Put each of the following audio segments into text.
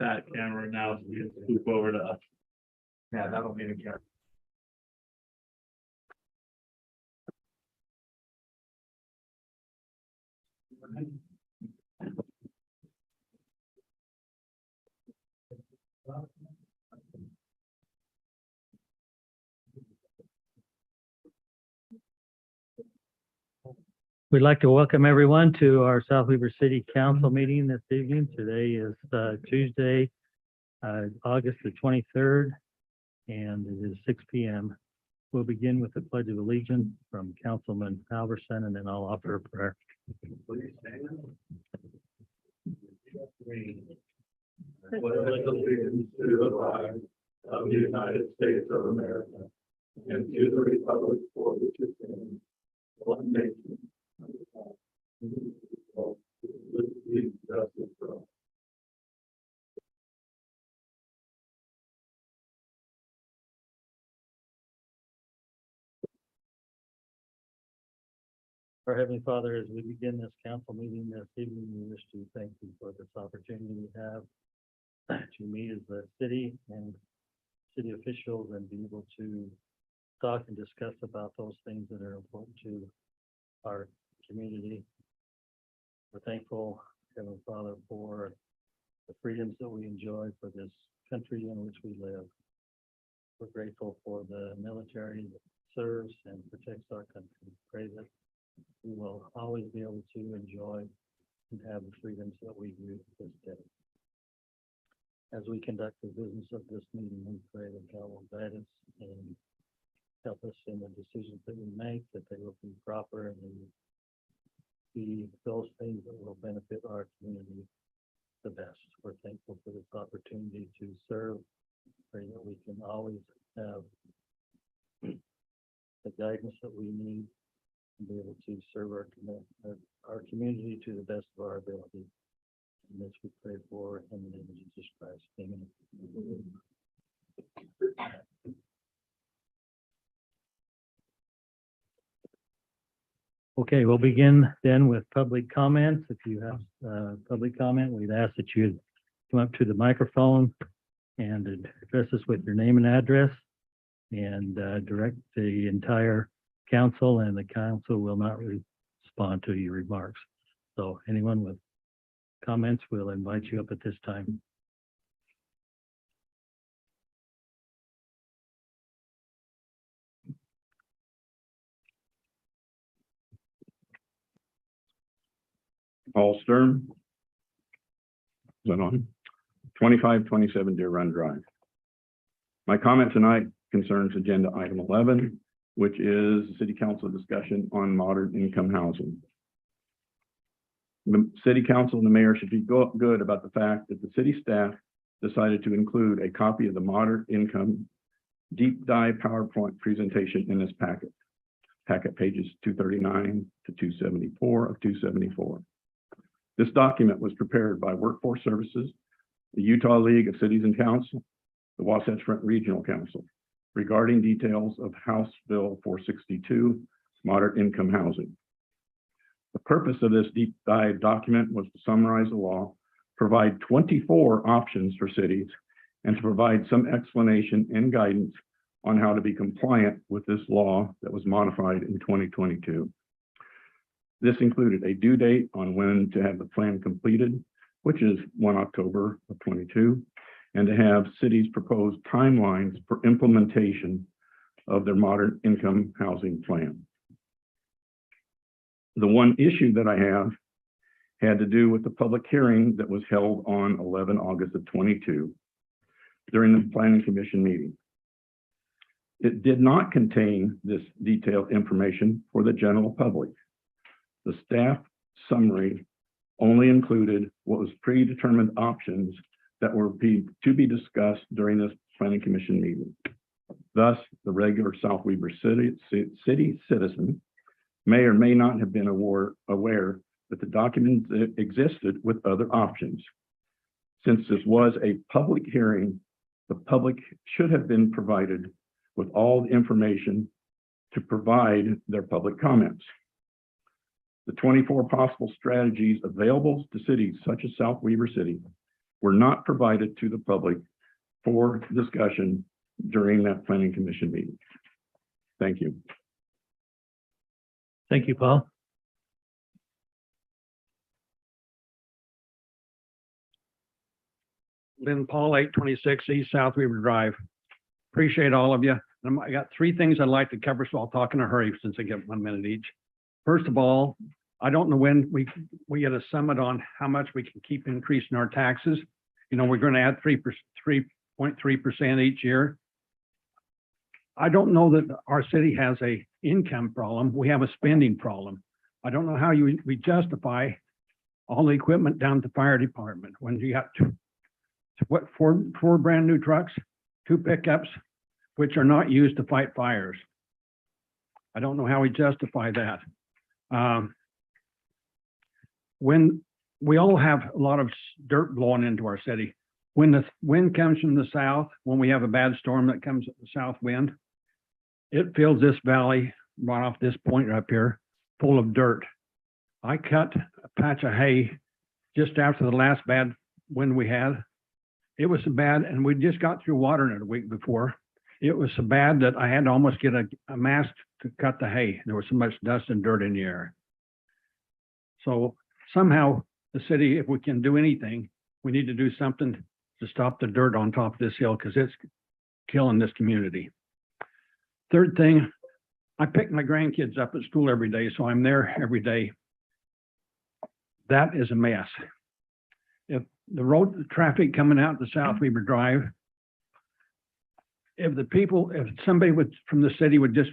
that camera now, so you can swoop over to us. Yeah, that'll be the camera. We'd like to welcome everyone to our South Weaver City Council meeting this evening. Today is Tuesday, August the 23rd, and it is 6 p.m. We'll begin with the Pledge of Allegiance from Councilman Halverson, and then I'll offer a prayer. Please stand. Pledge allegiance to the flag of the United States of America and to the republic for which it stands, one nation. Our Heavenly Father, as we begin this council meeting this evening, we wish to thank you for this opportunity we have to meet as a city and city officials and be able to talk and discuss about those things that are important to our community. We're thankful, Heavenly Father, for the freedoms that we enjoy for this country in which we live. We're grateful for the military that serves and protects our country. Pray that we will always be able to enjoy and have the freedoms that we do this day. As we conduct the business of this meeting, we pray that God will guide us and help us in the decisions that we make, that they will be proper and they will be those things that will benefit our community the best. We're thankful for this opportunity to serve. Pray that we can always have the guidance that we need and be able to serve our community to the best of our ability. And this we pray for in the name of Jesus Christ. Amen. Okay, we'll begin then with public comments. If you have public comment, we'd ask that you come up to the microphone and address us with your name and address and direct the entire council, and the council will not respond to your remarks. So anyone with comments, we'll invite you up at this time. Paul Sturm. Is that on? 2527 Deer Run Drive. My comment tonight concerns agenda item 11, which is City Council discussion on moderate income housing. The City Council and the Mayor should be good about the fact that the city staff decided to include a copy of the moderate income deep dive PowerPoint presentation in this packet. Packet pages 239 to 274 of 274. This document was prepared by Workforce Services, the Utah League of Cities and Council, the Wasatch Front Regional Council, regarding details of House Bill 462, moderate income housing. The purpose of this deep dive document was to summarize the law, provide 24 options for cities, and to provide some explanation and guidance on how to be compliant with this law that was modified in 2022. This included a due date on when to have the plan completed, which is 1 October of 22, and to have cities propose timelines for implementation of their moderate income housing plan. The one issue that I have had to do with the public hearing that was held on 11 August of 22 during the Planning Commission meeting. It did not contain this detailed information for the general public. The staff summary only included what was predetermined options that were to be discussed during this Planning Commission meeting. Thus, the regular South Weaver city citizen may or may not have been aware that the document existed with other options. Since this was a public hearing, the public should have been provided with all the information to provide their public comments. The 24 possible strategies available to cities such as South Weaver City were not provided to the public for discussion during that planning commission meeting. Thank you. Thank you, Paul. Lynn Paul, 826 East South Weaver Drive. Appreciate all of you. I got three things I'd like to cover, so I'll talk in a hurry since I get 1 minute each. First of all, I don't know when we get a summit on how much we can keep increasing our taxes. You know, we're going to add 3.3% each year. I don't know that our city has a income problem. We have a spending problem. I don't know how we justify all the equipment down at the fire department when you got four brand new trucks, 2 pickups, which are not used to fight fires. I don't know how we justify that. When we all have a lot of dirt blowing into our city, when the wind comes from the south, when we have a bad storm that comes with the south wind, it fills this valley right off this point up here full of dirt. I cut a patch of hay just after the last bad wind we had. It was so bad, and we just got through watering it a week before. It was so bad that I had to almost get a mask to cut the hay. There was so much dust and dirt in the air. So somehow the city, if we can do anything, we need to do something to stop the dirt on top of this hill because it's killing this community. Third thing, I pick my grandkids up at school every day, so I'm there every day. That is a mess. If the road traffic coming out to South Weaver Drive, if somebody from the city would just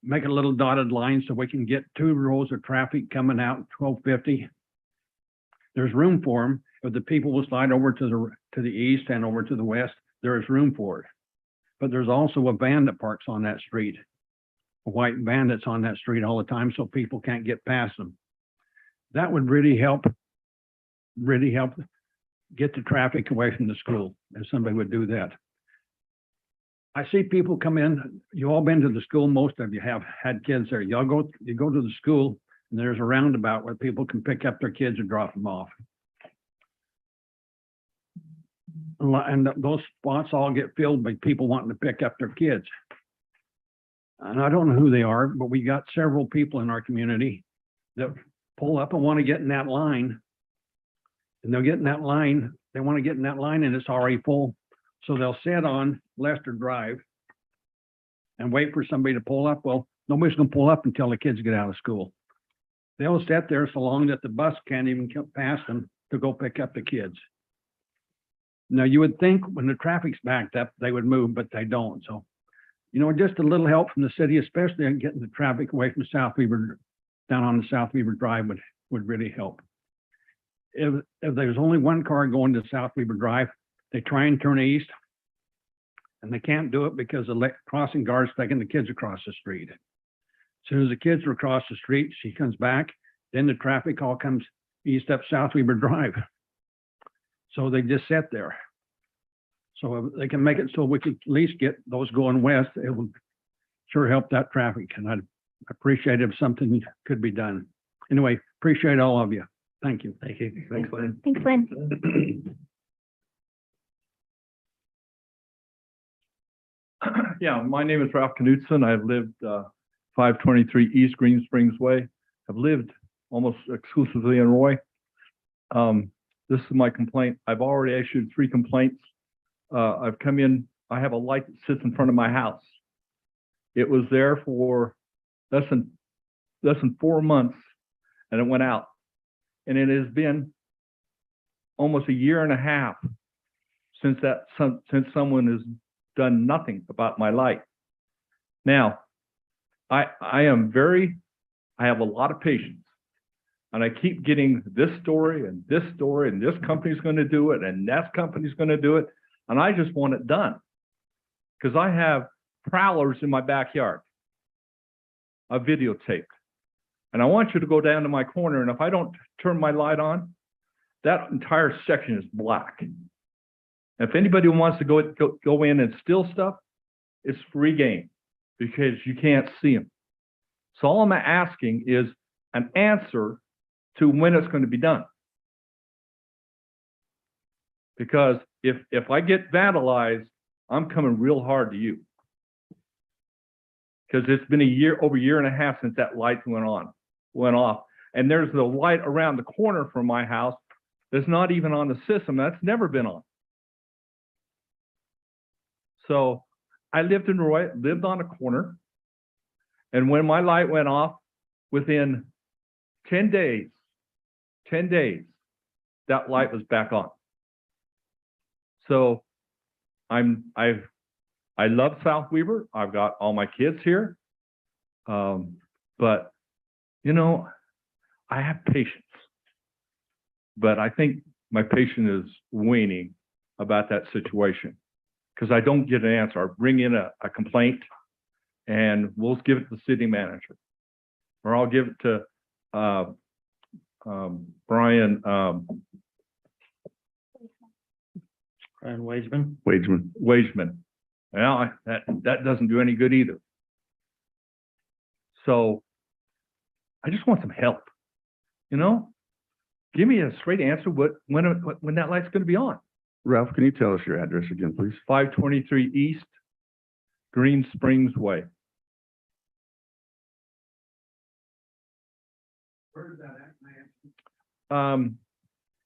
make a little dotted line so we can get 2 rows of traffic coming out 1250, there's room for them. If the people will slide over to the east and over to the west, there is room for it. But there's also a van that parks on that street, a white van that's on that street all the time, so people can't get past them. That would really help get the traffic away from the school if somebody would do that. I see people come in, you all been to the school, most of you have had kids there. You go to the school and there's a roundabout where people can pick up their kids and drop them off. And those spots all get filled by people wanting to pick up their kids. And I don't know who they are, but we got several people in our community that pull up and want to get in that line. And they'll get in that line, they want to get in that line and it's already full. So they'll sit on Lester Drive and wait for somebody to pull up. Well, nobody's going to pull up until the kids get out of school. They'll sit there so long that the bus can't even come past them to go pick up the kids. Now, you would think when the traffic's backed up, they would move, but they don't. So, you know, just a little help from the city, especially on getting the traffic away from South Weaver, down on the South Weaver Drive would really help. If there's only one car going to South Weaver Drive, they try and turn east, and they can't do it because the crossing guard's taking the kids across the street. As soon as the kids are across the street, she comes back, then the traffic all comes east up South Weaver Drive. So they just sit there. So if they can make it so we could at least get those going west, it will sure help that traffic. And I'd appreciate if something could be done. Anyway, appreciate all of you. Thank you. Thank you. Thanks, Lynn. Thanks, Lynn. Yeah, my name is Ralph Knudsen. I've lived 523 East Green Springs Way. I've lived almost exclusively in Roy. This is my complaint. I've already issued 3 complaints. I've come in, I have a light that sits in front of my house. It was there for less than 4 months and it went out. And it has been almost a year and a half since someone has done nothing about my light. Now, I have a lot of patience, and I keep getting this story and this story, and this company's going to do it, and that company's going to do it, and I just want it done because I have prowlers in my backyard. I videotaped, and I want you to go down to my corner, and if I don't turn my light on, that entire section is black. If anybody wants to go in and steal stuff, it's free game because you can't see them. So all I'm asking is an answer to when it's going to be done. Because if I get vandalized, I'm coming real hard to you. Because it's been over a year and a half since that light went off. And there's the light around the corner from my house that's not even on the system. That's never been on. So I lived in Roy, lived on a corner. And when my light went off, within 10 days, that light was back on. So I love South Weaver. I've got all my kids here. But you know, I have patience. But I think my patience is waning about that situation because I don't get an answer. I bring in a complaint and we'll give it to the city manager, or I'll give it to Brian Wageman. Wageman. Well, that doesn't do any good either. So I just want some help. You know, give me a straight answer when that light's going to be on. Ralph, can you tell us your address again, please? 523 East Green Springs Way. Where is that at?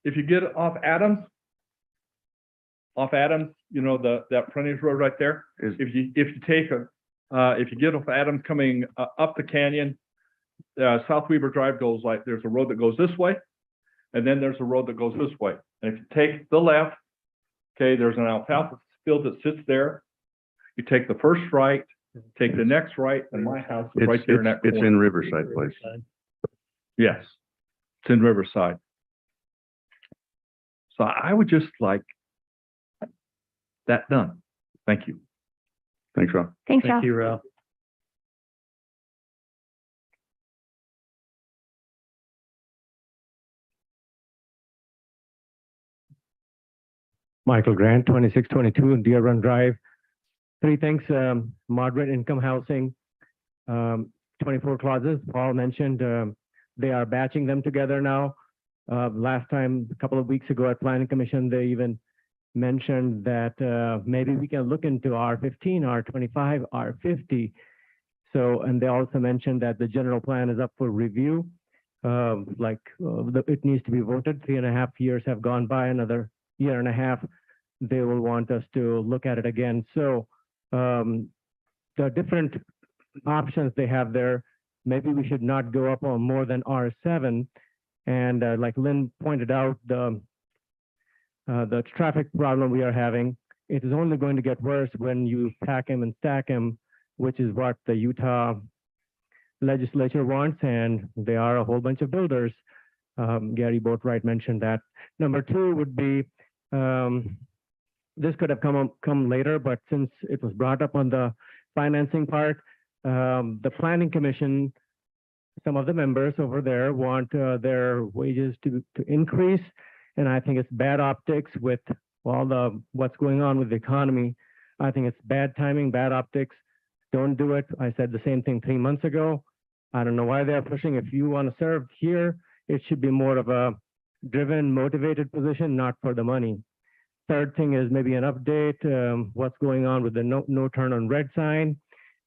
If you get off Adams, you know, that frontage road right there. If you get off Adams coming up the canyon, South Weaver Drive goes like, there's a road that goes this way, and then there's a road that goes this way. And if you take the left, okay, there's an alfalfa field that sits there. You take the first right, take the next right, and my house is right there in that corner. It's in Riverside Place. Yes, it's in Riverside. So I would just like that done. Thank you. Thanks, Ralph. Thanks, Thank Ralph. you, Ralph. Michael Grant, 2622 Deer Run Drive. Three things, moderate income housing, 24 clauses. Paul mentioned they are batching them together now. Last time, a couple of weeks ago at Planning Commission, they even mentioned that maybe we can look into R15, R25, R50. So, and they also mentioned that the general plan is up for review. It needs to be voted. 3.5 years have gone by, another year and a half. They will want us to look at it again. So the different options they have there, maybe we should not go up on more than R7. And like Lynn pointed out, the traffic problem we are having, it is only going to get worse when you pack them and stack them, which is what the Utah legislature wants, and there are a whole bunch of builders. Gary Boatwright mentioned that. Number two would be, this could have come later, but since it was brought up on the financing part, the Planning Commission, some of the members over there want their wages to increase. And I think it's bad optics with all what's going on with the economy. I think it's bad timing, bad optics. Don't do it. I said the same thing 3 months ago. I don't know why they're pushing. If you want to serve here, it should be more of a driven, motivated position, not for the money. Third thing is maybe an update, what's going on with the no turn on red sign.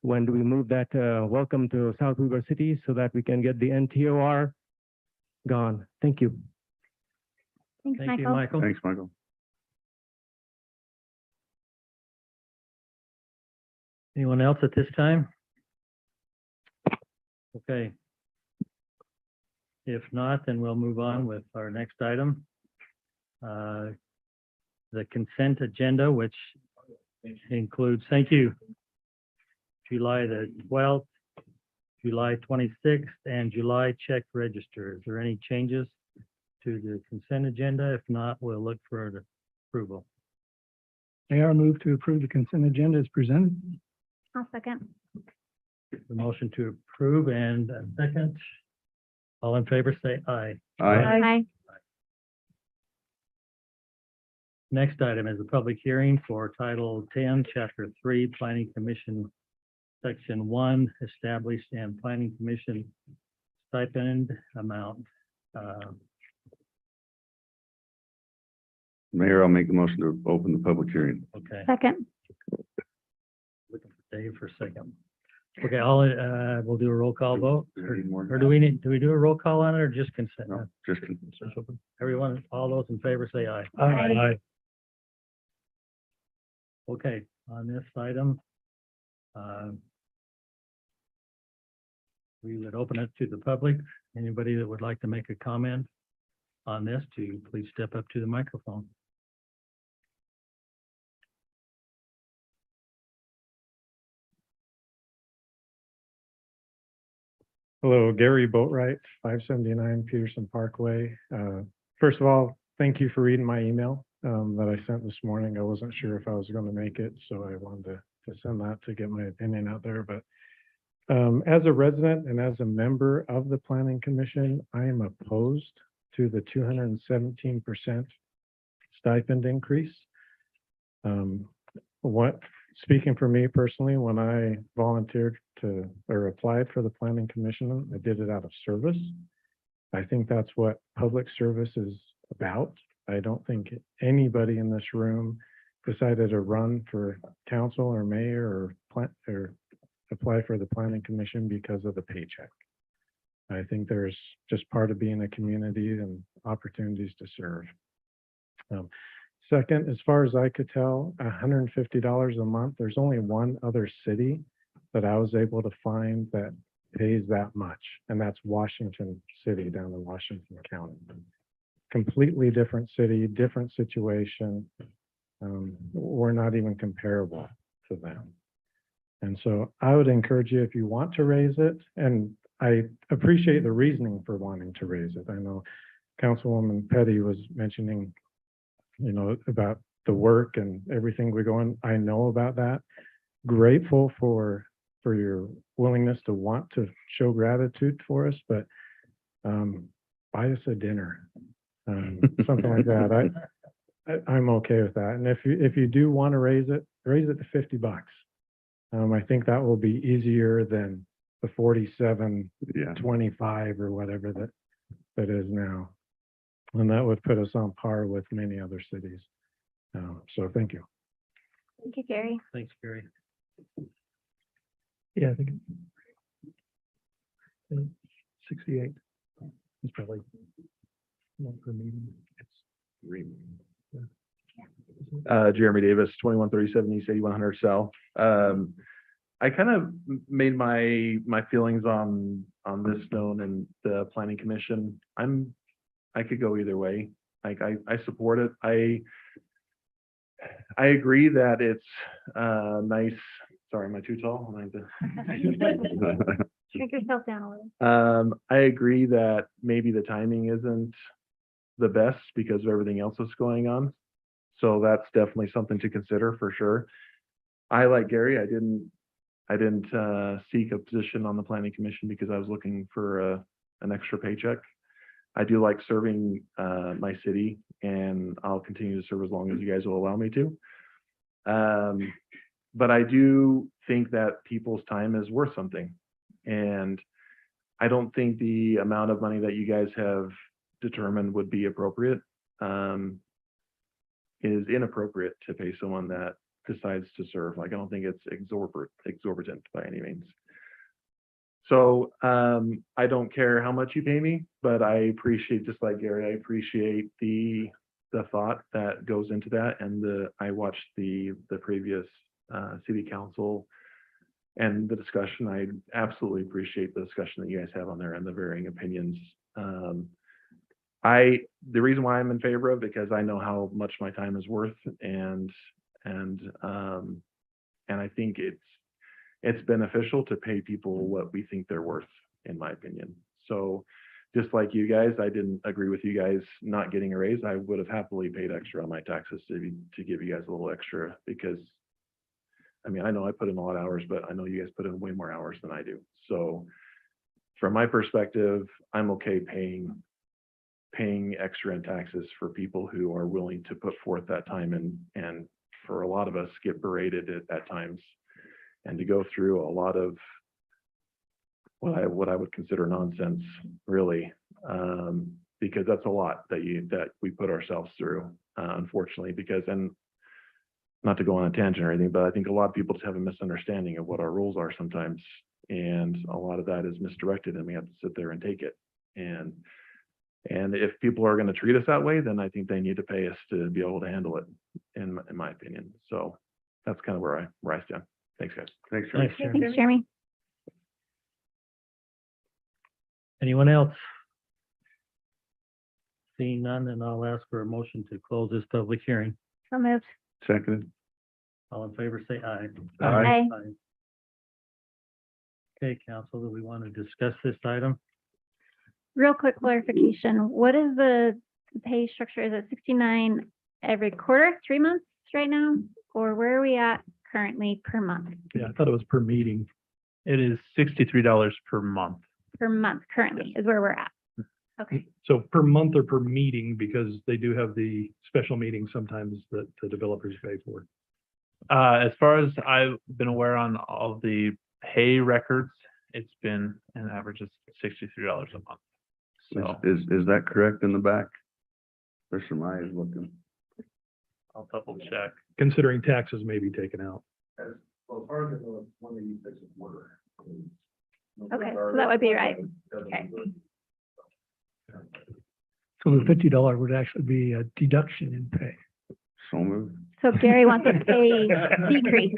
When do we move that welcome to South Weaver City so that we can get the NTOR gone? Thank you. Thanks, Thank you, Michael. Michael. Thanks, Michael. Anyone else at this time? Okay. If not, then we'll move on with our next item. The consent agenda, which includes, thank you, July the 12th, July 26th, and July check register. Is there any changes to the consent agenda? If not, we'll look for an approval. Mayor, move to approve the consent agenda as presented. I'll second. The motion to approve and a second. All in favor, say aye. Aye. Aye. Next item is a public hearing for Title 10, Chapter 3, Planning Commission, Section 1, Established and Planning Commission stipend amount. Mayor, I'll make the motion to open the public hearing. Okay, Second. looking for Dave for a second. Okay, we'll do a roll call vote, or Or do we do a roll call on it, or just consent? No, just, Everyone, all those in favor say aye. Aye. Okay, on this item, we would open it to the public. Anybody that would like to make a comment on this, to please step up to the microphone. Hello, Gary Boatwright, 579 Peterson Parkway. First of all, thank you for reading my email that I sent this morning. I wasn't sure if I was going to make it, so I wanted to send that to get my opinion out there. But as a resident and as a member of the Planning Commission, I am opposed to the 217% stipend increase. Speaking for me personally, when I volunteered or applied for the Planning Commission, I did it out of service. I think that's what public service is about. I don't think anybody in this room decided to run for council or mayor or apply for the Planning Commission because of the paycheck. I think there's just part of being a community and opportunities to serve. Second, as far as I could tell, $150 a month, there's only one other city that I was able to find that pays that much, and that's Washington City down in Washington County. Completely different city, different situation. We're not even comparable to them. And so I would encourage you, if you want to raise it, and I appreciate the reasoning for wanting to raise it. I know Councilwoman Petty was mentioning, about the work and everything we go on. I know about that. Grateful for your willingness to want to show gratitude for us, but buy us a dinner, something like that. I'm okay with that. And if you do want to raise it to $50. I think that will be easier than the 47.25 or whatever that is now. And that would put us on par with many other cities. So thank you. Thank you, Gary. Thanks, Gary. Yeah, I think 68 is probably not per meeting. Jeremy Davis, 2137 East 8100 South. I kind of made my feelings on this known in the Planning Commission. I could go either way. Like I support it. I agree that it's nice. Sorry, am I too tall? Shrink yourself down a little. I agree that maybe the timing isn't the best because of everything else that's going on. So that's definitely something to consider for sure. I, like Gary, I didn't seek a position on the Planning Commission because I was looking for an extra paycheck. I do like serving my city, and I'll continue to serve as long as you guys will allow me to. But I do think that people's time is worth something. And I don't think the amount of money that you guys have determined would be appropriate. Is inappropriate to pay someone that decides to serve. Like, I don't think it's exorbitant by any means. So I don't care how much you pay me, but I appreciate, just like Gary, I appreciate the thought that goes into that. And I watched the previous city council and the discussion. I absolutely appreciate the discussion that you guys have on there and the varying opinions. The reason why I'm in favor of it, because I know how much my time is worth, and I think it's beneficial to pay people what we think they're worth, in my opinion. So just like you guys, I didn't agree with you guys not getting a raise. I would have happily paid extra on my taxes to give you guys a little extra, because I mean, I know I put in a lot of hours, but I know you guys put in way more hours than I do. So from my perspective, I'm okay paying extra in taxes for people who are willing to put forth that time, and for a lot of us get berated at times, and to go through a lot of what I would consider nonsense, really, because that's a lot that we put ourselves through, unfortunately, and not to go on a tangent or anything, but I think a lot of people just have a misunderstanding of what our rules are sometimes. And a lot of that is misdirected and we have to sit there and take it. And if people are going to treat us that way, then I think they need to pay us to be able to handle it, in my opinion. So that's kind of where I stand. Thanks, guys. Thanks, Jeremy. Thanks, Jeremy. Thanks, Jeremy. Anyone else? Seeing none, and I'll ask for a motion to close this public hearing. So moved. Seconded. All in favor, say aye. Aye. Okay, council, do we want to discuss this item? Real quick clarification. What is the pay structure? Is it 69 every quarter, 3 months right now? Or where are we at currently per month? Yeah, I thought it was per meeting. It is $63 per month. Per month currently is where we're at. Okay. So per month or per meeting, because they do have the special meetings sometimes that the developers pay for. As far as I've been aware on all the pay records, it's been an average of $63 a month. So Is that correct in the back? There's some eyes looking. I'll double check. Considering taxes may be taken out. Well, as far as it goes, 186 a quarter. Okay, so that would be right. Okay. So the $50 would actually be a deduction in pay. So moved. So Gary wants a pay decrease.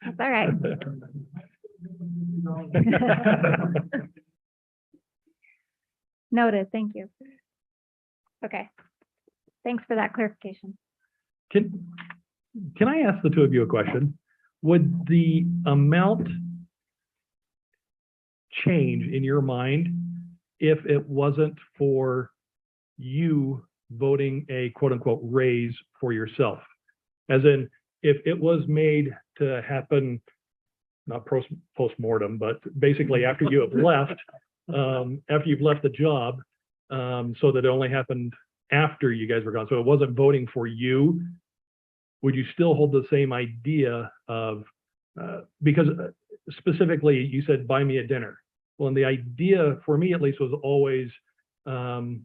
That's all right. Noted, thank you. Okay. Thanks for that clarification. Can I ask the two of you a question? Would the amount change in your mind if it wasn't for you voting a quote unquote raise for yourself? As in, if it was made to happen, not post-mortem, but basically after you have left, after you've left the job, so that it only happened after you guys were gone. So it wasn't voting for you. Would you still hold the same idea of, because specifically you said, buy me a dinner. Well, and the idea for me at least was always, the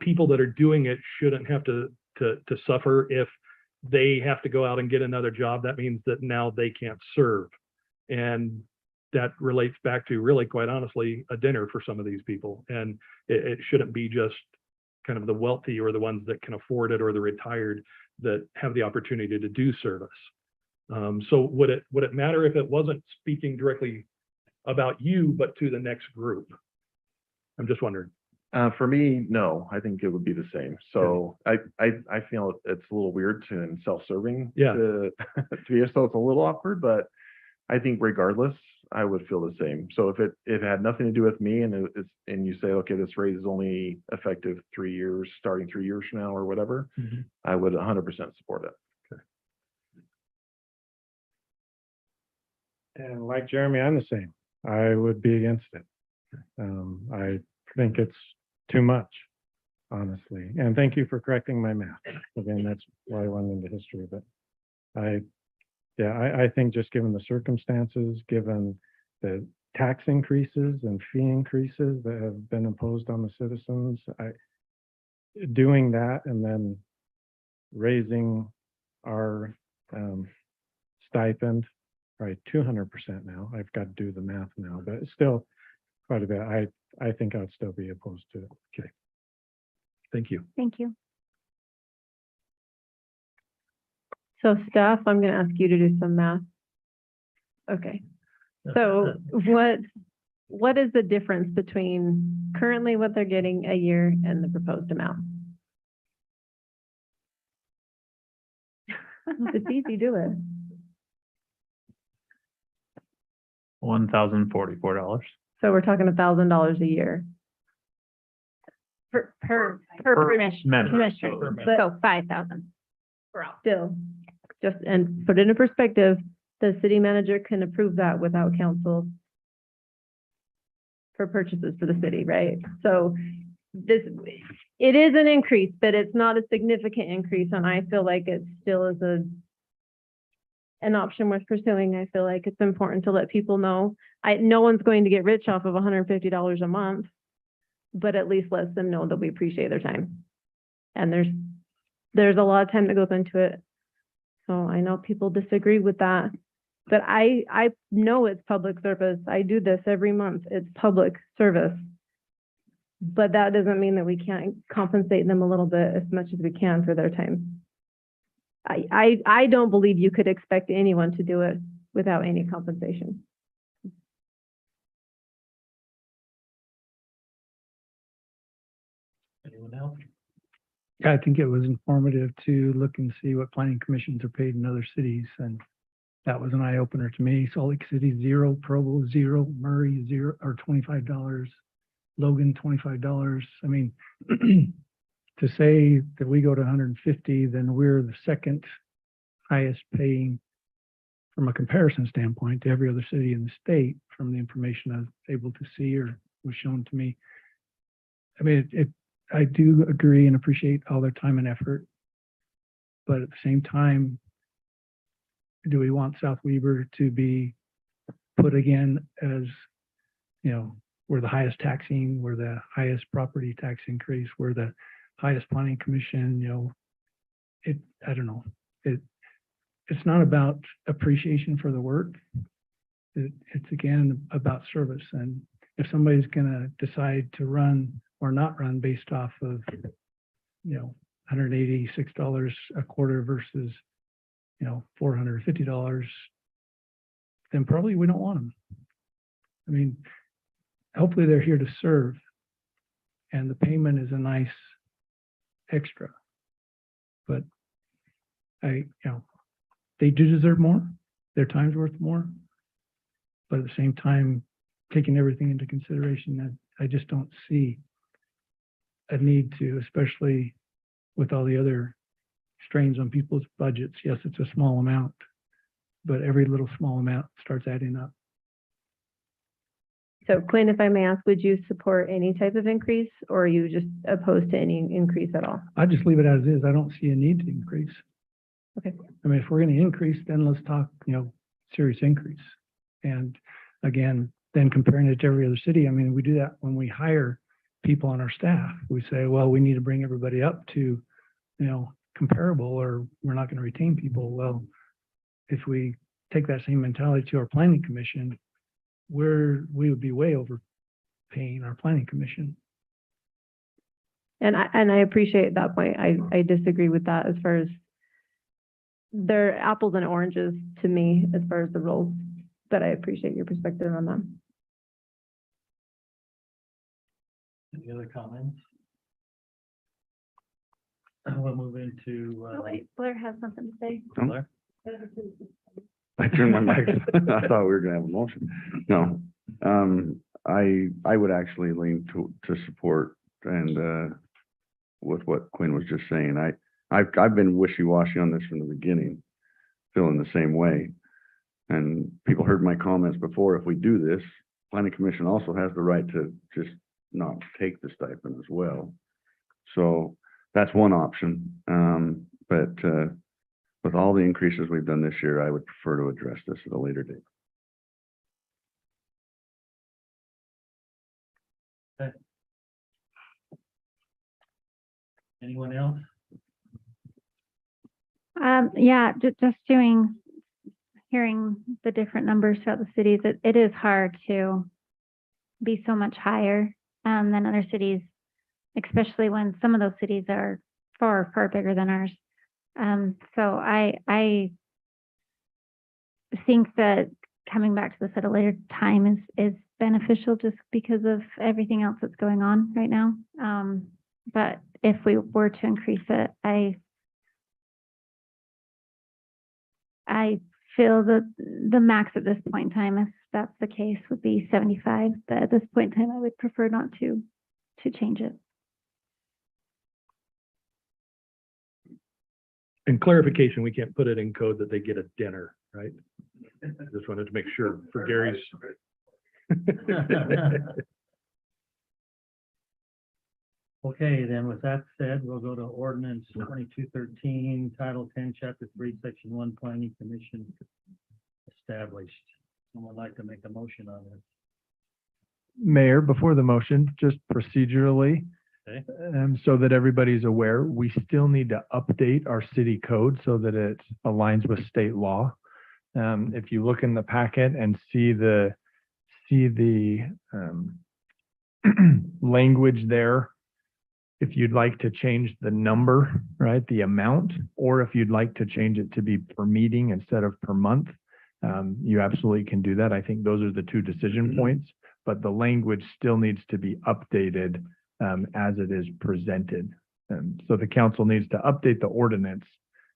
people that are doing it shouldn't have to suffer if they have to go out and get another job. That means that now they can't serve. And that relates back to really, quite honestly, a dinner for some of these people. And it shouldn't be just kind of the wealthy or the ones that can afford it or the retired that have the opportunity to do service. So would it matter if it wasn't speaking directly about you, but to the next group? I'm just wondering. For me, no, I think it would be the same. So I feel it's a little weird and self-serving Yeah. to be, so it's a little awkward, but I think regardless, I would feel the same. So if it had nothing to do with me and and you say, okay, this raise is only effective 3 years, starting 3 years from now or whatever, I would 100% support it. And like Jeremy, I'm the same. I would be against it. I think it's too much, honestly. And thank you for correcting my math. Again, that's why I went into history, but I think just given the circumstances, given the tax increases and fee increases that have been imposed on the citizens, doing that and then raising our stipend, probably 200% now. I've got to do the math now, but it's still quite a bit. I think I would still be opposed to it. Okay. Thank you. Thank you. So staff, I'm going to ask you to do some math. Okay. So what is the difference between currently what they're getting a year and the proposed amount? It's easy, do it. $1,044. So we're talking $1,000 a year. Per member. commissioner. So 5,000. Still, just, and put it in perspective, the city manager can approve that without council for purchases for the city, right? So it is an increase, but it's not a significant increase, and I feel like it still is an option worth pursuing. I feel like it's important to let people know. No one's going to get rich off of $150 a month, but at least lets them know that we appreciate their time. And there's a lot of time that goes into it. So I know people disagree with that, but I know it's public service. I do this every month. It's public service. But that doesn't mean that we can't compensate them a little bit as much as we can for their time. I don't believe you could expect anyone to do it without any compensation. Anyone else? Yeah, I think it was informative to look and see what planning commissions are paid in other cities, and that was an eye opener to me. Salt Lake City, 0, Provo, 0, Murray, 0, or $25, Logan, $25. I mean, to say that we go to 150, then we're the second highest paying from a comparison standpoint to every other city in the state from the information I was able to see or was shown to me. I mean, I do agree and appreciate all their time and effort, but at the same time, do we want South Weber to be put again as, you know, we're the highest taxing, we're the highest property tax increase, we're the highest planning commission, you know, I don't know. It's not about appreciation for the work. It's again about service. And if somebody's gonna decide to run or not run based off of, you know, $186 a quarter versus, you know, $450, then probably we don't want them. I mean, hopefully they're here to serve, and the payment is a nice extra. But you know, they do deserve more. Their time's worth more. But at the same time, taking everything into consideration, I just don't see a need to, especially with all the other strains on people's budgets. Yes, it's a small amount, but every little small amount starts adding up. So Quinn, if I may ask, would you support any type of increase, or are you just opposed to any increase at all? I just leave it as is. I don't see a need to increase. Okay. I mean, if we're going to increase, then let's talk, you know, serious increase. And again, then comparing it to every other city. I mean, we do that when we hire people on our staff. We say, well, we need to bring everybody up to, you know, comparable, or we're not going to retain people. Well, if we take that same mentality to our planning commission, we would be way overpaying our planning commission. And I appreciate that point. I disagree with that as far as they're apples and oranges to me as far as the roles, but I appreciate your perspective on that. Any other comments? We'll move into, Oh, wait, Blair has something to say. Blair. I turned my mic. I thought we were gonna have a motion. No, I would actually lean to support and with what Quinn was just saying. I've been wishy-washy on this from the beginning, feeling the same way. And people heard my comments before. If we do this, planning commission also has the right to just not take the stipend as well. So that's one option. But with all the increases we've done this year, I would prefer to address this at a later date. Okay. Anyone else? Yeah, just hearing the different numbers throughout the cities, it is hard to be so much higher than other cities, especially when some of those cities are far, far bigger than ours. So I think that coming back to this at a later time is beneficial just because of everything else that's going on right now. But if we were to increase it, I feel that the max at this point in time, if that's the case, would be 75. But at this point in time, I would prefer not to change it. And clarification, we can't put it in code that they get a dinner, right? Just wanted to make sure for Gary's. Okay, then with that said, we'll go to ordinance 2213, Title 10, Chapter 3, Section 1, Planning Commission established. Someone like to make a motion on this? Mayor, before the motion, just procedurally, Okay. so that everybody's aware, we still need to update our city code so that it aligns with state law. If you look in the packet and see the language there, if you'd like to change the number, right, the amount, or if you'd like to change it to be per meeting instead of per month, you absolutely can do that. I think those are the two decision points, but the language still needs to be updated as it is presented. So the council needs to update the ordinance,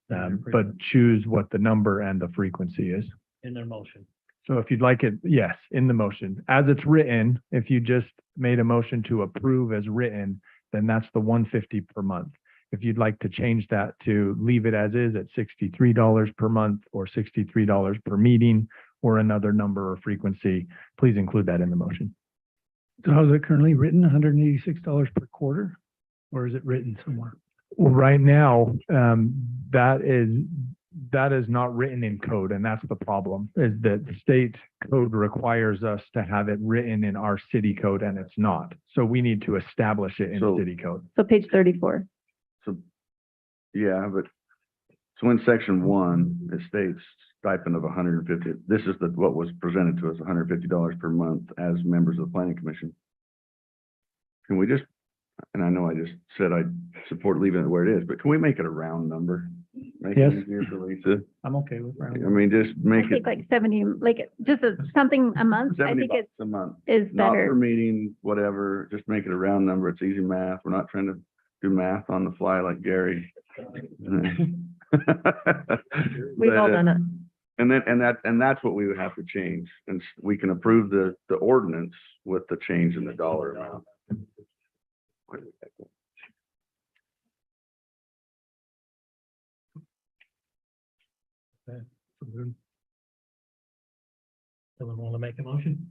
but choose what the number and the frequency is. In their motion. So if you'd like it, yes, in the motion, as it's written, if you just made a motion to approve as written, then that's the $150 per month. If you'd like to change that to leave it as is at $63 per month or $63 per meeting or another number or frequency, please include that in the motion. So how's it currently written? $186 per quarter? Or is it written somewhere? Well, right now, that is not written in code, and that's the problem, is that state code requires us to have it written in our city code, and it's not. So we need to establish it in So- city code. So page 34. So, yeah, but, so in section 1, it states stipend of $150. This is what was presented to us, $150 per month as members of the planning commission. Can we just, and I know I just said I support leaving it where it is, but can we make it a round number? Make it Yes. easier for Lisa. I'm okay with I round. mean, just I make it think like 70, like just something a month, I 70 think bucks it a month. is Not per better. meeting, whatever, just make it a round number. It's easy math. We're not trying to do math on the fly like Gary. We've all done it. And that's what we would have to change. And we can approve the ordinance with the change in the dollar amount. Someone want to make a motion?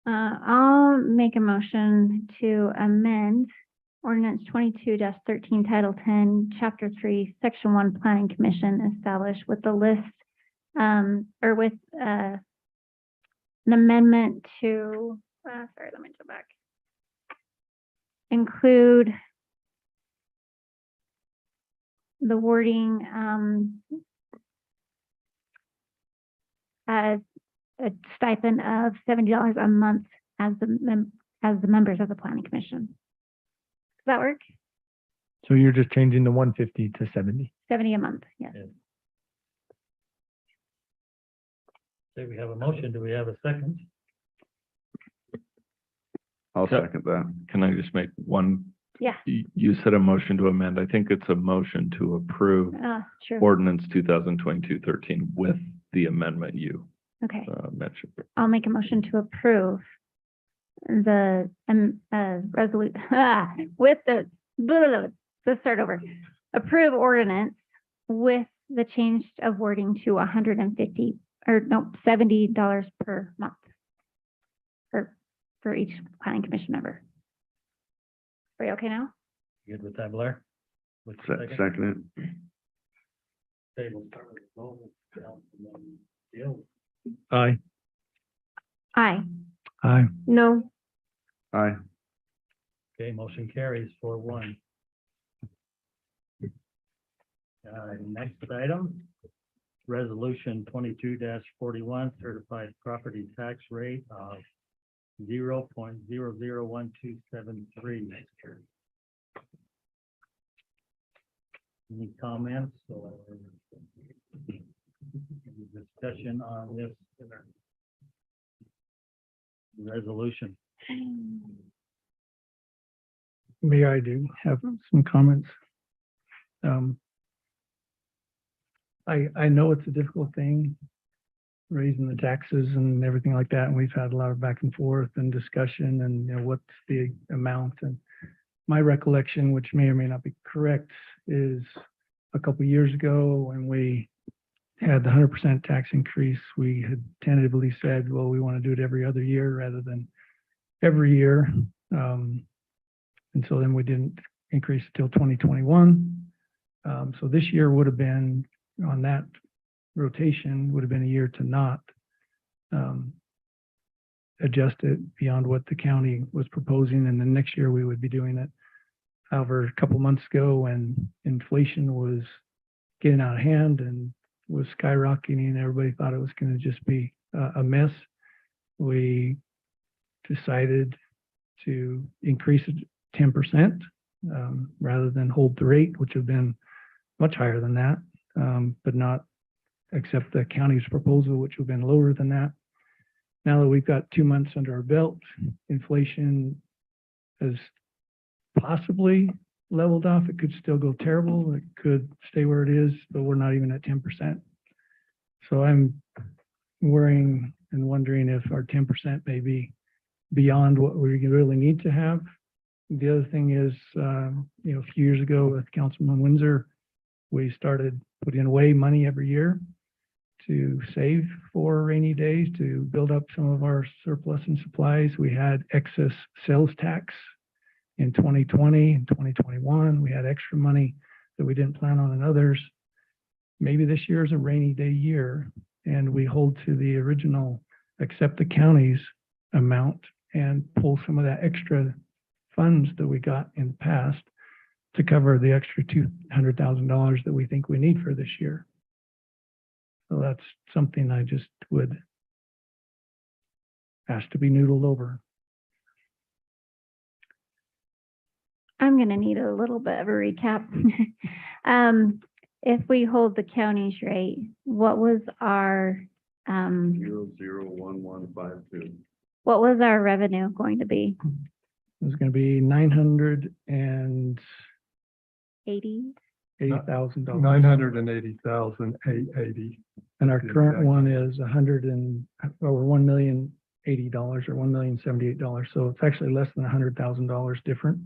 I'll make a motion to amend ordinance 22-13, Title 10, Chapter 3, Section 1, Planning Commission established with the list, or with, an amendment to, sorry, let me go back. Include the wording, as a stipend of $70 a month as the members of the planning commission. Does that work? So you're just changing the 150 to 70. 70 a month, yes. Yeah. Okay, we have a motion. Do we have a second? I'll second that. Can I just make one? Yeah. You said a motion to amend. I think it's a motion to approve True. ordinance 2022-13 with the amendment you Okay, mentioned. I'll make a motion to approve the resolution with the, let's start over. Approve ordinance with the change of wording to $70 per month for each planning commission member. Are you okay now? Good with that, Blair? With the second? Second it. Okay, we'll start with the vote. Councilman Deal. Aye. Aye. Aye. No, Aye. Okay, motion carries 4-1. Next item, resolution 22-41, certified property tax rate of 0.001273. Any comments or any discussion on this resolution? Maybe I do have some comments. I know it's a difficult thing, raising the taxes and everything like that, and we've had a lot of back and forth and discussion and, you know, what's the amount. And my recollection, which may or may not be correct, is a couple years ago when we had the 100% tax increase, we had tentatively said, well, we want to do it every other year rather than every year. And so then we didn't increase till 2021. So this year would have been on that rotation, would have been a year to not adjust it beyond what the county was proposing, and then next year we would be doing it. However, a couple months ago, when inflation was getting out of hand and was skyrocketing, and everybody thought it was going to just be a mess, we decided to increase it 10% rather than hold the rate, which have been much higher than that, but not accept the county's proposal, which would have been lower than that. Now that we've got 2 months under our belt, inflation has possibly leveled off. It could still go terrible. It could stay where it is, but we're not even at 10%. So I'm worrying and wondering if our 10% may be beyond what we really need to have. The other thing is, a few years ago with Councilman Windsor, we started putting away money every year to save for rainy days, to build up some of our surplus and supplies. We had excess sales tax in 2020 and 2021. We had extra money that we didn't plan on in others. Maybe this year is a rainy day year, and we hold to the original, accept the county's amount and pull some of that extra funds that we got in the past to cover the extra $200,000 that we think we need for this year. So that's something I just would ask to be noodled over. I'm gonna need a little bit of a recap. If we hold the county's rate, what was our, 0.01152. what was our revenue going to be? It was going to be $980,000. 80? 980,880. And our current one is $1,080,000 or $1,078,000. So it's actually less than $100,000 different.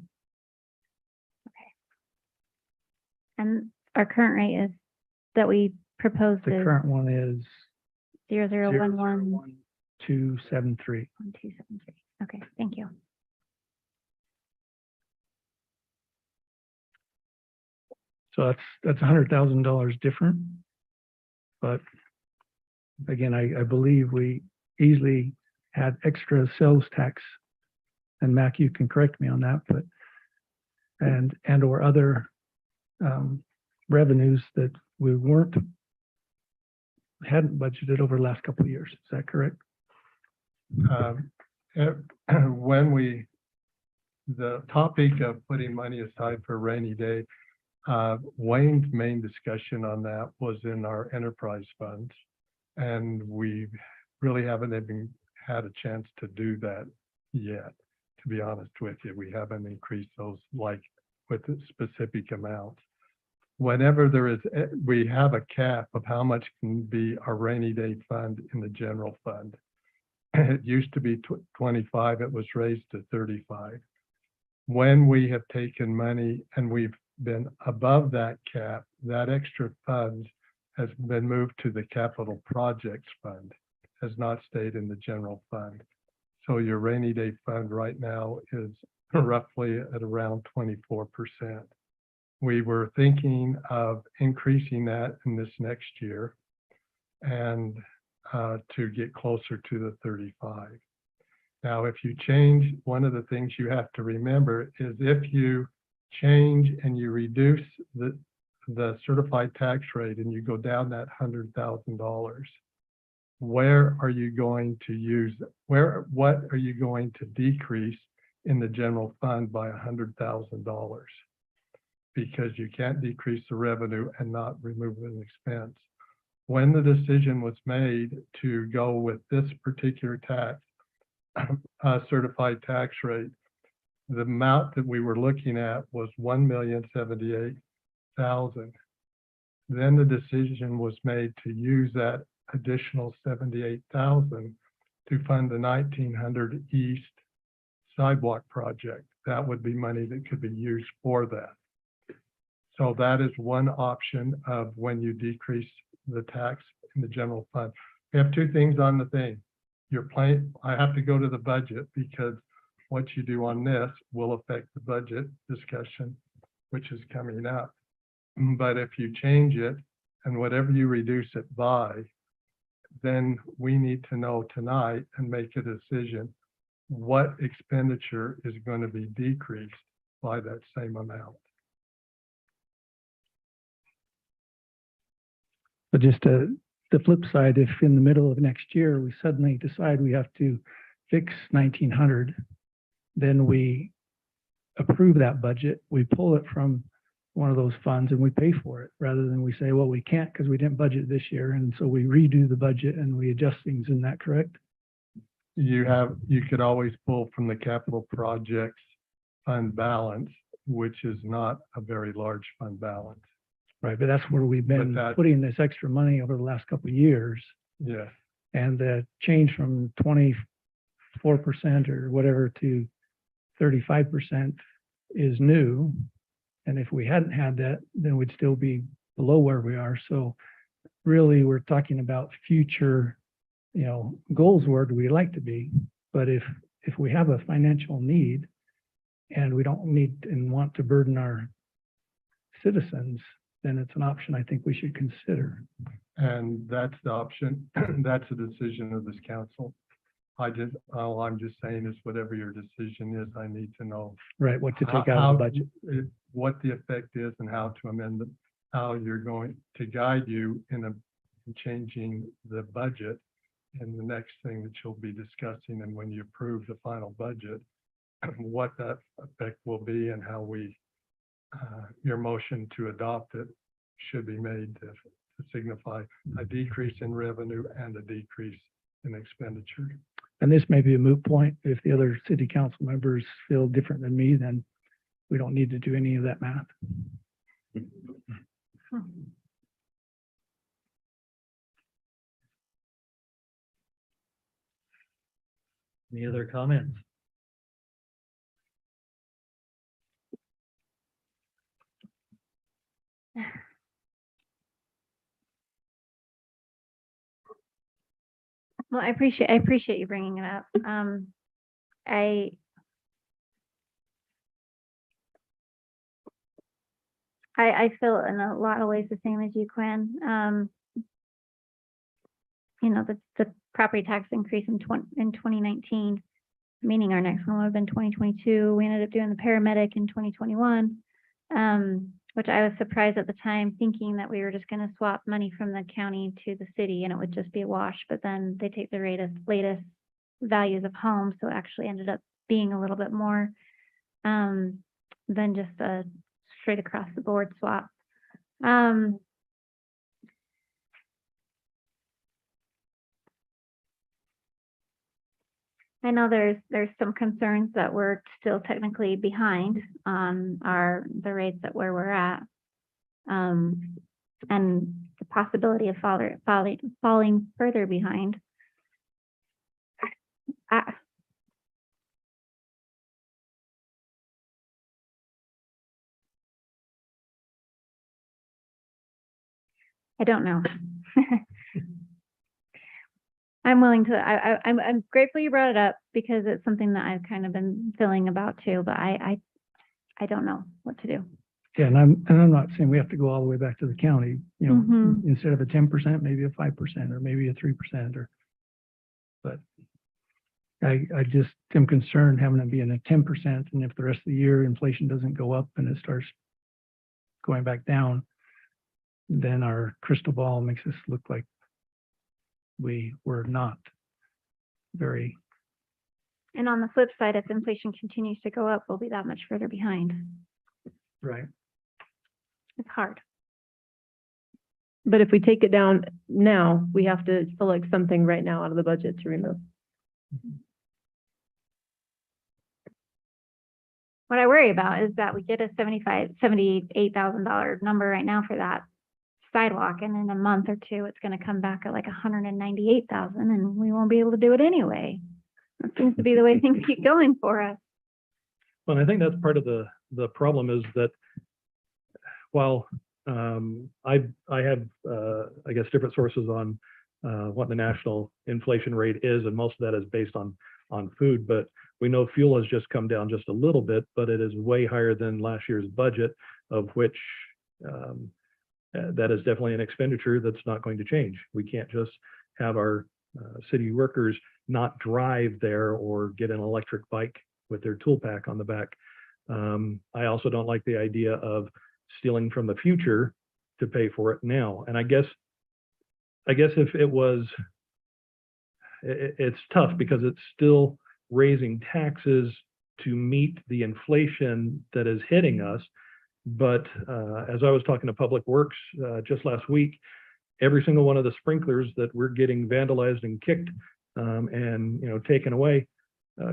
And our current rate is, that we proposed The is current one is 0011 273. 1273. Okay, thank you. So that's $100,000 different. But again, I believe we easily had extra sales tax, and Mac, you can correct me on that, but and or other revenues that we hadn't budgeted over the last couple of years. Is that correct? When the topic of putting money aside for a rainy day, Wayne's main discussion on that was in our enterprise funds. And we really haven't even had a chance to do that yet, to be honest with you. We haven't increased those like with specific amounts. Whenever there is, we have a cap of how much can be our rainy day fund in the general fund. It used to be 25, it was raised to 35. When we have taken money and we've been above that cap, that extra fund has been moved to the capital projects fund, has not stayed in the general fund. So your rainy day fund right now is roughly at around 24%. We were thinking of increasing that in this next year and to get closer to the 35. Now, if you change, one of the things you have to remember is if you change and you reduce the certified tax rate and you go down that $100,000, where are you going to use, what are you going to decrease in the general fund by $100,000? Because you can't decrease the revenue and not remove an expense. When the decision was made to go with this particular tax, certified tax rate, the amount that we were looking at was $1,078,000. Then the decision was made to use that additional $78,000 to fund the 1900 East sidewalk project. That would be money that could be used for that. So that is one option of when you decrease the tax in the general fund. We have two things on the thing. Your plan, I have to go to the budget because what you do on this will affect the budget discussion, which is coming up. But if you change it and whatever you reduce it by, then we need to know tonight and make a decision what expenditure is going to be decreased by that same amount. But just the flip side, if in the middle of next year, we suddenly decide we have to fix 1900, then we approve that budget, we pull it from one of those funds and we pay for it, rather than we say, well, we can't because we didn't budget this year. And so we redo the budget and we adjust things. Isn't that correct? You could always pull from the capital projects fund balance, which is not a very large fund balance. Right, but that's where we've been that- putting this extra money over the last couple of years. Yes. And the change from 24% or whatever to 35% is new. And if we hadn't had that, then we'd still be below where we are. So really, we're talking about future, goals, where do we like to be? But if we have a financial need and we don't need and want to burden our citizens, then it's an option I think we should consider. And that's the option. That's a decision of this council. All I'm just saying is whatever your decision is, I need to know Right, what to take out of the budget. what the effect is and how to amend it, how you're going to guide you in changing the budget. And the next thing that you'll be discussing, and when you approve the final budget, what that effect will be and how your motion to adopt it should be made to signify a decrease in revenue and a decrease in expenditure. And this may be a moot point. If the other city council members feel different than me, then we don't need to do any of that math. Any other comments? Well, I appreciate you bringing it up. I feel in a lot of ways the same as you, Quinn. The property tax increase in 2019, meaning our next one would have been 2022. We ended up doing the paramedic in 2021, which I was surprised at the time, thinking that we were just going to swap money from the county to the city and it would just be a wash. But then they take the latest values of homes, so it actually ended up being a little bit more than just a straight across the board swap. I know there's some concerns that we're still technically behind on the rates at where we're at, and the possibility of falling further behind. I don't know. I'm willing to, I'm grateful you brought it up because it's something that I've kind of been feeling about too, but I don't know what to do. Yeah, and I'm not saying we have to go all the way back to the county, instead of a 10%, maybe a 5% or maybe a 3% but I just am concerned having it being a 10%, and if the rest of the year inflation doesn't go up and it starts going back down, then our crystal ball makes us look like we were not very. And on the flip side, if inflation continues to go up, we'll be that much further behind. Right. It's hard. But if we take it down now, we have to select something right now out of the budget to remove. What I worry about is that we get a $78,000 number right now for that sidewalk, and in a month or two, it's going to come back at like 198,000, and we won't be able to do it anyway. That seems to be the way things keep going for us. Well, I think that's part of the problem is that while I have I guess different sources on what the national inflation rate is, and most of that is based on food, but We know fuel has just come down just a little bit, but it is way higher than last year's budget, of which that is definitely an expenditure that's not going to change. We can't just have our city workers not drive there or get an electric bike with their tool pack on the back. I also don't like the idea of stealing from the future to pay for it now. And I guess if it was, it's tough because it's still raising taxes to meet the inflation that is hitting us. But as I was talking to Public Works just last week, every single one of the sprinklers that we're getting vandalized and kicked and taken away,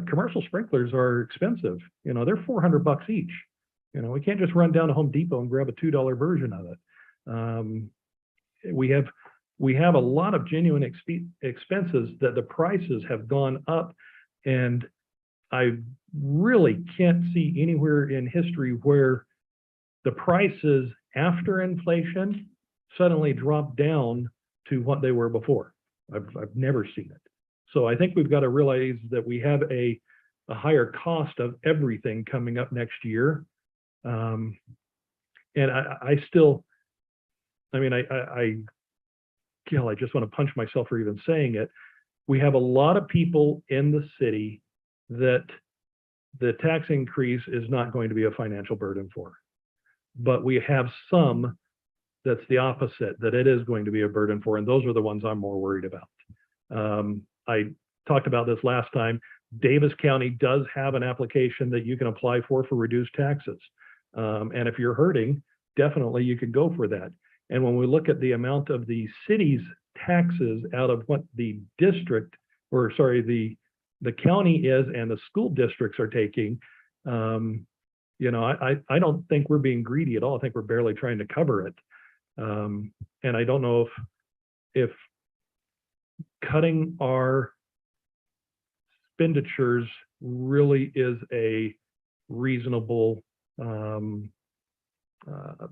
commercial sprinklers are expensive. They're $400 each. We can't just run down to Home Depot and grab a $2 version of it. We have a lot of genuine expenses that the prices have gone up, and I really can't see anywhere in history where the prices after inflation suddenly drop down to what they were before. I've never seen it. So I think we've got to realize that we have a higher cost of everything coming up next year. And I still, I just want to punch myself for even saying it. We have a lot of people in the city that the tax increase is not going to be a financial burden for. But we have some that's the opposite, that it is going to be a burden for, and those are the ones I'm more worried about. I talked about this last time. Davis County does have an application that you can apply for reduced taxes. And if you're hurting, definitely you could go for that. And when we look at the amount of the city's taxes out of what the district, or sorry, the county is and the school districts are taking, I don't think we're being greedy at all. I think we're barely trying to cover it. And I don't know if cutting our expenditures really is a reasonable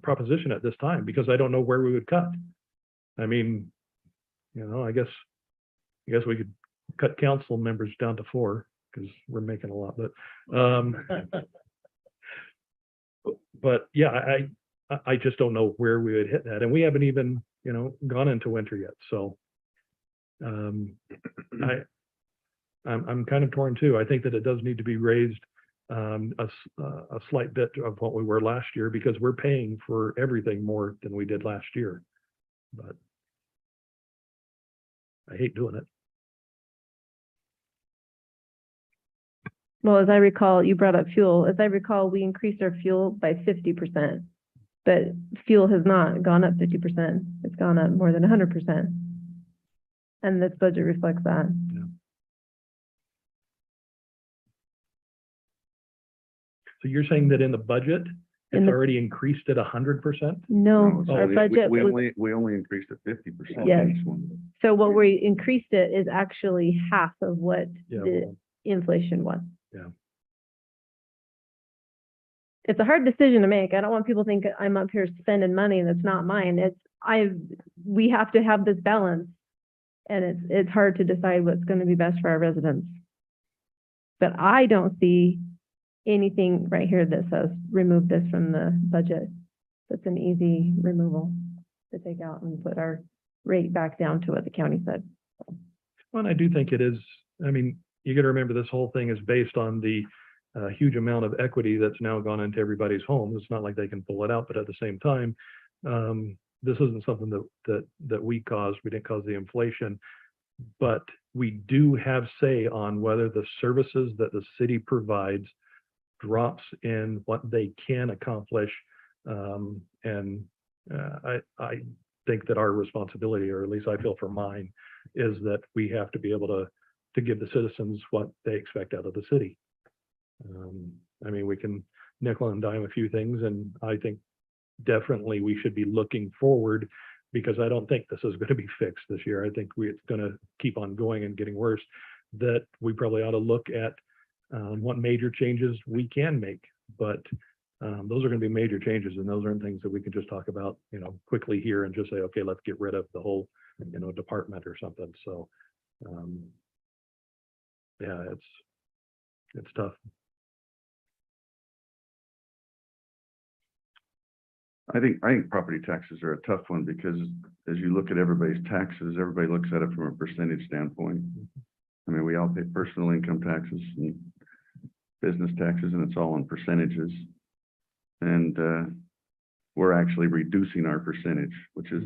proposition at this time, because I don't know where we would cut. I mean, I guess we could cut council members down to 4 because we're making a lot, but yeah, I just don't know where we would hit that, and we haven't even gone into winter yet. So I'm kind of torn too. I think that it does need to be raised a slight bit of what we were last year, because we're paying for everything more than we did last year. But I hate doing it. Well, as I recall, you brought up fuel. As I recall, we increased our fuel by 50%, but fuel has not gone up 50%. It's gone up more than 100%. And this budget reflects that. Yeah. So you're saying that in the budget, it's already increased at 100%? No, our budget We was, only increased it 50%. Yes. So what we increased it is actually half of what Yeah, the inflation was. Yeah. It's a hard decision to make. I don't want people to think I'm up here spending money and it's not mine. We have to have this balance, and it's hard to decide what's going to be best for our residents. But I don't see anything right here that says remove this from the budget. That's an easy removal to take out and put our rate back down to what the county said. Well, I do think it is. I mean, you got to remember this whole thing is based on the huge amount of equity that's now gone into everybody's homes. It's not like they can pull it out, but at the same time, this isn't something that we caused. We didn't cause the inflation, but we do have say on whether the services that the city provides drops in what they can accomplish. And I think that our responsibility, or at least I feel for mine, is that we have to be able to give the citizens what they expect out of the city. I mean, we can nickel and dime a few things, and I think definitely we should be looking forward, because I don't think this is going to be fixed this year. I think it's going to keep on going and getting worse. That we probably ought to look at what major changes we can make, but those are going to be major changes, and those aren't things that we can just talk about, quickly here and just say, okay, let's get rid of the whole, department or something. So, yeah, It's tough. I think property taxes are a tough one because as you look at everybody's taxes, everybody looks at it from a percentage standpoint. I mean, we all pay personal income taxes and business taxes, and it's all in percentages. And we're actually reducing our percentage, which is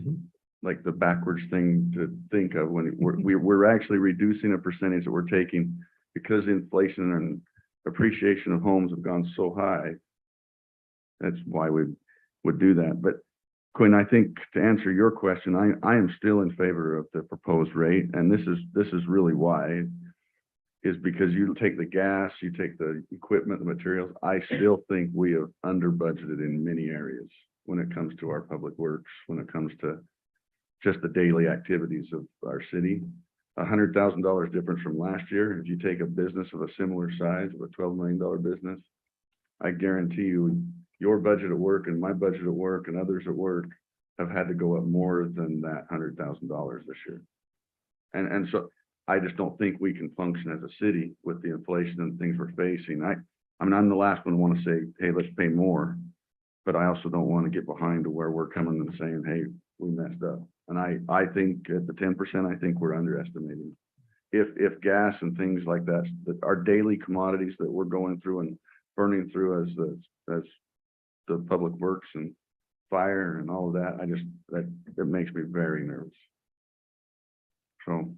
like the backwards thing to think of when we're actually reducing a percentage that we're taking because inflation and appreciation of homes have gone so high. That's why we would do that. But Quinn, I think to answer your question, I am still in favor of the proposed rate. And this is really why, is because you take the gas, you take the equipment, the materials. I still think we have under budgeted in many areas when it comes to our public works, when it comes to just the daily activities of our city. $100,000 difference from last year. If you take a business of a similar size, of a $12 million business, I guarantee you your budget at work and my budget at work and others at work have had to go up more than that $100,000 this year. And so I just don't think we can function as a city with the inflation and things we're facing. I mean, I'm the last one to want to say, hey, let's pay more, but I also don't want to get behind to where we're coming and saying, hey, we messed up. And I think at the 10%, I think we're underestimating. If gas and things like that our daily commodities that we're going through and burning through as the public works and fire and all of that, it makes me very nervous. So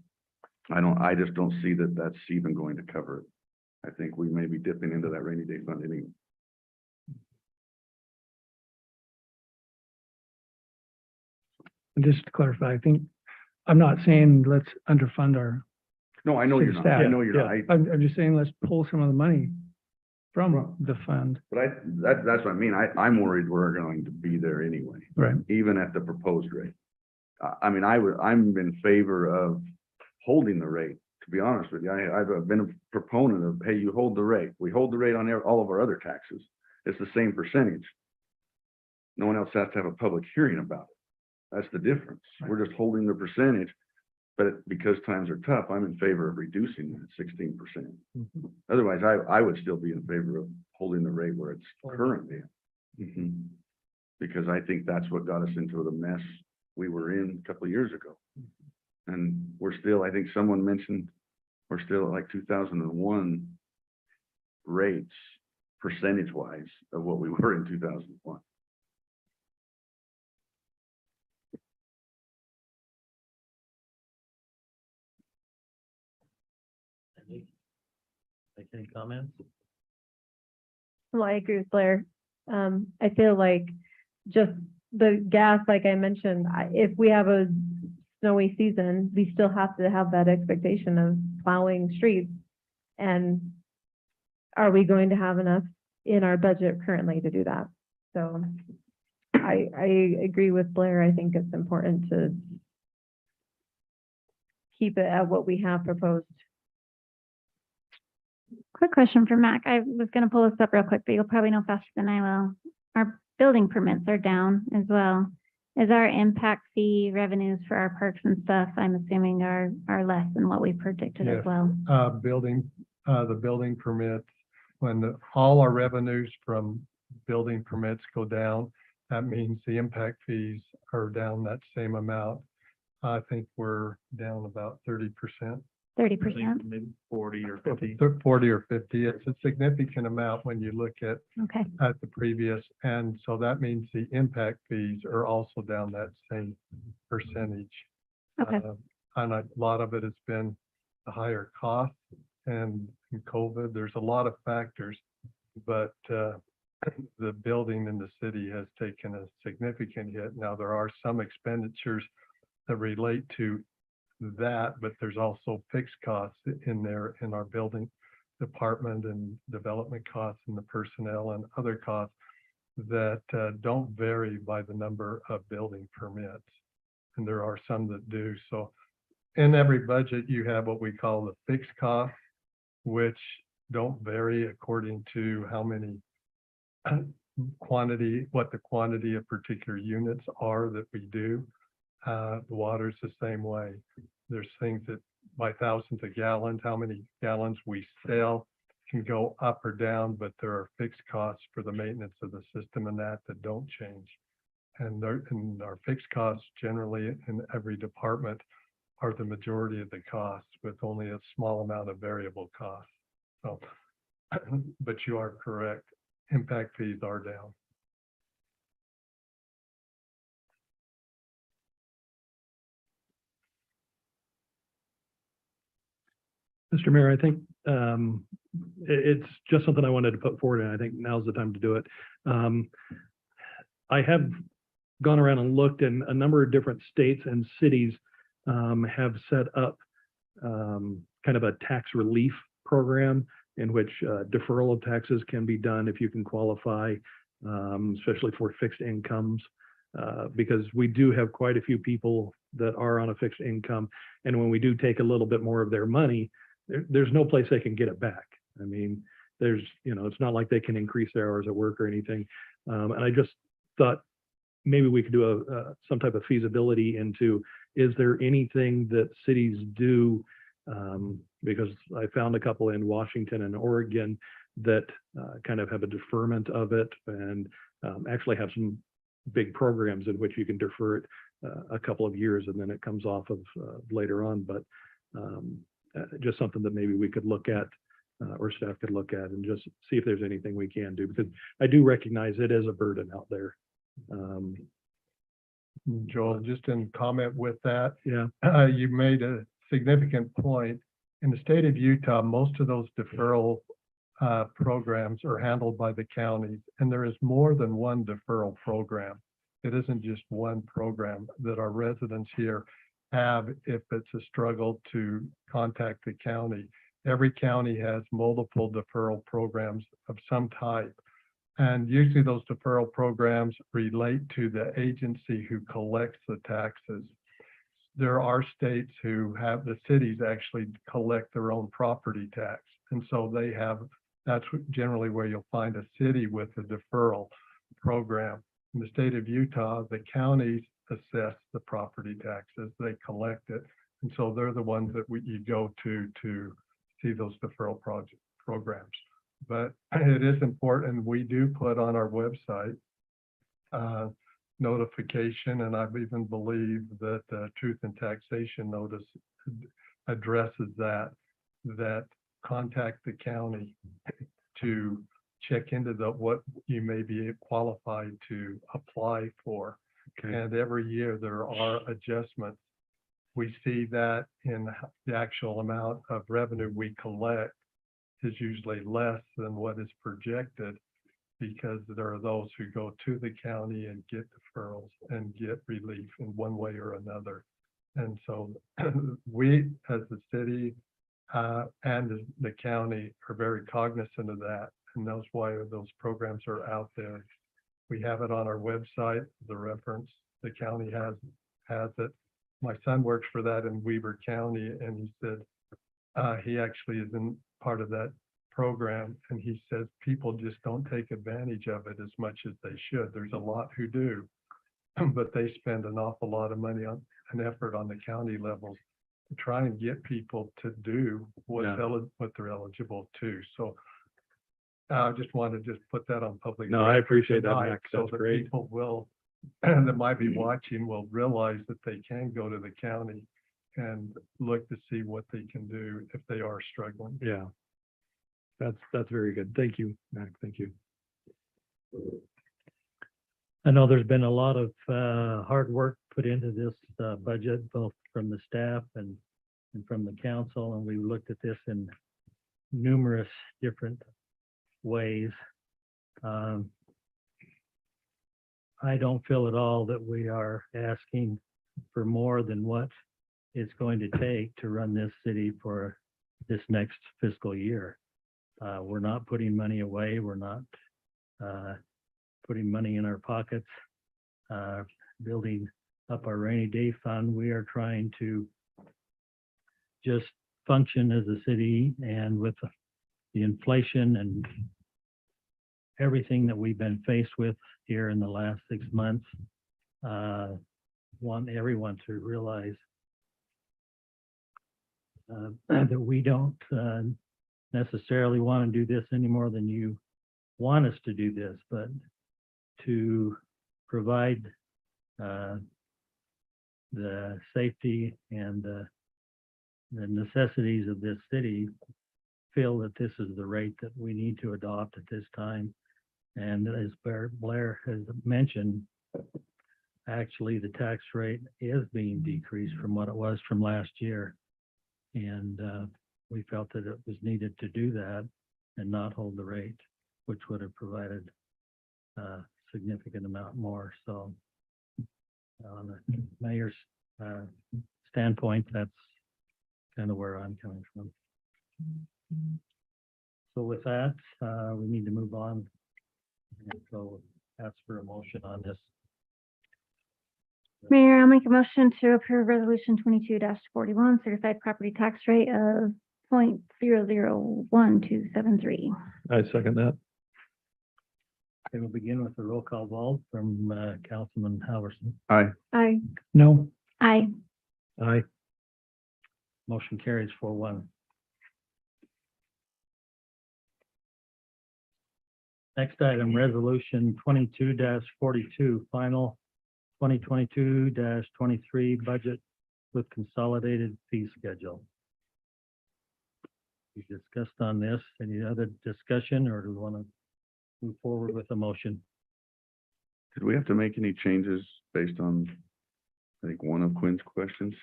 I just don't see that that's even going to cover it. I think we may be dipping into that rainy day fund anyway. And just to clarify, I think, I'm not saying let's underfund our No, I know you're not. I know you're not. I'm just saying, let's pull some of the money from the fund. But that's what I mean. I'm worried we're going to be there anyway, Right. even at the proposed rate. I mean, I'm in favor of holding the rate, to be honest with you. I've been a proponent of, hey, you hold the rate. We hold the rate on all of our other taxes. It's the same percentage. No one else has to have a public hearing about it. That's the difference. Right. We're just holding the percentage, but because times are tough, I'm in favor of reducing that 16%. Otherwise, I would still be in favor of holding the rate where it's currently. Because I think that's what got us into the mess we were in a couple of years ago. And we're still, I think someone mentioned, we're still at like 2001 rates, percentage-wise, of what we were in 2001. Any comments? Well, I agree with Blair. I feel like just the gas, like I mentioned, if we have a snowy season, we still have to have that expectation of plowing streets. And are we going to have enough in our budget currently to do that? So I agree with Blair. I think it's important to keep it at what we have proposed. Quick question for Mac. I was going to pull this up real quick, but you'll probably know faster than I will. Our building permits are down as well. Is our impact fee revenues for our parks and stuff, I'm assuming are less than what we predicted as Yes. well? The building permits, when all our revenues from building permits go down, that means the impact fees are down that same amount. I think we're down about 30%. 30%? Maybe 40 or 50. 40 or 50. It's a significant amount when you look at Okay. the previous. And so that means the impact fees are also down that same percentage. Okay. And a lot of it has been the higher cost and COVID. There's a lot of factors, but the building in the city has taken a significant hit. Now, there are some expenditures that relate to that, but there's also fixed costs in there in our building department and development costs and the personnel and other costs that don't vary by the number of building permits. And there are some that do. So in every budget, you have what we call the fixed costs, which don't vary according to how many what the quantity of particular units are that we do. The water's the same way. There's things that by thousands of gallons, how many gallons we sell, can go up or down, but there are fixed costs for the maintenance of the system and that don't change. And our fixed costs generally in every department are the majority of the costs with only a small amount of variable costs. So, but you are correct. Impact fees are down. Mr. Mayor, I think it's just something I wanted to put forward, and I think now's the time to do it. I have gone around and looked, and a number of different states and cities have set up kind of a tax relief program in which deferral of taxes can be done if you can qualify, especially for fixed incomes, because we do have quite a few people that are on a fixed income, and when we do take a little bit more of their money, there's no place they can get it back. I mean, there's, it's not like they can increase their hours at work or anything. And I just thought maybe we could do some type of feasibility into, is there anything that cities do? Because I found a couple in Washington and Oregon that kind of have a deferment of it, and actually have some big programs in which you can defer it a couple of years and then it comes off of later on. But just something that maybe we could look at, or staff could look at, and just see if there's anything we can do, because I do recognize it is a burden out there. Joel, just in comment with that, Yeah. You made a significant point. In the state of Utah, most of those deferral programs are handled by the counties, and there is more than one deferral program. It isn't just one program that our residents here have if it's a struggle to contact the county. Every county has multiple deferral programs of some type. And usually those deferral programs relate to the agency who collects the taxes. There are states who have, the cities actually collect their own property tax. And so they have, that's generally where you'll find a city with a deferral program. In the state of Utah, the counties assess the property taxes, they collect it. And so they're the ones that you go to see those deferral programs. But it is important, we do put on our website notification, and I even believe that Truth in Taxation Notice addresses that contact the county to check into what you may be qualified to apply for. Okay. And every year there are adjustments. We see that in the actual amount of revenue we collect is usually less than what is projected, because there are those who go to the county and get deferrals and get relief in one way or another. And so we as the city and the county are very cognizant of that. And that's why those programs are out there. We have it on our website, the reference. The county has it. My son works for that in Weber County, and he said he actually is in part of that program, and he says people just don't take advantage of it as much as they should. There's a lot who do, but they spend an awful lot of money on an effort on the county levels to try and get people to do what they're eligible to. So I just wanted to just put that on public. No, I appreciate that, Mac. So That's that great. people will that might be watching will realize that they can go to the county and look to see what they can do if they are struggling. Yeah. That's very good. Thank you, Mac. Thank you. I know there's been a lot of hard work put into this budget, both from the staff and from the council, and we looked at this in numerous different ways. I don't feel at all that we are asking for more than what it's going to take to run this city for this next fiscal year. We're not putting money away. We're not putting money in our pockets, building up our rainy day fund. We are trying to just function as a city, and with the inflation and everything that we've been faced with here in the last 6 months, want everyone to realize that we don't necessarily want to do this any more than you want us to do this, but to provide the safety and the necessities of this city, feel that this is the rate that we need to adopt at this time. And as Blair has mentioned, actually, the tax rate is being decreased from what it was from last year. And we felt that it was needed to do that and not hold the rate, which would have provided a significant amount more. So on the mayor's standpoint, that's kind of where I'm coming from. So with that, we need to move on. And so ask for a motion on this. Mayor, I'll make a motion to approve resolution 22-41, certified property tax rate of 0.001273. I second that. Okay, we'll begin with the roll call vote from Councilman Halverson. Aye. Aye. No, Aye. Aye. Motion carries 4-1. Next item, resolution 22-42, final 2022-23 budget with consolidated fee schedule. We discussed on this. Any other discussion, or do we want to move forward with a motion? Did we have to make any changes based on, I think, one of Quinn's questions?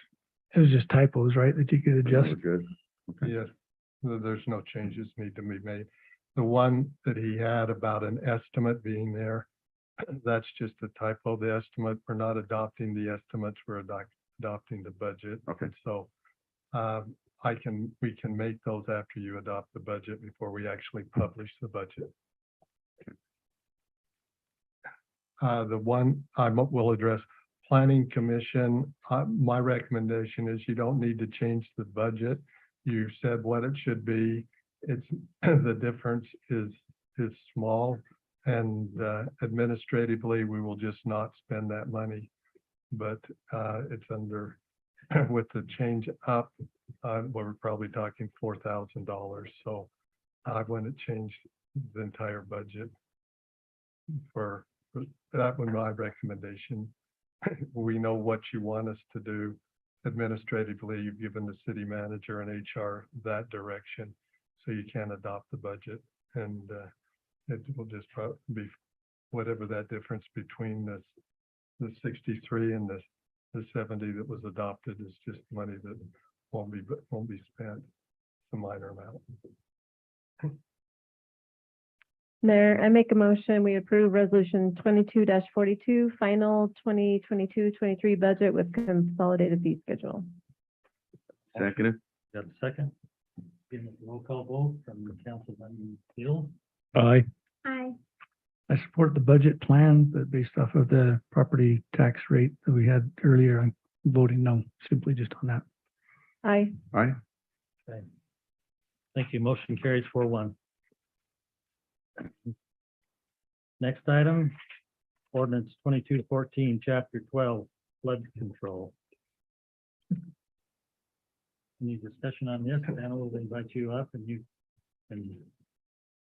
it was just typos, right, that you could adjust. We're good. Okay. Yes, there's no changes need to be made. The one that he had about an estimate being there, that's just a typo. The estimate, we're not adopting the estimates, we're adopting the budget. Okay. So we can make those after you adopt the budget before we actually publish the budget. The one I will address, Planning Commission, my recommendation is you don't need to change the budget. You said what it should be. It's the difference is small, and administratively, we will just not spend that money. But it's under, with the change up, we're probably talking $4,000. So I wouldn't change the entire budget for that was my recommendation. We know what you want us to do administratively. You've given the city manager and HR that direction, so you can adopt the budget, and it will just probably be whatever that difference between the 63 and the 70 that was adopted is just money that won't be spent. It's a minor amount. Mayor, I make a motion, we approve resolution 22-42, final 2022-23 budget with consolidated fee schedule. Seconded. Got a second? Begin with the roll call vote from Councilman Hill. Aye. Aye. I support the budget plan, but based off of the property tax rate that we had earlier, I'm voting no, simply just on that. Aye. Aye. Okay. Thank you. Motion carries 4-1. Next item, ordinance 22-14, chapter 12, flood control. Any discussion on this? Anna will invite you up and you can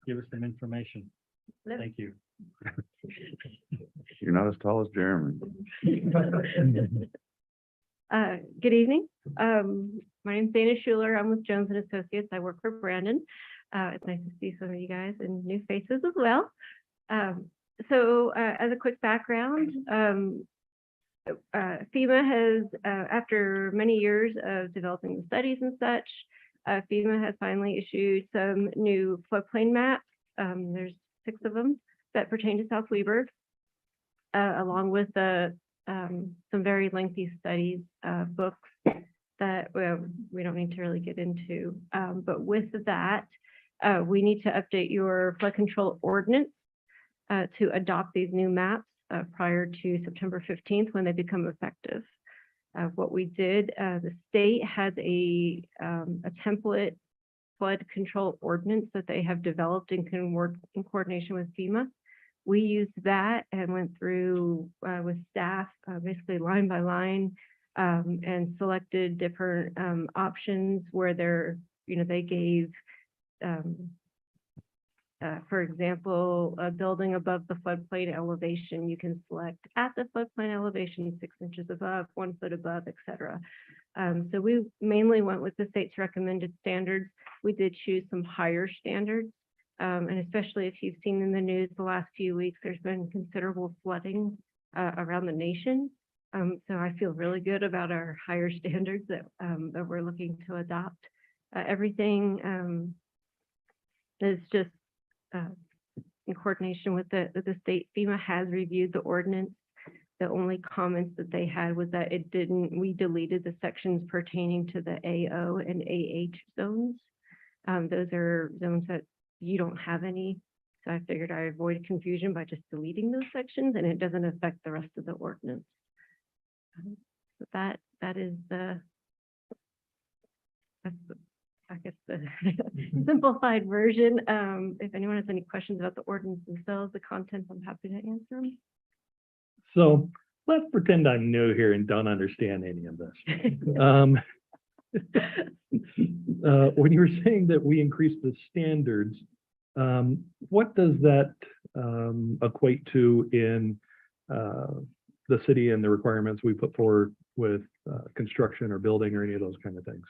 give us some information. Yep. Thank you. You're not as tall as Jeremy. Good evening. My name's Dana Schuler. I'm with Jones and Associates. I work for Brandon. It's nice to see some of you guys and new faces as well. So as a quick background, FEMA has, after many years of developing the studies and such, FEMA has finally issued some new floodplain maps. There's 6 of them that pertain to South Weber, along with some very lengthy studies, books that we don't need to really get into. But with that, we need to update your flood control ordinance to adopt these new maps prior to September 15th when they become effective. What we did, the state has a template flood control ordinance that they have developed in coordination with FEMA. We used that and went through with staff, basically line by line, and selected different options where they gave For example, a building above the floodplain elevation, you can select at the floodplain elevation, 6 inches above, 1 foot above, et cetera. So we mainly went with the state's recommended standards. We did choose some higher standards. And especially if you've seen in the news the last few weeks, there's been considerable flooding around the nation. So I feel really good about our higher standards that we're looking to adopt. Everything is just in coordination with the state. FEMA has reviewed the ordinance. The only comments that they had was that we deleted the sections pertaining to the AO and AH zones. Those are zones that you don't have any. So I figured I avoid confusion by just deleting those sections, and it doesn't affect the rest of the ordinance. But that is I guess the simplified version. If anyone has any questions about the ordinance themselves, the contents, I'm happy to answer them. So let's pretend I'm new here and don't understand any of this. When you were saying that we increased the standards, what does that equate to in the city and the requirements we put forward with construction or building or any of those kind of things?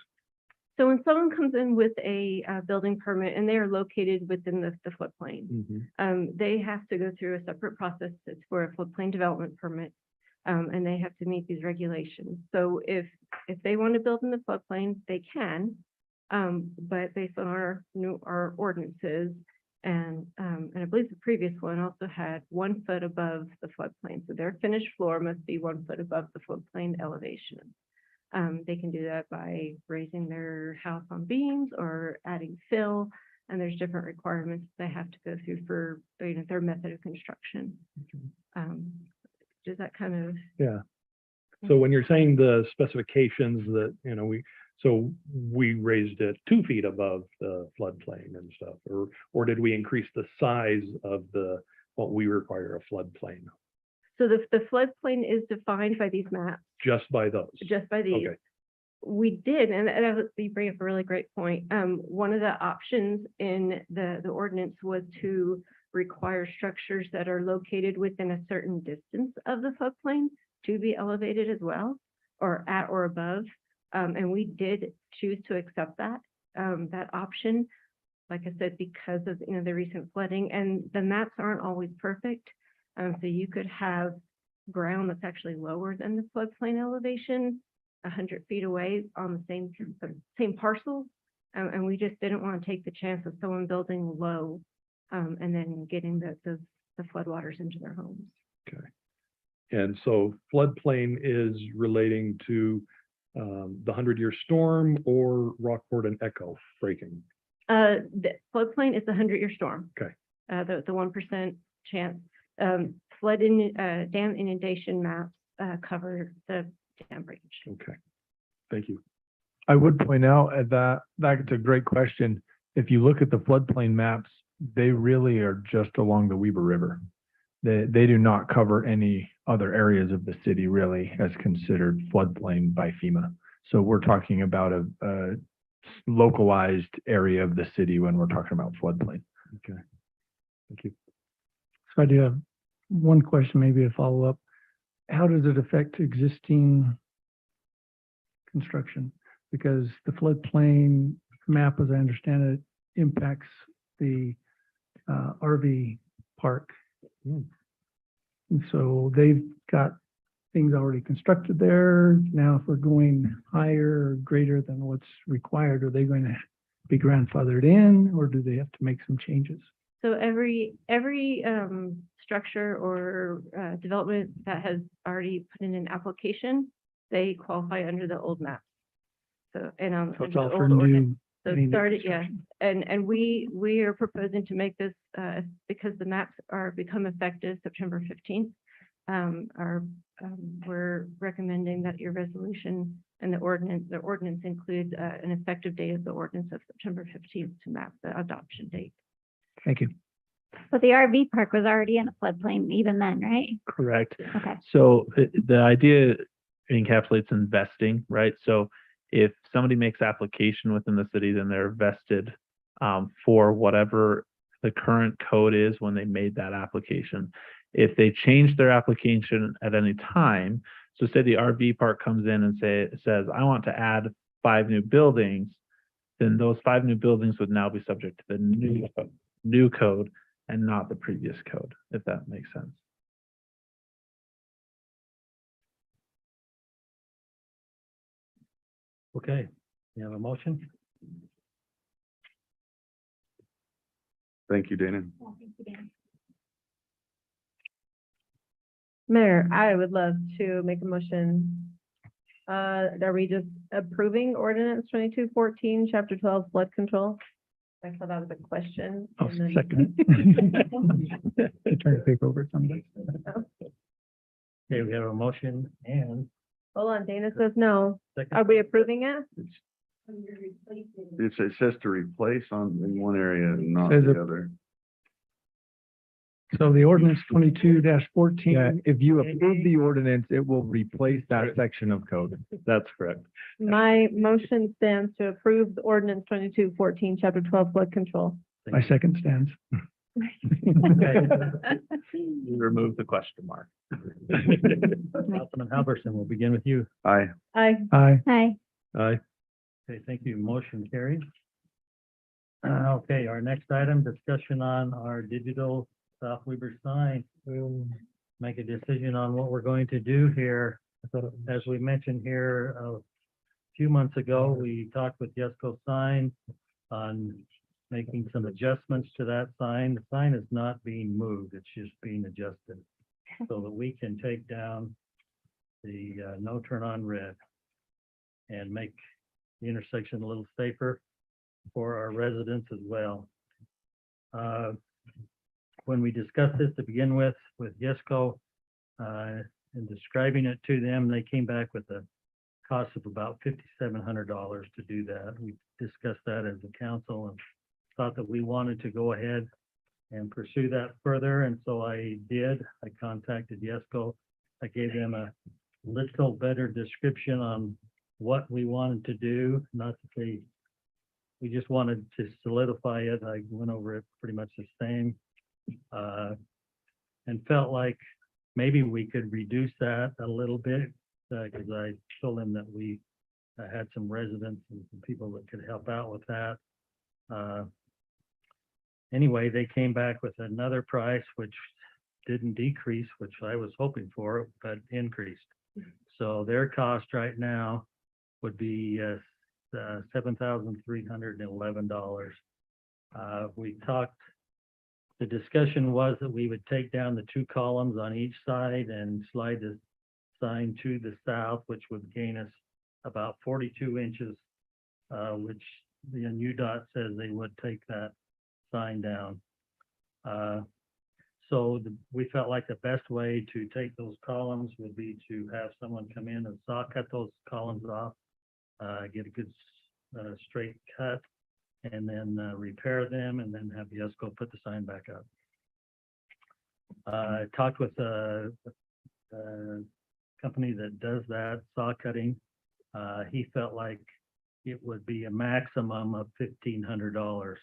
So when someone comes in with a building permit and they are located within the floodplain, they have to go through a separate process. It's for a floodplain development permit, and they have to meet these regulations. So if they want to build in the floodplain, they can, but based on our ordinances, and I believe the previous one also had 1 foot above the floodplain. So their finished floor must be 1 foot above the floodplain elevation. They can do that by raising their house on beams or adding fill, and there's different requirements they have to go through for their method of construction. Does that kind of? Yeah. So when you're saying the specifications that, we raised it 2 feet above the floodplain and stuff, or did we increase the size of what we require a floodplain? So the floodplain is defined by these maps. Just by those? Just by these. Okay. We did, and you bring up a really great point. One of the options in the ordinance was to require structures that are located within a certain distance of the floodplain to be elevated as well, or at or above. And we did choose to accept that option, like I said, because of the recent flooding, and the maps aren't always perfect. So you could have ground that's actually lower than the floodplain elevation, 100 feet away on the same parcel. And we just didn't want to take the chance of someone building low and then getting the floodwaters into their homes. Okay. And so floodplain is relating to the 100-year storm or Rockport and Echo breaking? The floodplain is the 100-year storm. Okay. The 1% chance. Dam inundation maps cover the dam breach. Okay. Thank you. I would point out that's a great question. If you look at the floodplain maps, they really are just along the Weber River. They do not cover any other areas of the city really as considered floodplain by FEMA. So we're talking about a localized area of the city when we're talking about floodplain. Okay. Thank you. So I do have one question, maybe a follow-up. How does it affect existing construction? Because the floodplain map, as I understand it, impacts the RV park. And so they've got things already constructed there. Now, if we're going higher or greater than what's required, are they going to be grandfathered in, or do they have to make some changes? So every structure or development that has already put in an application, they qualify under the old map. So So it's all for new. So any new started, yeah, construction. and we are proposing to make this because the maps become effective September 15th. We're recommending that your resolution and the ordinance includes an effective date of the ordinance of September 15th to map the adoption date. Thank you. But the RV park was already in a floodplain even then, right? Correct. Okay. So the idea encapsulates investing, right? So if somebody makes application within the city, then they're vested for whatever the current code is when they made that application. If they change their application at any time, so say the RV park comes in and says, I want to add 5 new buildings, then those 5 new buildings would now be subject to the new code and not the previous code, if that makes sense. Okay, you have a motion? Thank you, Dana. Mayor, I would love to make a motion. Are we just approving ordinance 2214, chapter 12, flood control? I thought that was a question. I'll and then- second it. Turn the paper over to somebody. Okay, we have a motion and Hold on, Dana says no. second. Are we approving it? It says to replace in one area and not Says the it- other. So the ordinance 22-14. Yeah, if you approve the ordinance, it will replace that section of code. That's correct. My motion stands to approve the ordinance 2214, chapter 12, flood control. My second stands. You remove the question mark. Councilman Halverson, we'll begin with you. Aye. Aye. Aye. Hi. Aye. Okay, thank you. Motion carried. Okay, our next item, discussion on our digital South Weber sign. We'll make a decision on what we're going to do here. As we mentioned here a few months ago, we talked with Yesco Sign on making some adjustments to that sign. The sign is not being moved, it's just being adjusted so that we can take down the no turn on red and make the intersection a little safer for our residents as well. When we discussed this to begin with Yesco, and describing it to them, they came back with a cost of about $5,700 to do that. We discussed that as a council and thought that we wanted to go ahead and pursue that further, and so I did. I contacted Yesco. I gave them a little better description on what we wanted to do, not to say we just wanted to solidify it. I went over it pretty much the same, and felt like maybe we could reduce that a little bit, because I told them that we had some residents and some people that could help out with that. Anyway, they came back with another price, which didn't decrease, which I was hoping for, but increased. So their cost right now would be $7,311. We talked, the discussion was that we would take down the 2 columns on each side and slide the sign to the south, which would gain us about 42 inches, which the UDOT says they would take that sign down. We felt like the best way to take those columns would be to have someone come in and saw cut those columns off, get a good straight cut, and then repair them, and then have Yesco put the sign back up. I talked with a company that does that saw cutting. He felt like it would be a maximum of $1,500.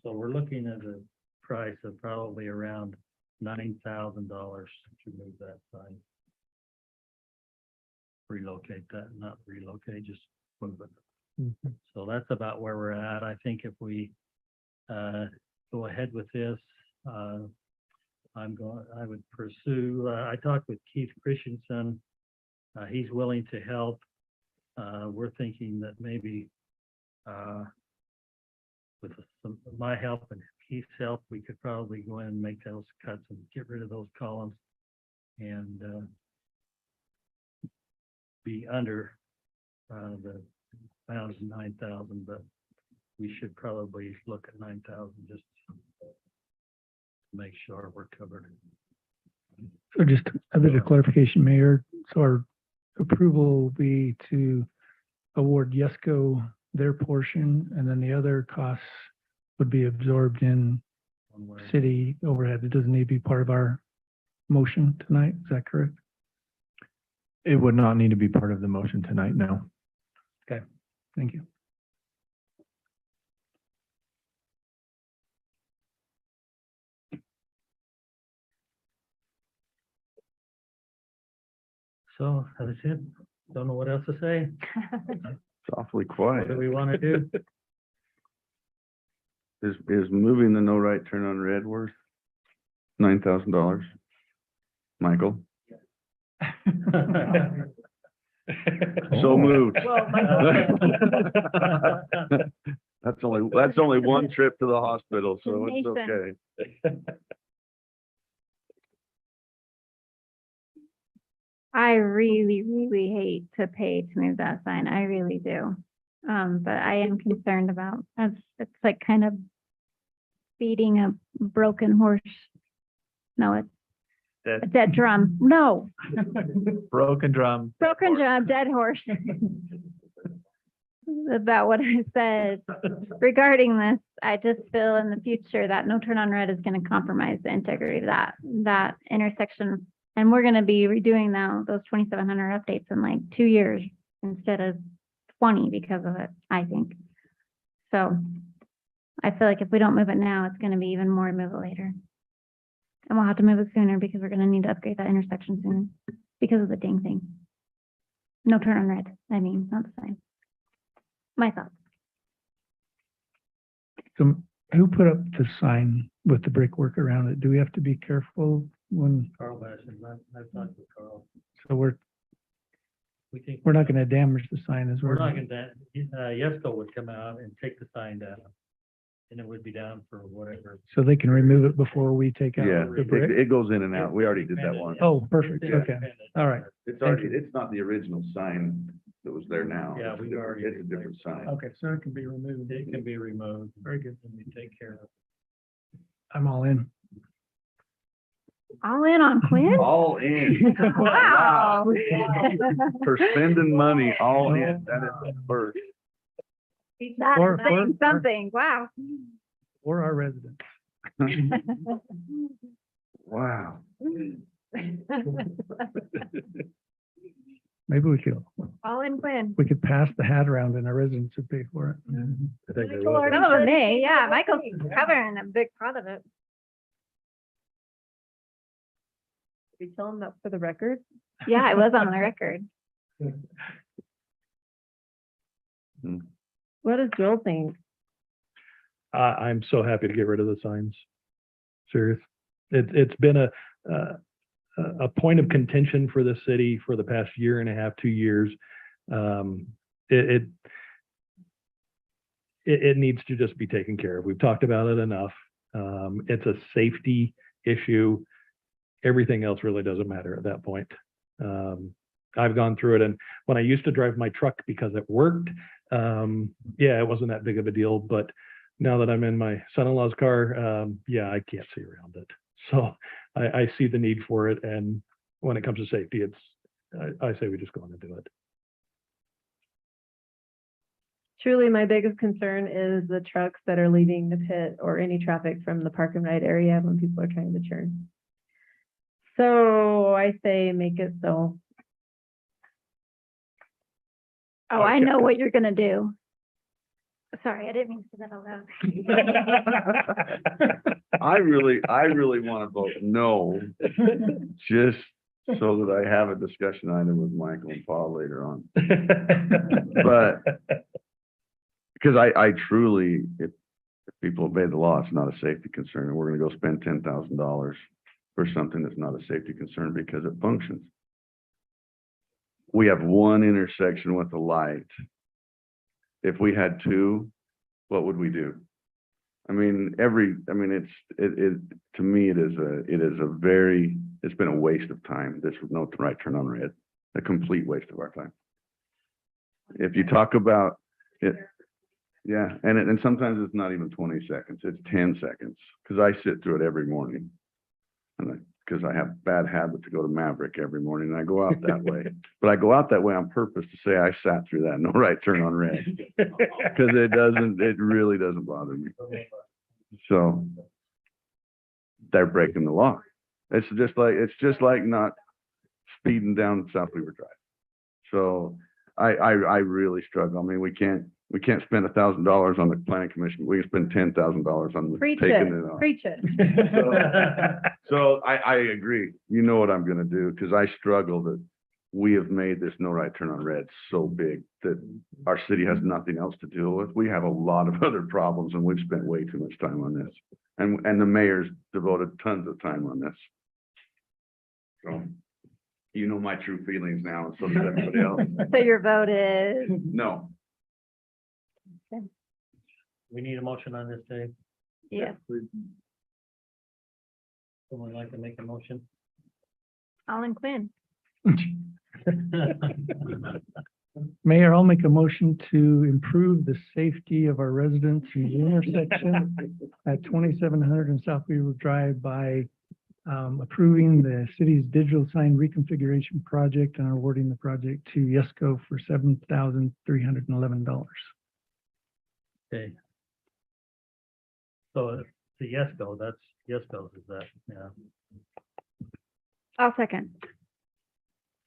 So we're looking at a price of probably around $9,000 to move that sign. Relocate that, not relocate, just move it. So that's about where we're at. I think if we go ahead with this, I would pursue, I talked with Keith Christensen. He's willing to help. We're thinking that maybe with my help and Keith's help, we could probably go in and make those cuts and get rid of those columns and be under the amount of 9,000, but we should probably look at 9,000 just to make sure we're covered. So just a bit of clarification, Mayor. So our approval will be to award Yesco their portion, and then the other costs would be absorbed in One way. city overhead. It doesn't need to be part of our motion tonight. Is that correct? It would not need to be part of the motion tonight, no. Thank you. So that's it. Don't know what else to say. It's awfully What quiet. do we want to do? Is moving the no right turn on red worth $9,000? Michael? So moved. That's only one trip to the hospital, so it's Nathan. okay. I really, really hate to pay to move that sign. I really do. But I am concerned about, it's like kind of beating a broken horse. No, it's a dead drum. No, Broken drum. broken drum, dead horse. About what I said regarding this, I just feel in the future that no turn on red is going to compromise the integrity of that intersection. And we're going to be redoing now those 2,700 updates in like 2 years instead of 20 because of it, I think. So I feel like if we don't move it now, it's going to be even more move it later. And we'll have to move it sooner because we're going to need to upgrade that intersection sooner because of the dang thing. No turn on red. I mean, not the sign. My thoughts. So who put up the sign with the brickwork around it? Do we have to be careful when, Carl Bassett, I've talked with Carl. so We think. we're not gonna damage the sign as We're we're. not gonna, Yesco would come out and take the sign down. And it would be down for whatever. So they can remove it before we take out Yeah, the brick? it goes in and out. We already did that one. Oh, perfect. Yeah. Okay. All right. It's already, it's not the original sign that was there now. Yeah, It's a we've different- already- It's a different sign. Okay, so it can be removed. It can be removed. Very good. And we take care of it. I'm all in. All in on Quinn? All in. Wow. For spending money, all in. That is the first. That's Or- saying something. Wow. Or our residents. Wow. Maybe we could pass the hat around and our residents would pay for it. Some of them may, yeah. Michael's covering a big part of it. We tell them that for the record. Yeah, it was on the record. What does Joel think? I'm so happy to get rid of the signs. Serious. It's been a point of contention for the city for the past year and a half, 2 years. It needs to just be taken care of. We've talked about it enough. It's a safety issue. Everything else really doesn't matter at that point. I've gone through it, and when I used to drive my truck because it worked, yeah, it wasn't that big of a deal, but now that I'm in my son-in-law's car, yeah, I can't see around it. So I see the need for it. And when it comes to safety, I say we just go on and do it. Truly, my biggest concern is the trucks that are leaving the pit or any traffic from the park and ride area when people are trying to turn. So I say make it so. Oh, I know what you're gonna do. Sorry, I didn't mean to say that out loud. I really want to vote no, just so that I have a discussion item with Michael and Paul later on. But because I truly, if people obey the law, it's not a safety concern, and we're gonna go spend $10,000 for something that's not a safety concern because it functions. We have one intersection with a light. If we had two, what would we do? I mean, to me, it's been a waste of time. This was no right turn on red, a complete waste of our time. If you talk about it, yeah, and sometimes it's not even 20 seconds, it's 10 seconds, because I sit through it every morning. And because I have bad habit to go to Maverick every morning, and I go out that way. But I go out that way on purpose to say I sat through that no right turn on red, because it really doesn't bother me. So they're breaking the law. It's just like not speeding down South Weaver Drive. So I really struggle. I mean, we can't spend $1,000 on the planning commission. We can spend $10,000 on Preach taking it, it off. preach it. So I agree. You know what I'm gonna do, because I struggle that we have made this no right turn on red so big that our city has nothing else to deal with. We have a lot of other problems and we've spent way too much time on this. And the mayor's devoted tons of time on this. So, you know my true feelings now, and so does everybody else. So your vote is, No, We need a motion on this, Dave. yes, Someone like to make a motion? Alan Quinn. Mayor, I'll make a motion to improve the safety of our residents in the intersection at 2700 and South Beaver Drive by approving the city's digital sign reconfiguration project and awarding the project to Yesco for $7,311. Okay. So the Yesco, that's Yesco's, is that, yeah. I'll second.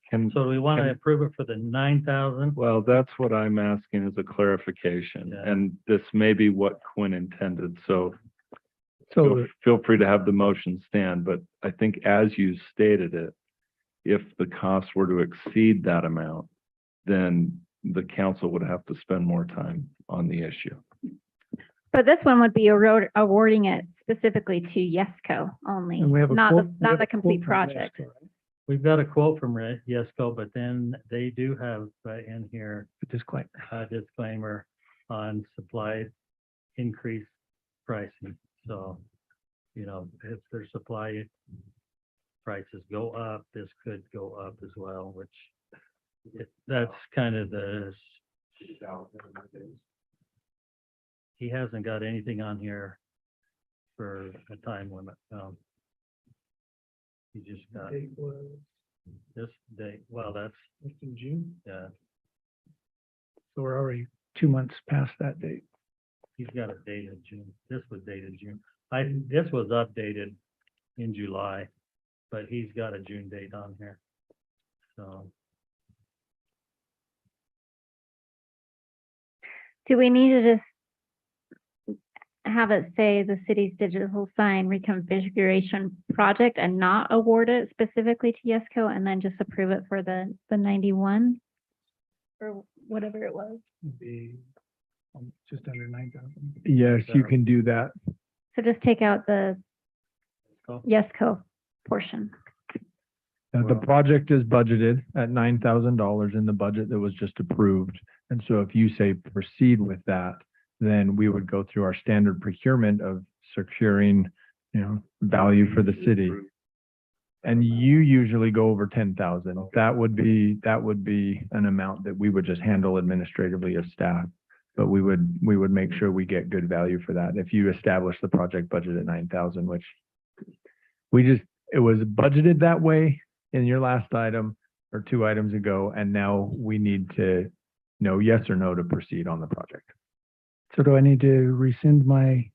Can, So do we want to approve it for the 9,000? well, that's what I'm asking is a clarification, Yeah. and this may be what Quinn intended, so So feel free to have the motion stand, but I think as you stated it, if the costs were to exceed that amount, then the council would have to spend more time on the issue. But this one would be awarding it specifically to Yesco only, and we have a not quote- the, we not have the a quote complete from project. Yesco, right? We've got a quote from Yesco, but then they do have in here A disclaimer. a disclaimer on supply increase pricing. So, you know, if their supply prices go up, this could go up as well, which that's kind of the, he hasn't got anything on here for a time limit. He just got Date was this date. Well, that's, it's in June, yeah, so we're already 2 months past that date. he's got a date in June. This was dated June. This was updated in July, but he's got a June date on here. So, Do we need to just have it say the city's digital sign reconfiguration project and not award it specifically to Yesco and then just approve it for the 91? Or whatever it was. It'd be just under 9,000. Yes, you can do that. So just take out the so Yesco portion. The project is budgeted at $9,000 in the budget that was just approved. And so if you say proceed with that, then we would go through our standard procurement of securing, value for the city. And you usually go over 10,000. That would be an amount that we would just handle administratively as staff. But we would make sure we get good value for that. If you establish the project budget at 9,000, which it was budgeted that way in your last item or 2 items ago, and now we need to know yes or no to proceed on the project. So do I need to rescind my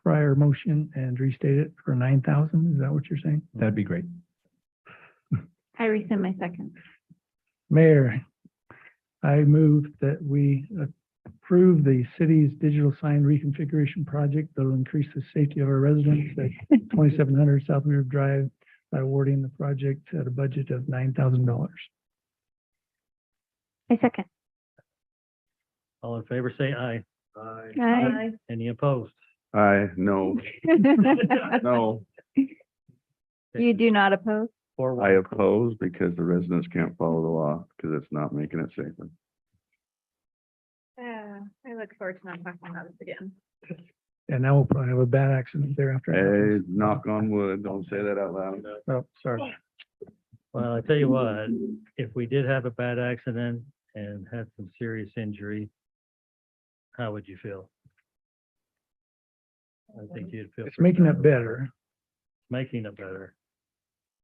prior motion and restate it for 9,000? Is that what you're saying? That'd be great. I rescind my second. Mayor, I move that we approve the city's digital sign reconfiguration project that will increase the safety of our residents at 2700 South River Drive by awarding the project at a budget of $9,000. I second. all in favor, say aye. Aye. Any opposed? no. You do not oppose? I oppose because the residents can't follow the law because it's not making it safer. I look forward to not talking about this again. And now we'll probably have a bad accident there after. Hey, knock on wood, don't say that out loud. Oh, sorry. Well, I tell you what, if we did have a bad accident and had some serious injury, how would you feel? I think you'd feel. It's pretty making bad. it better. Making it better.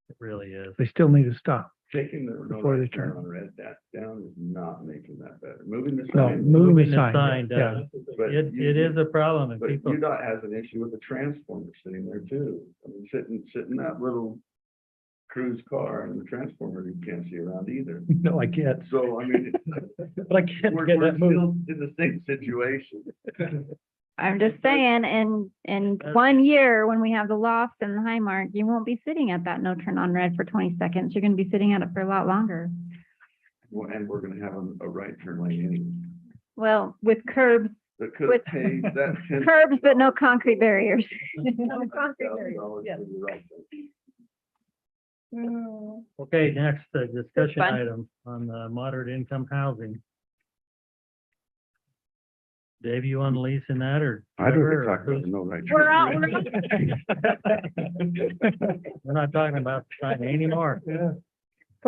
It really is. They still need to stop. Taking the Before they turn. on red down is not making that better. Moving the No, sign. moving the Moving the sign. sign Yeah. does. But It you- is a problem and But people, UDOT has an issue with the transformer sitting there too. I mean, sitting that little cruise car and the transformer you can't see around either. No, I can't. So, I mean, But I can't we're get that moved. still in the same situation. I'm just saying, in 1 year, when we have the loft and the high mark, you won't be sitting at that no turn on red for 20 seconds. You're gonna be sitting at it for a lot longer. Well, and we're gonna have a right turn lane anyway. Well, with curbs, That could With- pay that. curbs, but no concrete barriers. Yes. Okay, next, discussion fun. item on moderate income housing. Dave, you on leasing that or? I'd Trevor, rather or talk about who's- the no right. We're out, turn we're We're not talking about China anymore. We're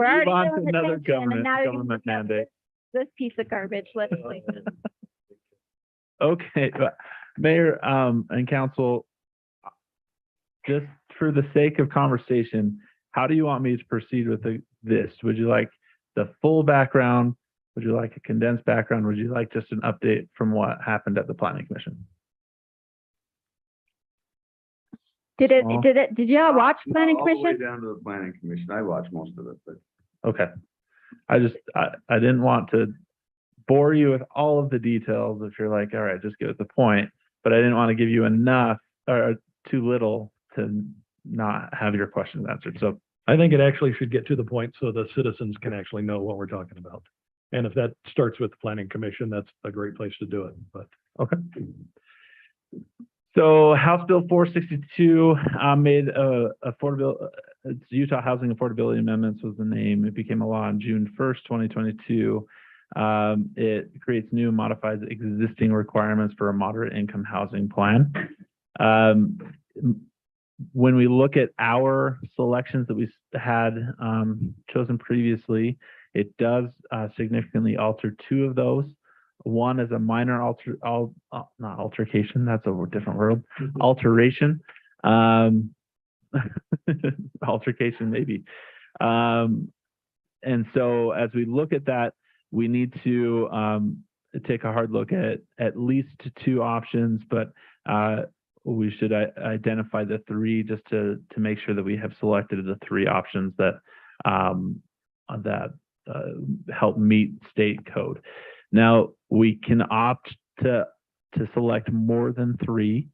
Move already on doing to the another sanction, and government, now you're gonna government look at mandate. this piece of garbage legislation. Okay, Mayor, and council, just for the sake of conversation, how do you want me to proceed with this? Would you like the full background? Would you like a condensed background? Would you like just an update from what happened at the planning commission? Did Well, did y'all watch planning All the way commission? down to the planning commission. I watched most of it, but. Okay. I didn't want to bore you with all of the details if you're like, all right, just get to the point, but I didn't want to give you enough or too little to not have your questions answered. So, I think it actually should get to the point so the citizens can actually know what we're talking about. And if that starts with the planning commission, that's a great place to do it, but. okay. So House Bill 462 made affordable, it's Utah Housing Affordability Amendments was the name. It became a law on June 1st, 2022. It creates new modifies existing requirements for a moderate income housing plan. When we look at our selections that we had chosen previously, it does significantly alter two of those. One is a minor not altercation, that's a different word, alteration. Altercation maybe. And so as we look at that, we need to take a hard look at least two options, but we should identify the three just to make sure that we have selected the three options that help meet state code. Now, we can opt to select more than three.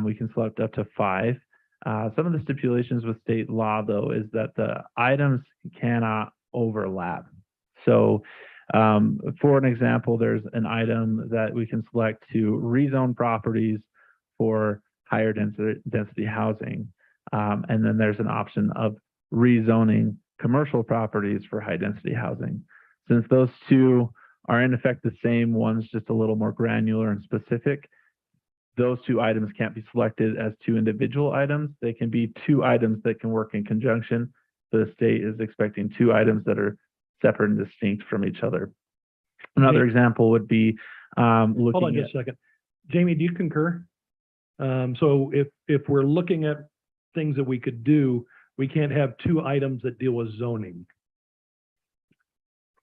We can select up to 5. Some of the stipulations with state law, though, is that the items cannot overlap. So, for an example, there's an item that we can select to rezone properties for higher density housing. And then there's an option of rezoning commercial properties for high density housing. Since those two are in effect the same, one's just a little more granular and specific, those two items can't be selected as two individual items. They can be two items that can work in conjunction. The state is expecting two items that are separate and distinct from each other. Another example would be Hold on looking just a second. Jamie, do you concur? So if we're looking at things that we could do, we can't have two items that deal with zoning.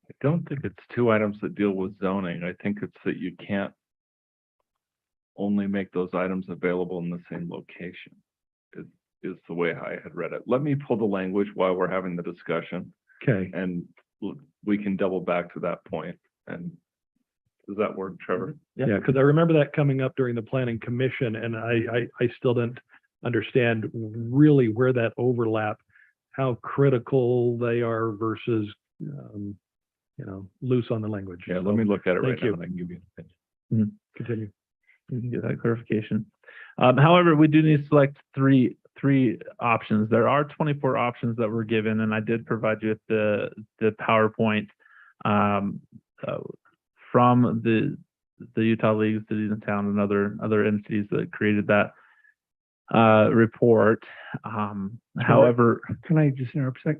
I don't think it's two items that deal with zoning. I think it's that you can't only make those items available in the same location, is the way I had read it. Let me pull the language while we're having the discussion, Okay. and we can double back to that point. And does that work, Trevor? Yeah, because I remember that coming up during the planning commission, and I still didn't understand really where that overlap, how critical they are versus, loose on the language. Yeah, let me look at it right Thank now you. and I can give you an opinion. Continue. You can get that clarification. However, we do need to select three options. There are 24 options that were given, and I did provide you with the PowerPoint from the Utah League of Cities and Towns and other entities that created that report. However, Can I just interrupt a sec?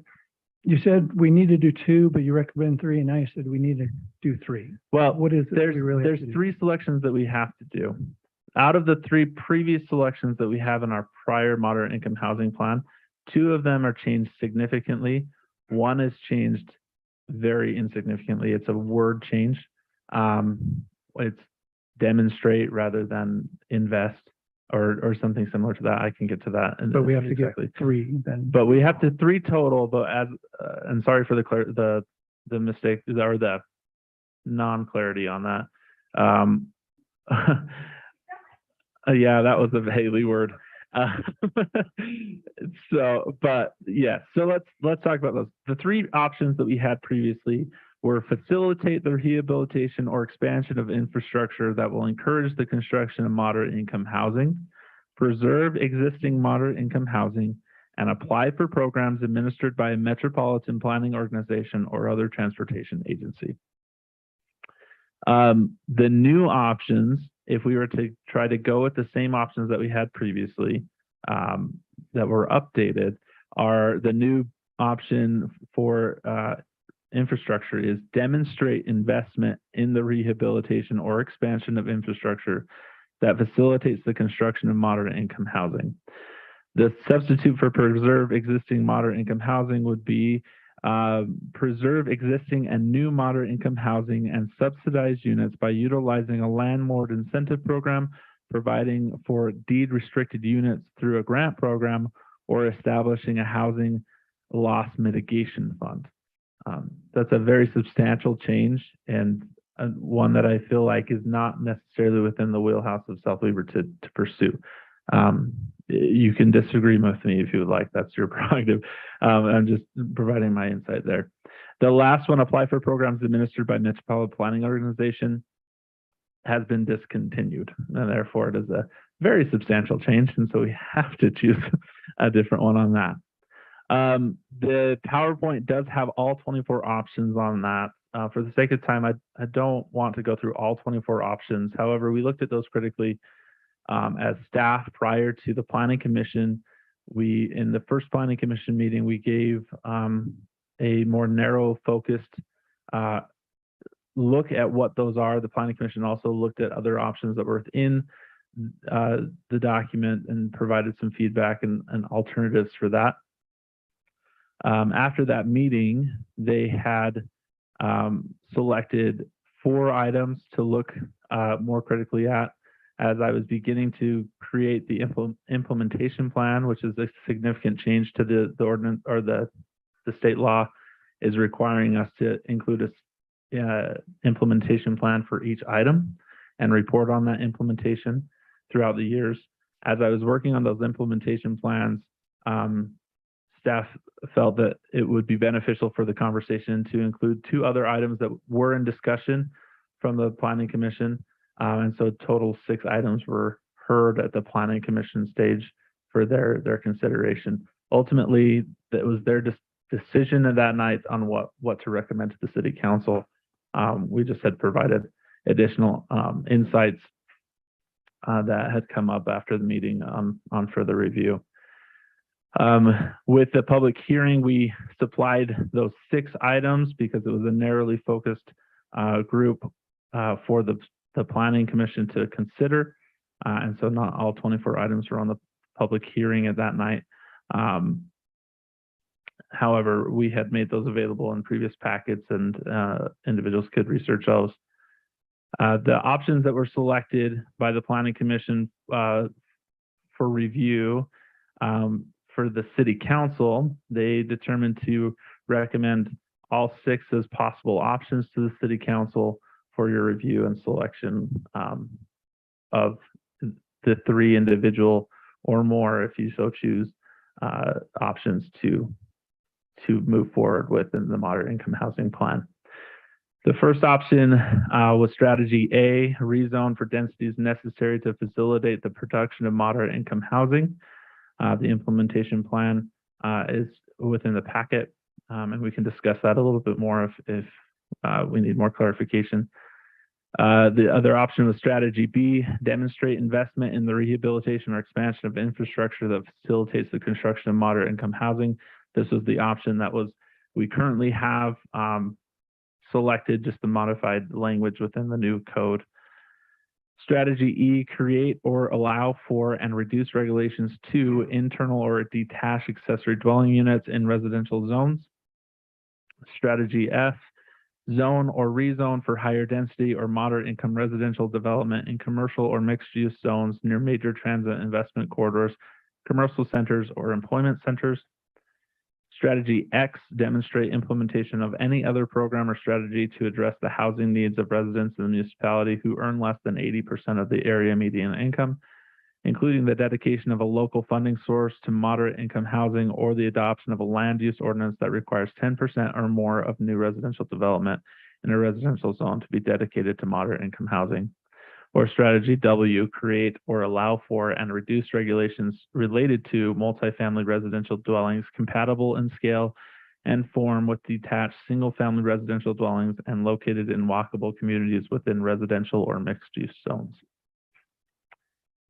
You said we need to do 2, but you recommend 3, and I said we need to do 3. well, What is it that there's we really have there's to do? 3 selections that we have to do. Out of the 3 previous selections that we have in our prior moderate income housing plan, 2 of them are changed significantly. One is changed very insignificantly. It's a word change. It's demonstrate rather than invest or something similar to that. I can get to that. But we have to exactly. get 3 then. But we have to 3 total, but and sorry for the mistake or the non-clarity on that. Yeah, that was a Haley word. So let's talk about those. The 3 options that we had previously were facilitate the rehabilitation or expansion of infrastructure that will encourage the construction of moderate income housing, preserve existing moderate income housing, and apply for programs administered by a metropolitan planning organization or other transportation agency. The new options, if we were to try to go with the same options that we had previously, that were updated, are the new option for infrastructure is demonstrate investment in the rehabilitation or expansion of infrastructure that facilitates the construction of moderate income housing. The substitute for preserve existing moderate income housing would be preserve existing and new moderate income housing and subsidized units by utilizing a landlord incentive program, providing for deed restricted units through a grant program, or establishing a housing loss mitigation fund. That's a very substantial change and one that I feel like is not necessarily within the wheelhouse of South Weaver to pursue. You can disagree with me if you would like, that's your prerogative. I'm just providing my insight there. The last one, apply for programs administered by Metropolitan Planning Organization, has been discontinued, and therefore it is a very substantial change, and so we have to choose a different one on that. The PowerPoint does have all 24 options on that. For the sake of time, I don't want to go through all 24 options. However, we looked at those critically as staff prior to the Planning Commission. In the first Planning Commission meeting, we gave a more narrow focused look at what those are. The Planning Commission also looked at other options that were within the document and provided some feedback and alternatives for that. After that meeting, they had selected 4 items to look more critically at as I was beginning to create the implementation plan, which is a significant change to the ordinance, or the state law is requiring us to include a implementation plan for each item and report on that implementation throughout the years. As I was working on those implementation plans, staff felt that it would be beneficial for the conversation to include 2 other items that were in discussion from the Planning Commission. And so total 6 items were heard at the Planning Commission stage for their consideration. Ultimately, it was their decision of that night on what to recommend to the City Council. We just had provided additional insights that had come up after the meeting on further review. With the public hearing, we supplied those 6 items because it was a narrowly focused group for the Planning Commission to consider. And so not all 24 items were on the public hearing at that night. However, we had made those available in previous packets and individuals could research those. The options that were selected by the Planning Commission for review for the City Council, they determined to recommend all 6 as possible options to the City Council for your review and selection of the 3 individual or more, if you so choose, options to move forward with in the moderate income housing plan. The first option was strategy A, rezone for densities necessary to facilitate the production of moderate income housing. The implementation plan is within the packet, and we can discuss that a little bit more if we need more clarification. The other option was strategy B, demonstrate investment in the rehabilitation or expansion of infrastructure that facilitates the construction of moderate income housing. This was the option that we currently have selected, just the modified language within the new code. Strategy E, create or allow for and reduce regulations to internal or detached accessory dwelling units in residential zones. Strategy F, zone or rezone for higher density or moderate income residential development in commercial or mixed use zones near major transit investment corridors, commercial centers, or employment centers. Strategy X, demonstrate implementation of any other program or strategy to address the housing needs of residents in the municipality who earn less than 80% of the area median income. including the dedication of a local funding source to moderate income housing or the adoption of a land use ordinance that requires 10% or more of new residential development in a residential zone to be dedicated to moderate income housing. Or strategy W, create or allow for and reduce regulations related to multifamily residential dwellings compatible in scale and form with detached single-family residential dwellings and located in walkable communities within residential or mixed-use zones.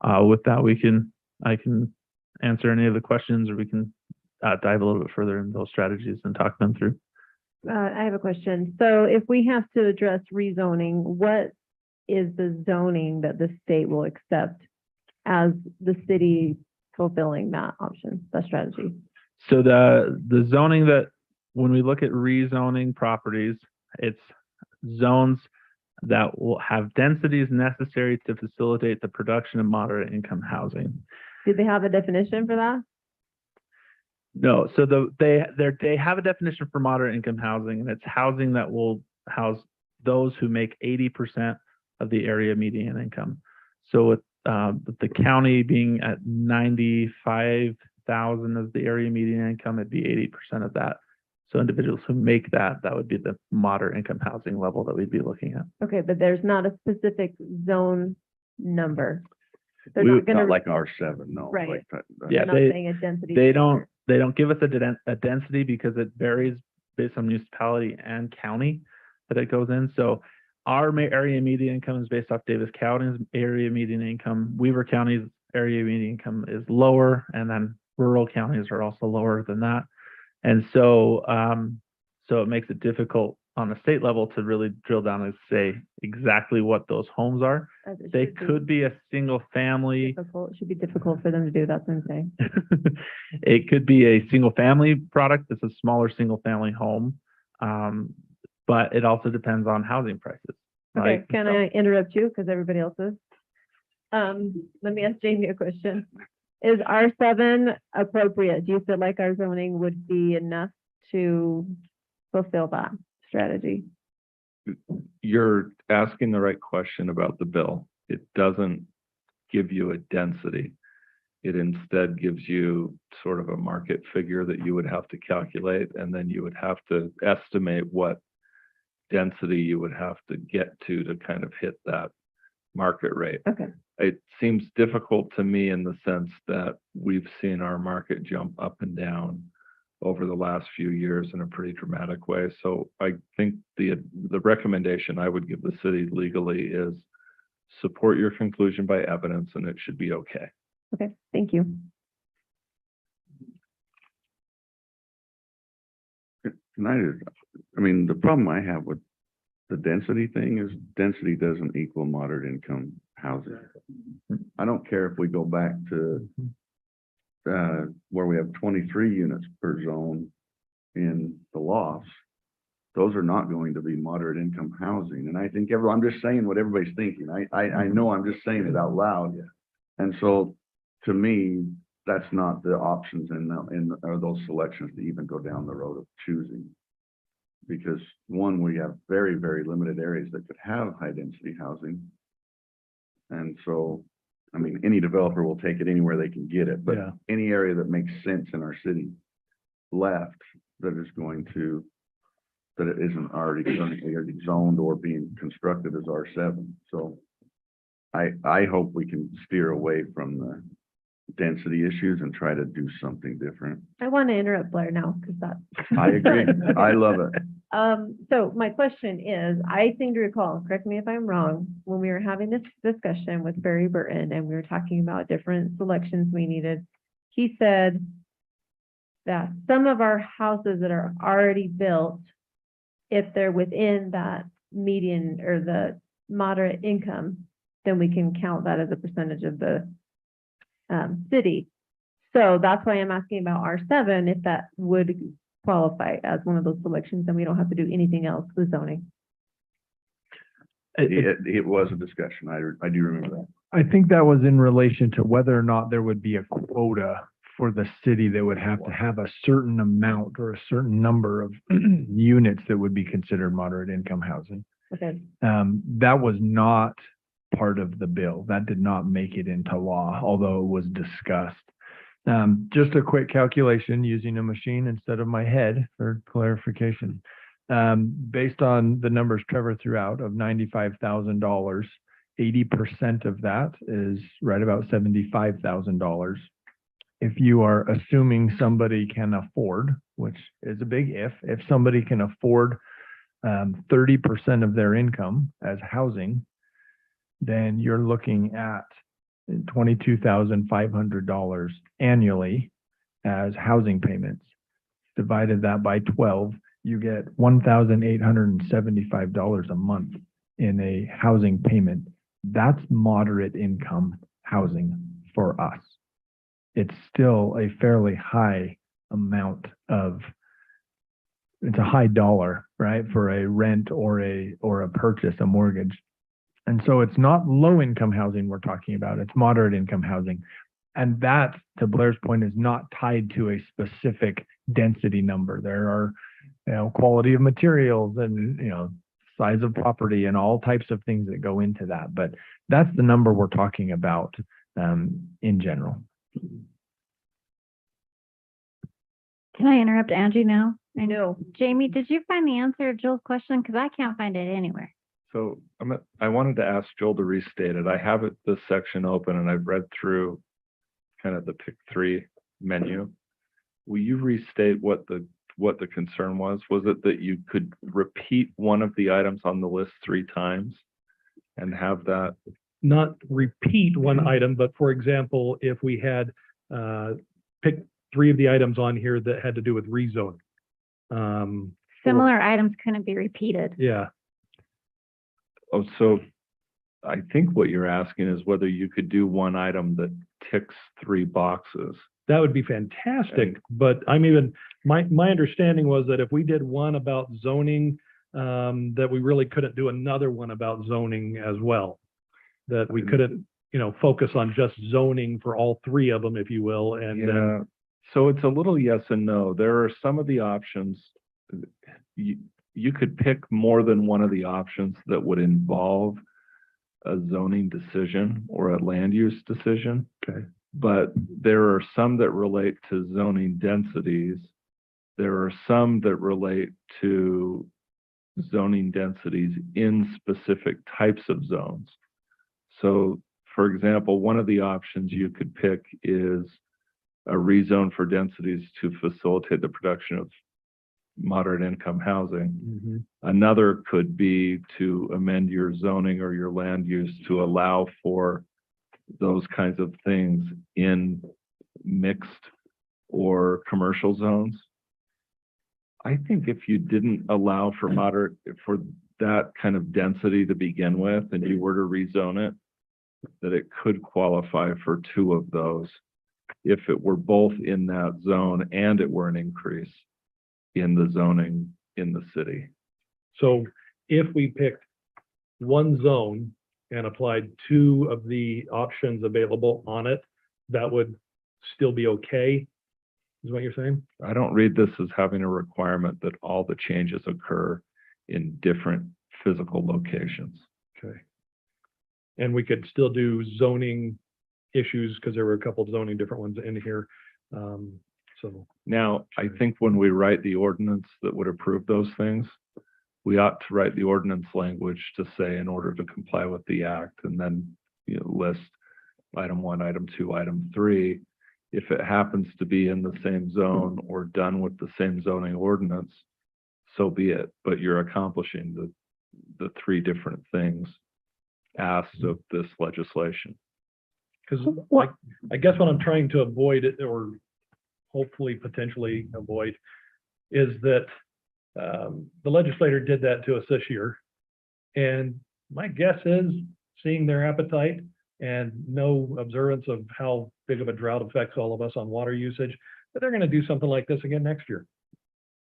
With that, I can answer any of the questions, or we can dive a little bit further into those strategies and talk them through. I have a question. So if we have to address rezoning, what is the zoning that the state will accept as the city fulfilling that option, that strategy? So the zoning that, when we look at rezoning properties, it's zones that will have densities necessary to facilitate the production of moderate income housing. Do they have a definition for that? No, so they have a definition for moderate income housing, and it's housing that will house those who make 80% of the area median income. So with the county being at 95,000 as the area median income, it'd be 80% of that. So individuals who make that would be the moderate income housing level that we'd be looking at. Okay, but there's not a specific zone number. They're We not would gonna, not like R7, no. Right. like that. Yeah, they're not saying a density. They standard. don't give us a density because it varies based on municipality and county that it goes in. So our area median income is based off Davis County's area median income. Weaver County's area median income is lower, and then rural counties are also lower than that. And so, so it makes it difficult on a state level to really drill down and say exactly what those homes are. As it They should be could be a single family. difficult. It should be difficult for them to do. That's what I'm saying. It could be a single family product that's a smaller single family home. But it also depends on housing prices. Okay, Right? can I interrupt you? Because everybody else is. Let me ask Jamie a question. Is R7 appropriate? Do you feel like our zoning would be enough to fulfill that strategy? You're asking the right question about the bill. It doesn't give you a density. It instead gives you sort of a market figure that you would have to calculate, and then you would have to estimate what density you would have to get to kind of hit that market rate. Okay. It seems difficult to me in the sense that we've seen our market jump up and down over the last few years in a pretty dramatic way. So I think the recommendation I would give the city legally is support your conclusion by evidence, and it should be okay. Okay, thank you. I mean, the problem I have with the density thing is density doesn't equal moderate income housing. I don't care if we go back to where we have 23 units per zone in the lofts. Those are not going to be moderate income housing. And I think I'm just saying what everybody's thinking. I know I'm just saying it out loud. And so to me, that's not the options or those selections to even go down the road of choosing. Because one, we have very, very limited areas that could have high density housing. And so, I mean, any developer will take it anywhere they can get it, but Yeah. any area that makes sense in our city left that it isn't already zoned or being constructed as R7. So I hope we can steer away from the density issues and try to do something different. I want to interrupt Blair now because that. I agree. I love it. So my question is, I seem to recall, correct me if I'm wrong, when we were having this discussion with Barry Burton and we were talking about different selections we needed, he said that some of our houses that are already built, if they're within that median or the moderate income, then we can count that as a percentage of the city. So that's why I'm asking about R7, if that would qualify as one of those selections, then we don't have to do anything else with zoning. It was a discussion. I do remember that. I think that was in relation to whether or not there would be a quota for the city that would have to have a certain amount or a certain number of units that would be considered moderate income housing. Okay. That was not part of the bill. That did not make it into law, although it was discussed. Just a quick calculation using a machine instead of my head for clarification. Based on the numbers Trevor threw out of $95,000, 80% of that is right about $75,000. If you are assuming somebody can afford, which is a big if somebody can afford 30% of their income as housing, then you're looking at $22,500 annually as housing payments. Divided that by 12, you get $1,875 a month in a housing payment. That's moderate income housing for us. It's still a fairly high amount of, it's a high dollar, right, for a rent or a purchase, a mortgage. And so it's not low income housing we're talking about, it's moderate income housing. And that, to Blair's point, is not tied to a specific density number. There are, quality of materials and, size of property and all types of things that go into that. But that's the number we're talking about in general. Can I interrupt Angie now? I know. Jamie, did you find the answer to Joel's question? Because I can't find it anywhere. So I wanted to ask Joel to restate it. I have this section open and I've read through kind of the pick three menu. Will you restate what the concern was? Was it that you could repeat one of the items on the list 3 times and have that? Not repeat one item, but for example, if we had picked 3 of the items on here that had to do with rezone. Similar items couldn't be repeated. Yeah. Oh, so I think what you're asking is whether you could do one item that ticks 3 boxes. That would be fantastic, but my understanding was that if we did one about zoning, that we really couldn't do another one about zoning as well. That we couldn't, focus on just zoning for all 3 of them, if you will, and then. So it's a little yes and no. There are some of the options, you could pick more than one of the options that would involve a zoning decision or a land use decision. Okay. But there are some that relate to zoning densities. There are some that relate to zoning densities in specific types of zones. So, for example, one of the options you could pick is a rezone for densities to facilitate the production of moderate income housing. Mm-hmm. Another could be to amend your zoning or your land use to allow for those kinds of things in mixed or commercial zones. I think if you didn't allow for for that kind of density to begin with, and you were to rezone it, that it could qualify for 2 of those if it were both in that zone and it were an increase in the zoning in the city. So if we picked one zone and applied 2 of the options available on it, that would still be okay, is what you're saying? I don't read this as having a requirement that all the changes occur in different physical locations. Okay. And we could still do zoning issues because there were a couple of zoning different ones in here. So now, I think when we write the ordinance that would approve those things, we ought to write the ordinance language to say in order to comply with the act, and then list item 1, item 2, item 3. If it happens to be in the same zone or done with the same zoning ordinance, so be it. But you're accomplishing the 3 different things asked of this legislation. because I guess what I'm trying to avoid or hopefully potentially avoid is that the legislator did that to us this year. And my guess is, seeing their appetite and no observance of how big of a drought affects all of us on water usage, that they're going to do something like this again next year.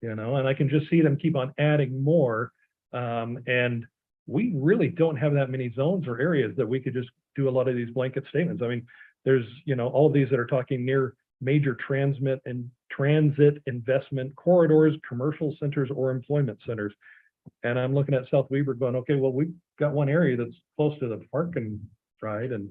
And I can just see them keep on adding more. And we really don't have that many zones or areas that we could just do a lot of these blanket statements. I mean, there's, all of these that are talking near major transit investment corridors, commercial centers, or employment centers. And I'm looking at South Weaver going, okay, well, we've got one area that's close to the parking ride and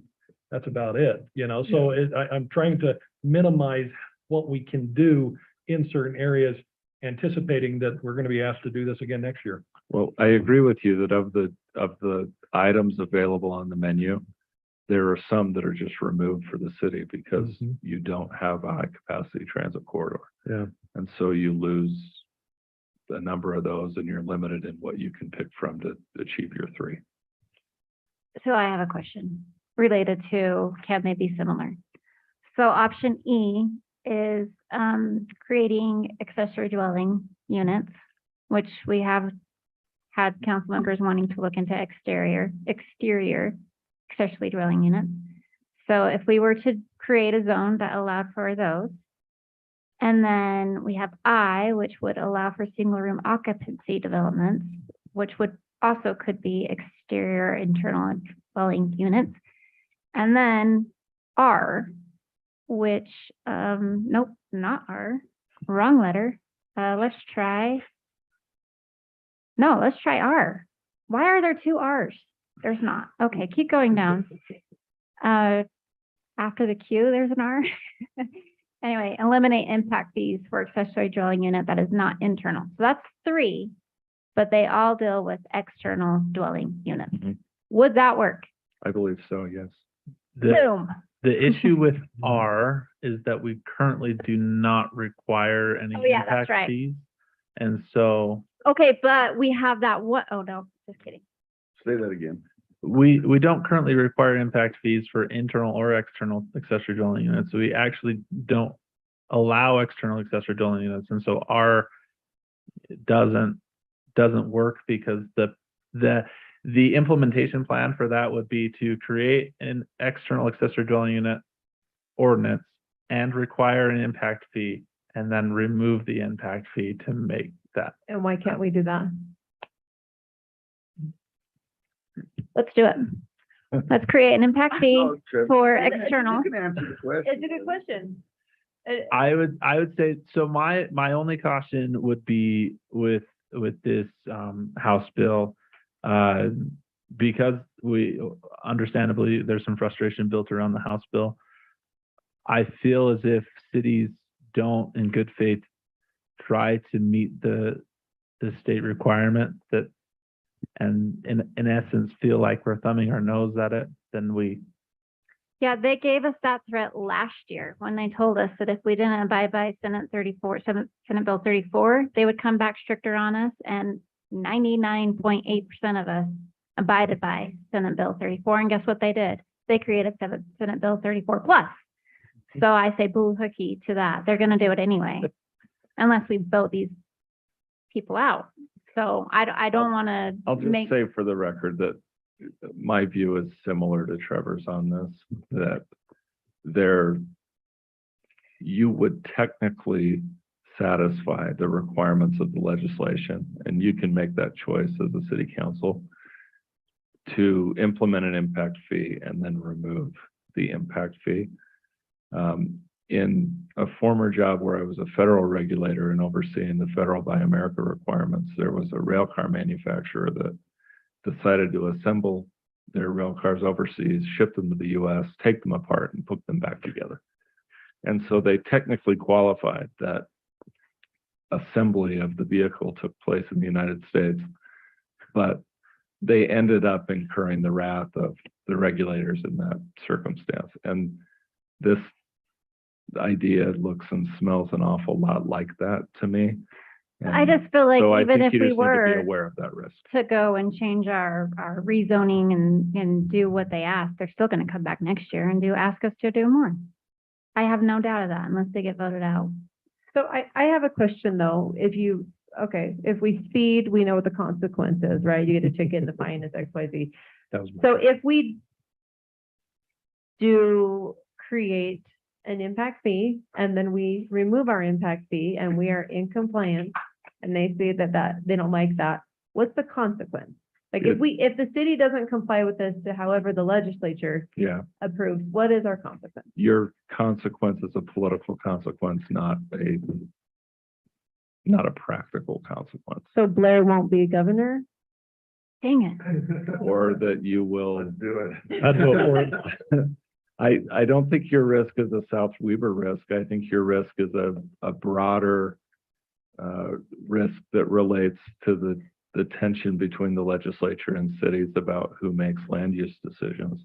that's about it, so I'm trying to minimize what we can do in certain areas, anticipating that we're going to be asked to do this again next year. Well, I agree with you that of the items available on the menu, there are some that are just removed for the city because you don't have a high capacity transit corridor. Yeah. And so you lose a number of those and you're limited in what you can pick from to achieve your 3. So I have a question related to, can they be similar? So option E is creating accessory dwelling units, which we have had council members wanting to look into exterior accessory dwelling units. So if we were to create a zone that allowed for those, and then we have I, which would allow for single room occupancy developments, which would also could be exterior internal dwelling units. And then R, which, nope, not R, wrong letter. Let's try R. Why are there 2 R's? There's not. Okay, keep going down. After the Q, there's an R. Anyway, eliminate impact fees for accessory dwelling unit that is not internal. So that's 3, but they all deal with external dwelling units. Would that work? I believe so, yes. Boom. The issue with R is that we currently do not require any Oh, yeah, that's impact right. fees. And so Okay, but we have that what? Oh, no, just kidding. Say that again. we don't currently require impact fees for internal or external accessory dwelling units. So we actually don't allow external accessory dwelling units. And so R doesn't work because the implementation plan for that would be to create an external accessory dwelling unit ordinance and require an impact fee and then remove the impact fee to make that. And why can't we do that? Let's do it. Let's create an impact fee for You external. can answer the question. It's a good question. I would say, so my only caution would be with this House bill, because we understandably there's some frustration built around the House bill. I feel as if cities don't in good faith try to meet the state requirement that, and in essence feel like we're thumbing our nose at it, then we. Yeah, they gave us that threat last year when they told us that if we didn't abide by Senate Bill 34, they would come back stricter on us, and 99.8% of us abided by Senate Bill 34. And guess what they did? They created Senate Bill 34 plus. So I say boo hooky to that. They're going to do it anyway, unless we vote these people out. So I don't want to I'll just say for the record that my view is similar to Trevor's on this, that you would technically satisfy the requirements of the legislation, and you can make that choice as a city council to implement an impact fee and then remove the impact fee. In a former job where I was a federal regulator and overseeing the federal Buy America requirements, there was a rail car manufacturer that decided to assemble their rail cars overseas, ship them to the US, take them apart and put them back together. And so they technically qualified that assembly of the vehicle took place in the United States, but they ended up incurring the wrath of the regulators in that circumstance. And this idea looks and smells an awful lot like that to me. I just feel like So I even think if you we just need to be were aware of that risk. to go and change our rezoning and do what they ask, they're still going to come back next year and ask us to do more. I have no doubt of that unless they get voted out. So I have a question though. If we speed, we know what the consequence is, right? You get a ticket and the fine is XYZ. That was So if we do create an impact fee and then we remove our impact fee and we are in compliance and they say that they don't like that, what's the consequence? Like if the city doesn't comply with this to however the legislature approves, what is our consequence? Your consequence is a political consequence, not not a practical consequence. So Blair won't be governor? Dang it. Or that you will. Do it. I'd vote for it. I don't think your risk is a South Weber risk. I think your risk is a broader risk that relates to the tension between the legislature and cities about who makes land use decisions.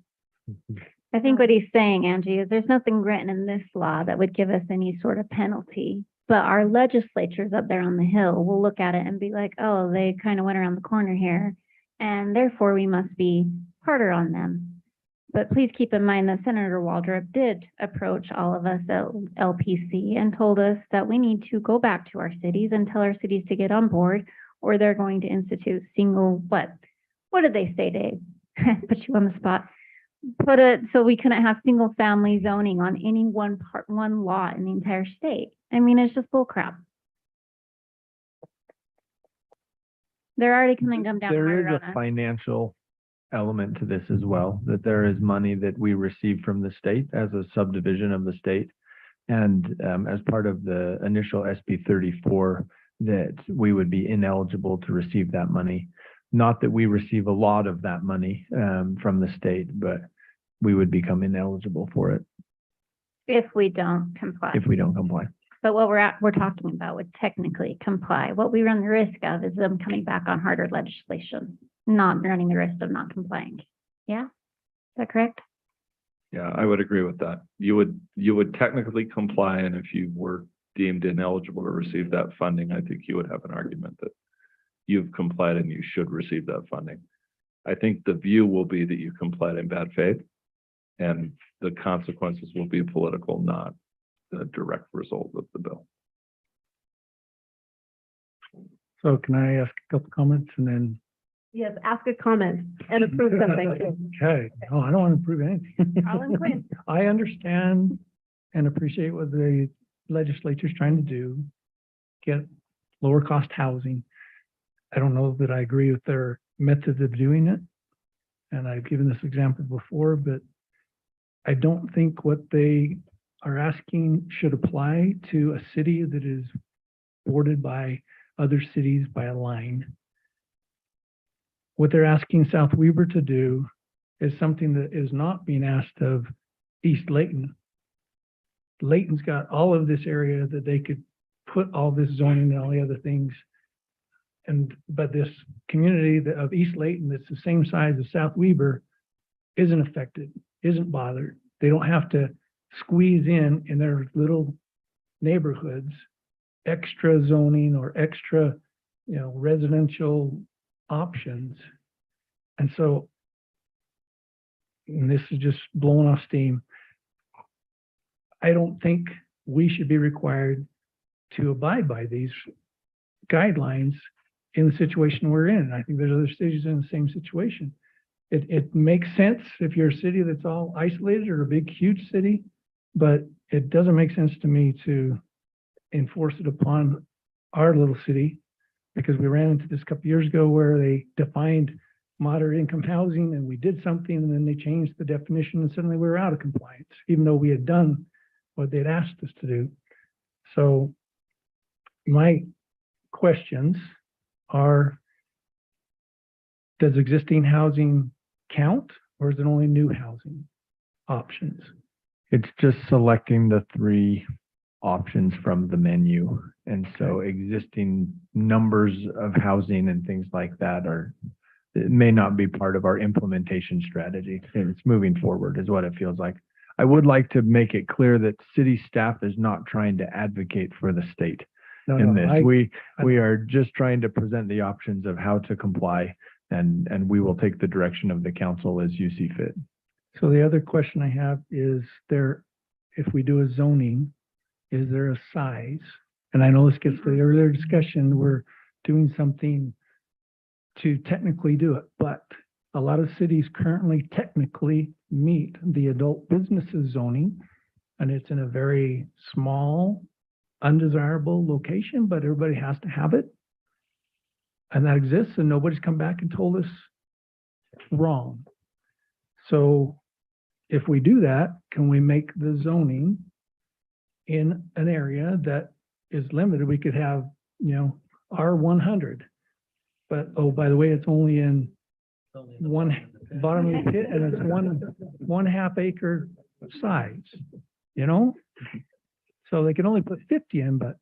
I think what he's saying, Angie, is there's nothing written in this law that would give us any sort of penalty. But our legislatures up there on the Hill will look at it and be like, oh, they kind of went around the corner here, and therefore we must be harder on them. But please keep in mind that Senator Waldrop did approach all of us at LPC and told us that we need to go back to our cities and tell our cities to get on board, or they're going to institute single, what did they say, Dave? Put you on the spot. Put it so we couldn't have single family zoning on any one lot in the entire state. I mean, it's just bull crap. They're already coming down There harder is on a us. financial element to this as well, that there is money that we receive from the state as a subdivision of the state. And as part of the initial SB 34, that we would be ineligible to receive that money. Not that we receive a lot of that money from the state, but we would become ineligible for it If we don't comply. if we don't comply. But what we're talking about would technically comply. What we run the risk of is them coming back on harder legislation, not running the risk of not complying. Yeah, is that correct? Yeah, I would agree with that. You would technically comply, and if you were deemed ineligible to receive that funding, I think you would have an argument that you've complied and you should receive that funding. I think the view will be that you complied in bad faith, and the consequences will be political, not the direct result of the bill. So can I ask a couple comments and then? Yes, ask a comment and approve something too. Okay, no, I don't want to prove anything. I'll include. I understand and appreciate what the legislature's trying to do, get lower cost housing. I don't know that I agree with their methods of doing it. And I've given this example before, but I don't think what they are asking should apply to a city that is bordered by other cities by a line. What they're asking South Weber to do is something that is not being asked of East Layton. Layton's got all of this area that they could put all this zoning and all the other things. But this community of East Layton that's the same size as South Weber isn't affected, isn't bothered. They don't have to squeeze in their little neighborhoods, extra zoning or extra, residential options. And so, and this is just blowing off steam, I don't think we should be required to abide by these guidelines in the situation we're in. I think there's other cities in the same situation. It makes sense if you're a city that's all isolated or a big, huge city, but it doesn't make sense to me to enforce it upon our little city, because we ran into this a couple years ago where they defined moderate income housing and we did something and then they changed the definition and suddenly we were out of compliance, even though we had done what they'd asked us to do. So my questions are, does existing housing count, or is it only new housing options? It's just selecting the 3 options from the menu. And so existing numbers of housing and things like that it may not be part of our implementation strategy. And it's moving forward is what it feels like. I would like to make it clear that city staff is not trying to advocate for the state in this. We are just trying to present the options of how to comply, and we will take the direction of the council as you see fit. So the other question I have is if we do a zoning, is there a size? And I know this gets to the earlier discussion, we're doing something to technically do it, but a lot of cities currently technically meet the adult businesses zoning, and it's in a very small, undesirable location, but everybody has to have it. And that exists, and nobody's come back and told us wrong. So if we do that, can we make the zoning in an area that is limited? We could have R100. But, oh, by the way, it's only in bottom of the pit, and it's one half acre size, So they can only put 50 in, but,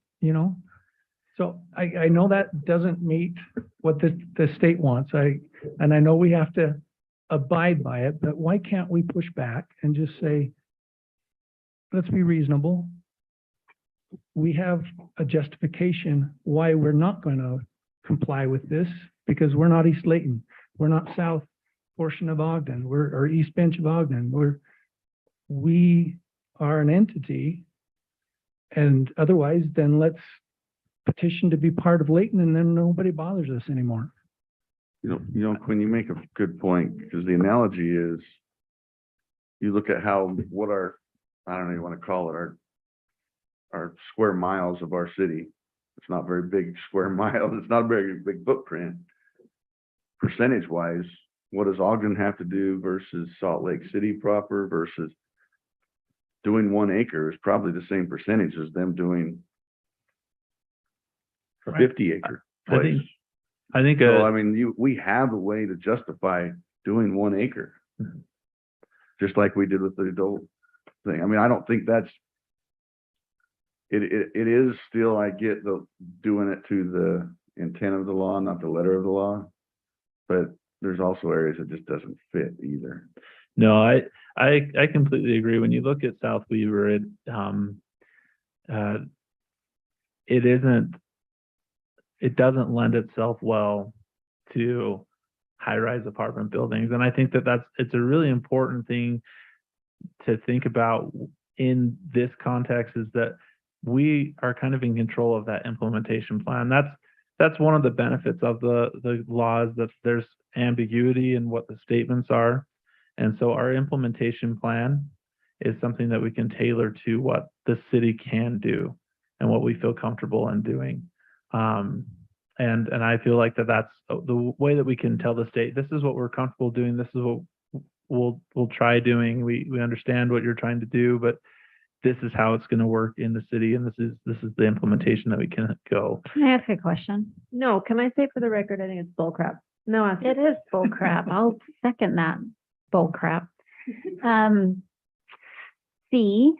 so I know that doesn't meet what the state wants. And I know we have to abide by it, but why can't we push back and just say, let's be reasonable. We have a justification why we're not going to comply with this, because we're not East Layton. We're not south portion of Ogden. Or East Bench of Ogden. We are an entity, and otherwise, then let's petition to be part of Layton, and then nobody bothers us anymore. Quinn, you make a good point, because the analogy is, you look at what our, I don't know what you want to call it, our square miles of our city. It's not very big square miles. It's not a very big footprint. Percentage wise, what does Ogden have to do versus Salt Lake City proper versus doing 1 acre is probably the same percentage as them doing a 50 acre place. I think, So, I mean, we have a way to justify doing 1 acre. Just like we did with the adult thing. I mean, I don't think that's, it is still, I get doing it to the intent of the law, not the letter of the law. But there's also areas that just doesn't fit either. no, I completely agree. When you look at South Weaver, it doesn't lend itself well to high-rise apartment buildings. And I think it's a really important thing to think about in this context, is that we are kind of in control of that implementation plan. That's one of the benefits of the laws, that there's ambiguity in what the statements are. And so our implementation plan is something that we can tailor to what the city can do and what we feel comfortable in doing. And I feel like that's the way that we can tell the state, this is what we're comfortable doing. This is what we'll try doing. We understand what you're trying to do, but this is how it's going to work in the city. And this is the implementation that we can go. Can I ask a question? No, can I say for the record, I think it's bull crap. No, It is bull crap. I'll second that bull crap. C,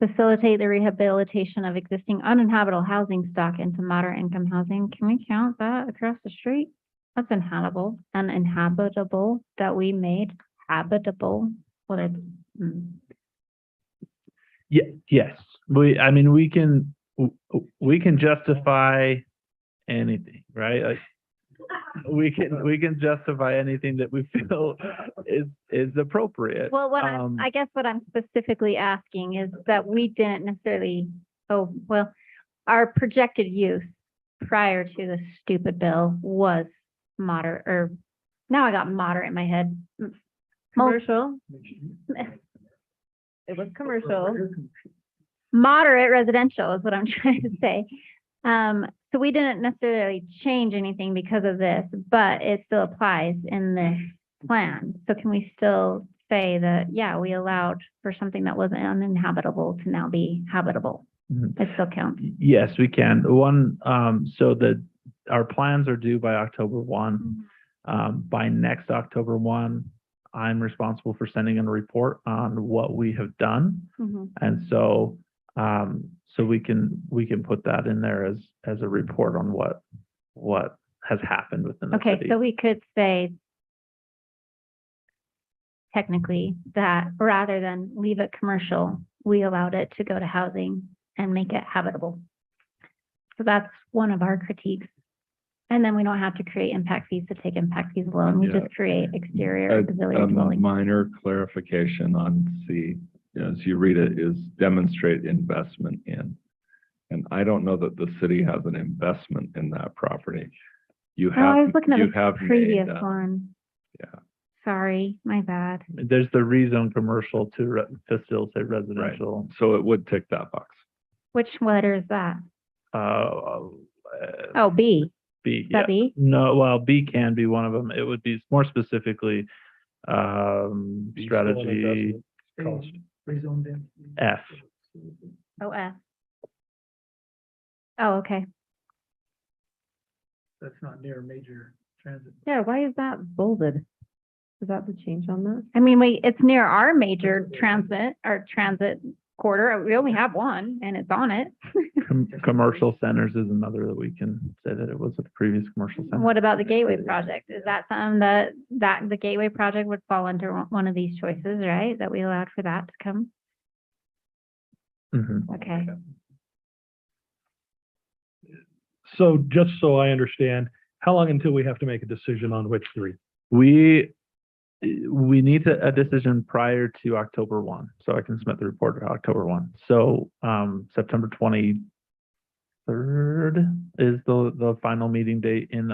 facilitate the rehabilitation of existing uninhabitable housing stock into moderate income housing. Can we count that across the street? That's uninhabitable that we made habitable. Yes, we can justify anything, right? Like, we can justify anything that we feel is appropriate. Well, I guess what I'm specifically asking is that we didn't necessarily, our projected use prior to the stupid bill was moderate, or now I got moderate in my head. commercial. It was commercial. Moderate residential is what I'm trying to say. So we didn't necessarily change anything because of this, but it still applies in this plan. So can we still say that, yeah, we allowed for something that wasn't uninhabitable to now be habitable? It still counts. Yes, we can. Our plans are due by October 1. By next October 1, I'm responsible for sending in a report on what we have done. And so we can put that in there as a report on what has happened within the city. So we could say technically that rather than leave it commercial, we allowed it to go to housing and make it habitable. So that's one of our critiques. And then we don't have to create impact fees to take impact fees alone. We just create exterior auxiliary dwelling. Minor clarification on C, as you read it, is demonstrate investment in. And I don't know that the city has an investment in that property. You have, I was looking at you the have previous made, one. yeah. Sorry, my bad. There's the rezone commercial to facilitate residential. So it would tick that box. Which letter is that? B. B. Is that B? No, well, B can be one of them. It would be more specifically strategy F. Oh, F. Oh, okay. That's not near major transit. Yeah, why is that bolded? Is that the change on that? I mean, it's near our major transit corridor. We only have one and it's on it. Commercial centers is another that we can say that it was a previous commercial center. What about the Gateway project? Is that something that the Gateway project would fall under one of these choices, right? That we allowed for that to come? Mhm. Okay. So just so I understand, how long until we have to make a decision on which three? We need a decision prior to October 1, so I can submit the report on October 1. So September 23rd is the final meeting date in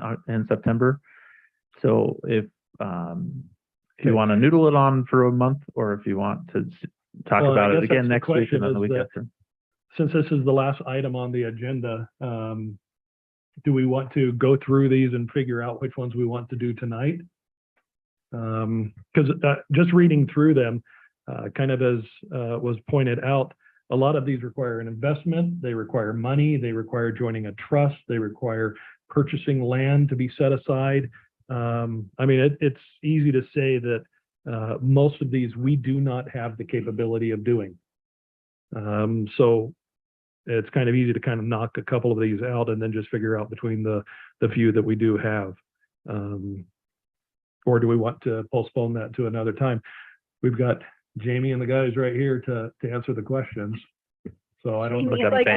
September. So if you want to noodle it on for a month, or if you want to talk Well, I about it guess again that's the next week and then question the week is that after. Since this is the last item on the agenda, do we want to go through these and figure out which ones we want to do tonight? Because just reading through them, kind of as was pointed out, a lot of these require an investment, they require money, they require joining a trust, they require purchasing land to be set aside. I mean, it's easy to say that most of these we do not have the capability of doing. So it's kind of easy to kind of knock a couple of these out and then just figure out between the few that we do have. Or do we want to postpone that to another time? We've got Jamie and the guys right here to answer the questions. So I don't know. Jamie, like,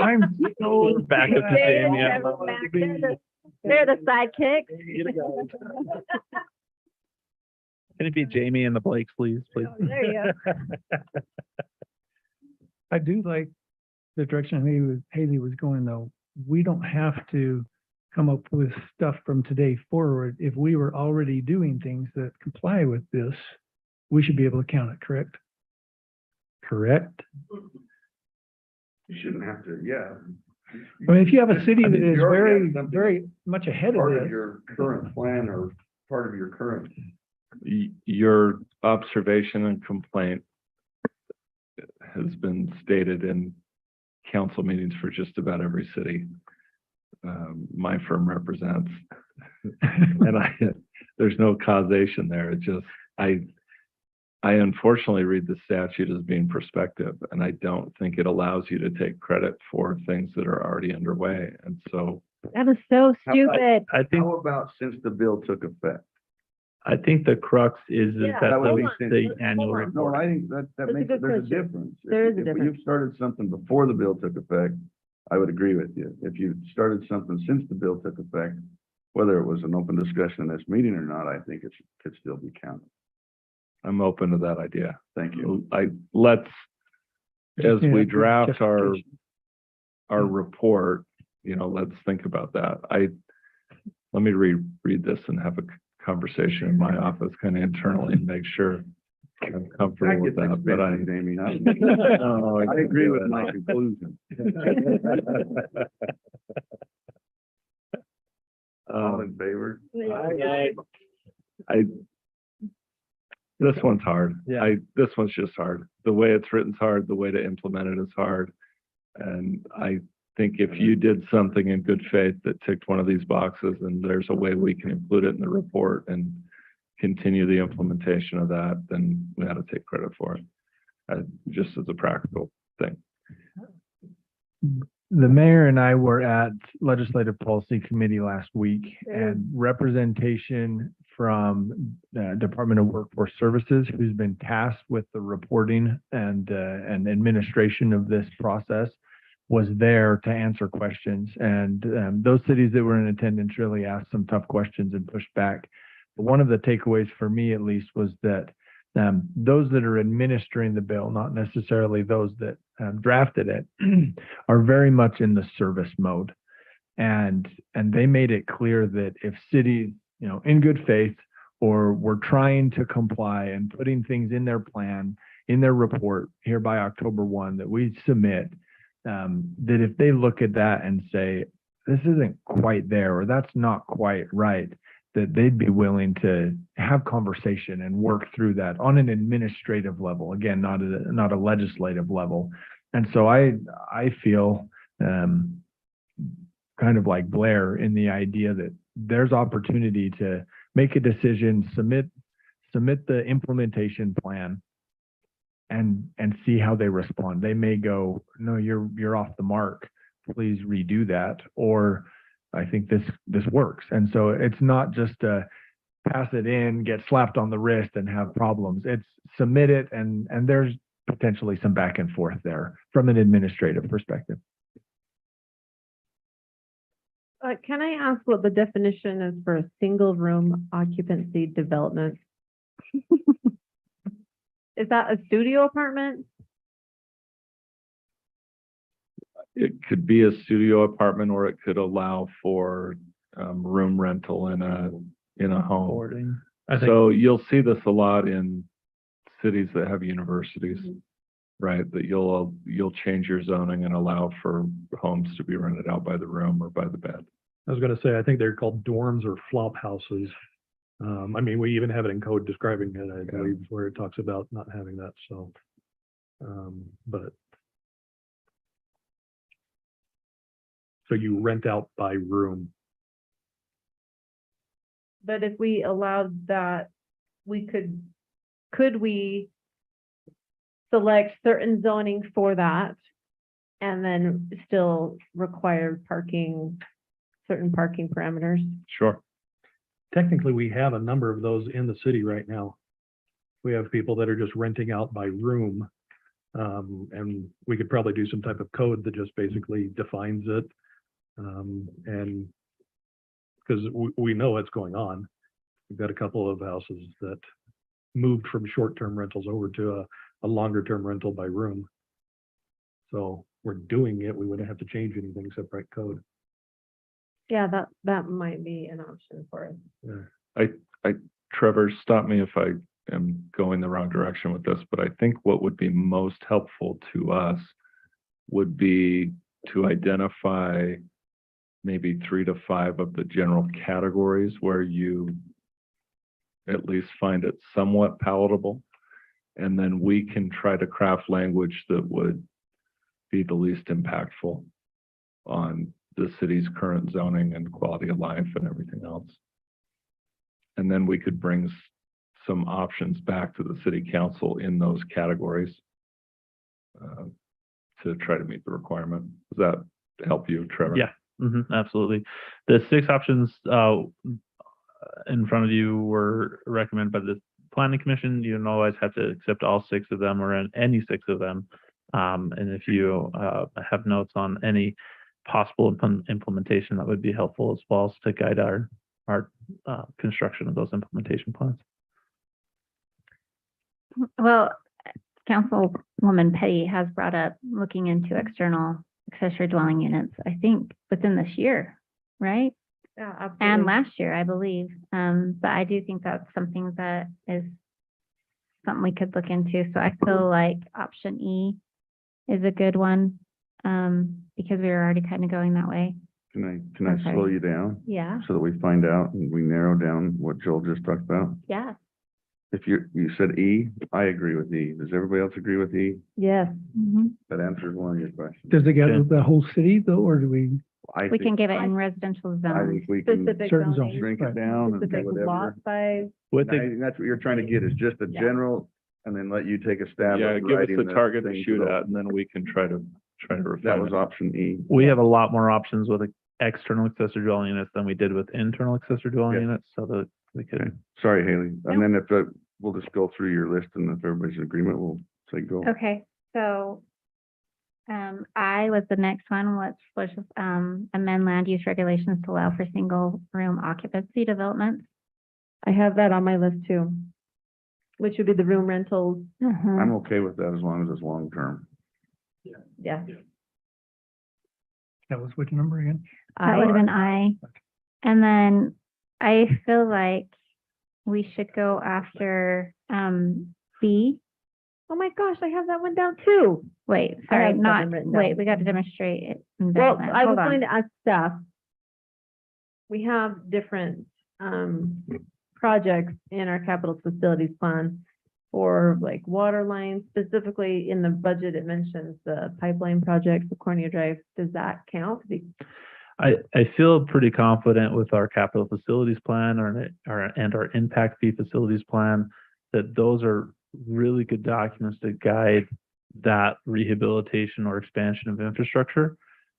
I'm so back up to Jamie. They're the sidekicks. Can it be Jamie and the Blakes, please? There you go. I do like the direction Haley was going, though. We don't have to come up with stuff from today forward. If we were already doing things that comply with this, we should be able to count it, correct? Correct. You shouldn't have to, yeah. I mean, if you have a city I that mean, is you already very, have something very much ahead of Part of this, your current plan or part of your current. Your observation and complaint has been stated in council meetings for just about every city my firm represents. And there's no causation there. It just, I unfortunately read the statute as being prospective, and I don't think it allows you to take credit for things that are already underway. And so That is so stupid. I think How about since the bill took effect? the crux is Yeah, that hold the on. annual Hold on. report. No, I think that That's a makes, good there's a question. difference. There is a If difference. you've started something before the bill took effect, I would agree with you. If you started something since the bill took effect, whether it was an open discussion in this meeting or not, I think it could still be counted. I'm open to that idea. Thank you. Let's, as Yeah, we good draft our justification. report, let's think about that. Let me read this and have a conversation in my office kind of internally and make sure I'm comfortable with that. But Jamie, No, I agree with my conclusion. All in favor? This one's hard. Yeah. This one's just hard. The way it's written's hard. The way to implement it is hard. And I think if you did something in good faith that ticked one of these boxes, and there's a way we can include it in the report and continue the implementation of that, then we ought to take credit for it, just as a practical thing. The mayor and I were at Legislative Policy Committee last week, and representation from Department of Workforce Services, who's been tasked with the reporting and administration of this process, was there to answer questions. And those cities that were in attendance really asked some tough questions and pushed back. But one of the takeaways for me, at least, was that those that are administering the bill, not necessarily those that drafted it, are very much in the service mode. And they made it clear that if cities, in good faith, or were trying to comply and putting things in their plan, in their report here by October 1 that we submit, that if they look at that and say, this isn't quite there, or that's not quite right, that they'd be willing to have conversation and work through that on an administrative level, again, not a kind of like Blair in the idea that there's opportunity to make a decision, submit the implementation plan and see how they respond. They may go, no, you're off the mark. Please redo that. Or I think this works. And so it's not just a pass it in, get slapped on the wrist and have problems. It's submit it and there's potentially some back and forth there from an administrative perspective. Can I ask what the definition is for a single room occupancy development? Is that a studio apartment? It could be a studio apartment, or it could allow for room rental in a home. Boarding. I think, So you'll see this a lot in cities that have universities, right? That you'll change your zoning and allow for homes to be rented out by the room or by the bed. I was gonna say, I think they're called dorms or flop houses. I mean, we even have it in code describing it, I believe, where it talks about not having that, so. But. So you rent out by room. But if we allowed that, could we select certain zoning for that and then still require certain parking parameters? Sure. Technically, we have a number of those in the city right now. We have people that are just renting out by room. And we could probably do some type of code that just basically defines it. And because we know what's going on. We've got a couple of houses that moved from short-term rentals over to a longer-term rental by room. So we're doing it. We wouldn't have to change anything except write code. Yeah, that might be an option for us. Yeah. Trevor, stop me if I am going the wrong direction with this, but I think what would be most helpful to us would be to identify maybe 3 to 5 of the general categories where you at least find it somewhat palatable. And then we can try to craft language that would be the least impactful on the city's current zoning and quality of life and everything else. And then we could bring some options back to the city council in those categories to try to meet the requirement. Does that help you, Trevor? Yeah, absolutely. The 6 options in front of you were recommended by the planning commission. You don't always have to accept all 6 of them or any 6 of them. And if you have notes on any possible implementation, that would be helpful as well as to guide our construction of those implementation plans. Well, Councilwoman Petty has brought up looking into external accessory dwelling units, I think within this year, right? Yeah, absolutely. And last year, I believe. But I do think that's something that is something we could look into. So I feel like option E is a good one, because we were already kind of going that way. Can I'm I sorry. slow you down Yeah, so that we find out and we narrow down what Joel just talked about? yeah. If you said E, I agree with E. Does everybody else agree with E? Yes. That answers one of your questions. Does it get Okay. the whole city though, or do we? We can give it in residential I zones. think we can Specific Certain zoning, zones. shrink it Right. down and do specific whatever. lot size. With I the, think that's what you're trying to get, is just a Yeah. general, and then let you take a stab Yeah, at give us writing the the target to thing shoot those. at, and then we can try to That refine was it. option E. we have a lot more options with external accessory dwelling units than we did with internal accessory dwelling Yeah. units, so that we Okay. could. Sorry, Haley. And then if, we'll just go through your list, and if everybody's in agreement, we'll say go. Okay, so I was the next one, which was amend land use regulations to allow for single room occupancy developments. I have that on my list too, which would be the room rentals. I'm okay with that as long as it's long-term. Yeah. That was which number again? That would have been I. And then I feel like we should go after B. Oh my gosh, I have that one down too. Wait, I sorry, have not, something written wait, down. we got to demonstrate it. Well, investment. I was Hold on. going to ask staff. We have different projects in our capital facilities plan for like water lines. Specifically in the budget, it mentions the pipeline project for Cornea Drive. Does that count? I feel pretty confident with our capital facilities plan and our impact fee facilities plan that those are really good documents to guide that rehabilitation or expansion of infrastructure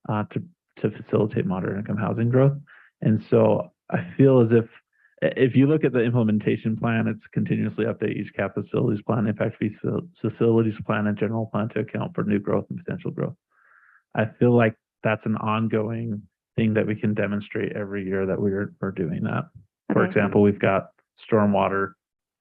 to facilitate moderate income housing growth. And so I feel as if you look at the implementation plan, it's continuously update each cap facilities plan, impact fee facilities plan, and general plan to account for new growth and potential growth. I feel like that's an ongoing thing that we can demonstrate every year that we're doing that. For Okay. example, we've got stormwater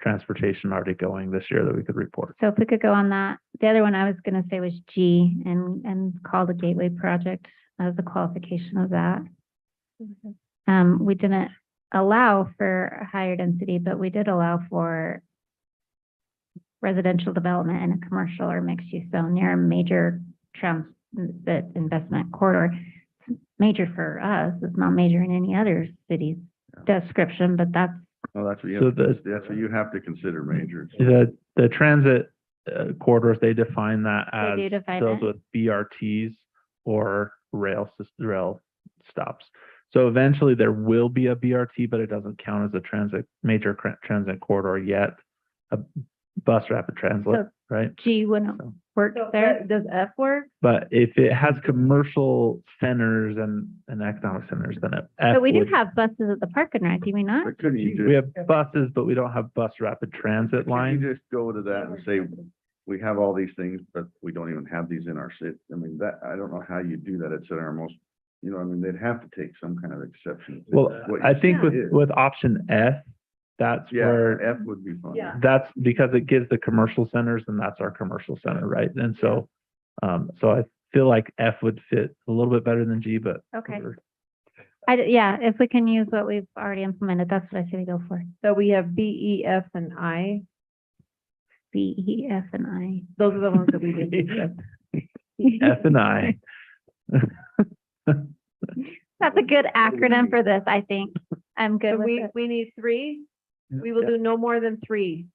transportation already going this year that we could report. So if we could go on that, the other one I was gonna say was G and call the Gateway Project as a qualification of that. We didn't allow for higher density, but we did allow for residential development in a commercial or mixed use zone near a major transit investment corridor. It's major for us. It's not major in any other city's description, but that's Well, that's what you So have, the- that's what you have to consider major. The transit corridors, they define that They do as define those it. with BRTs or rail stops. So eventually there will be a BRT, but it doesn't count as a major transit corridor yet. A bus rapid transit, So- right? G wouldn't So- work there. Does F work? But if it has commercial centers and economic centers, then it. F But we do would- have buses at the park and ride, do we not? But couldn't you We just, have buses, but we don't have bus rapid transit couldn't lines. you just go to that and say, we have all these things, but we don't even have these in our city? I mean, that, I don't know how you do that. It's in our most, I mean, they'd have to take some kind of exception. to Well, what I you think said is. with option F, that's Yeah, where, F would be fine. Yeah. that's because it gives the commercial centers and that's our commercial center, right? And so, so I feel like F would fit a little bit better than G, but. Okay. Yeah, if we can use what we've already implemented, that's what I say we go for. So we have B, E, F, and I. B, E, F, and I. Those are the ones that we did. F and I. That's a good acronym for this, I think. I'm good So with we, it. we need 3. We will do no more than 3.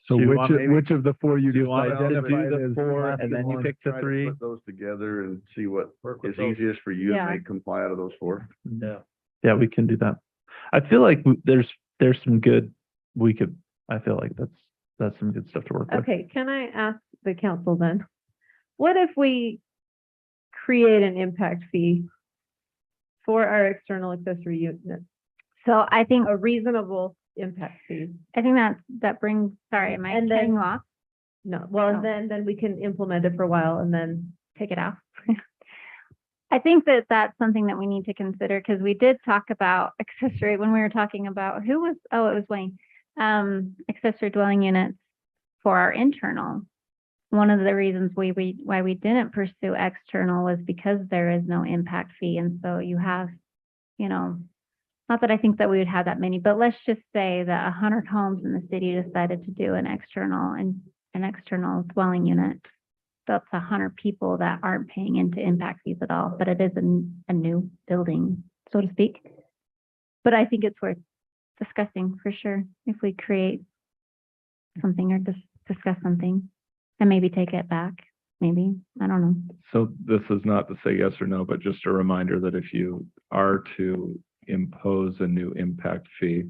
So Do you want maybe- which of the four you Do you just want to do identified the as 4 last and then you one? pick the Try to 3? Put those together and see what Work with is those. easiest for you to Yeah. make comply out of those 4. Yeah. Yeah, we can do that. I feel like there's some good, I feel like that's some good stuff to work with. Okay, can I ask the council then? What if we create an impact fee for our external accessory units? So I think, A reasonable impact fee? that brings, sorry, am I And cutting you then- off? No, well, Oh. then we can implement it for a while and then, Take it out. I think that that's something that we need to consider because we did talk about accessory when we were talking about it was Wayne. Accessory dwelling units for our internal. One of the reasons why we didn't pursue external was because there is no impact fee. And so you have, not that I think that we would have that many, but let's just say that 100 homes in the city decided to do an external dwelling unit. That's 100 people that aren't paying into impact fees at all, but it is a new building, so to speak. But I think it's worth discussing for sure if we create something or discuss something and maybe take it back. Maybe, I don't know. So this is not to say yes or no, but just a reminder that if you are to impose a new impact fee,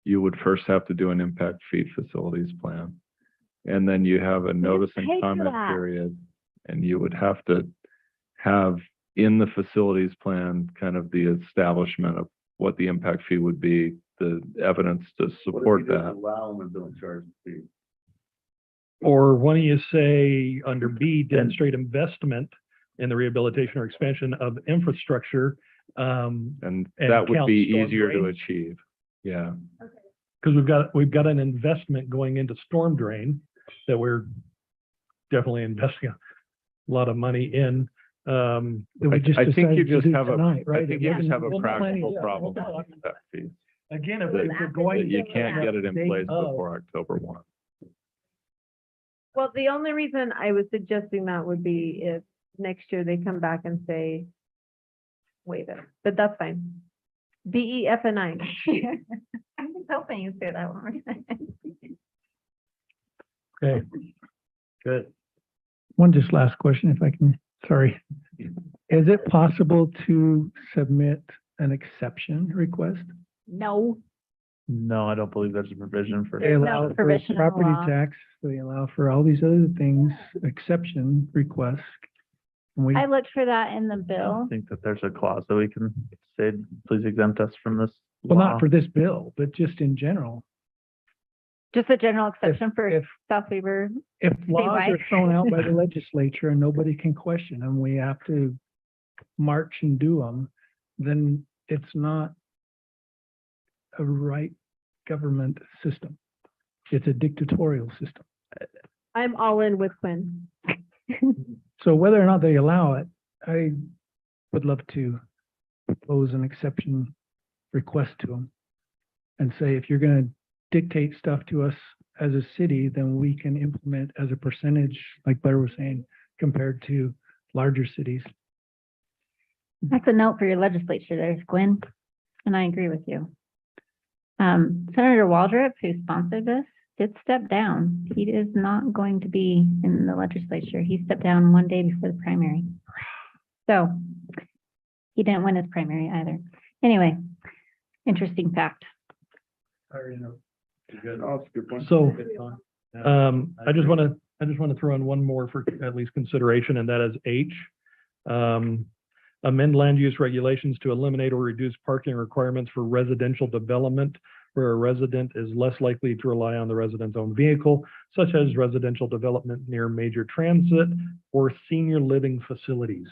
you would first have to do an impact fee facilities plan. And then you have a notice paid and for comment that. period, and you would have to have in the facilities plan kind of the establishment of what the impact fee would be, the evidence to support that. Allow them and don't charge the fee. Or why don't you say under B, demonstrate investment in the rehabilitation or expansion of infrastructure? And And that would count be storm easier to drain. achieve. Yeah. Because we've got an investment going into storm drain that we're definitely investing a lot of money in. That we just I think you decided to just do have tonight, I right? think It you just wasn't- have a well, practical yeah, problem well, with impact fees. Again, if That- we're going. that you can't get it in Date place of- before October 1. well, the only reason I was suggesting that would be if next year they come back and say, waive it, but that's fine. B, E, F, and I. I was hoping you'd say that one. Okay, good. One just last question, if I can, sorry. Is it possible to submit an exception request? No, No, I don't believe there's a provision for. They There's no allow for provision in the property law. tax, they allow for all these other things, exception requests. And we, I looked for that in the I bill. think that there's a clause that we can say, please exempt us from this well, law. not for this bill, but just in general. Just a general exception for If, South Weaver. if laws Statewide. are thrown out by the legislature and nobody can question them, we have to march and do them, then it's not a right government system. It's a dictatorial system. I'm all in with Quinn. So whether or not they allow it, I would love to propose an exception request to them and say, if you're gonna dictate stuff to us as a city, then we can implement as a percentage, like Blair was saying, compared to larger cities. That's a note for your legislature there, Gwen, and I agree with you. Senator Waldrop, who sponsored this, did step down. He is not going to be in the legislature. He stepped down one day before the primary. So he didn't win his primary either. Anyway, interesting fact. Oh, that's a good point. So, I just want to throw in one more for at least consideration, and that is H. Amend land use regulations to eliminate or reduce parking requirements for residential development where a resident is less likely to rely on the resident's own vehicle, such as residential development near major transit or senior living facilities.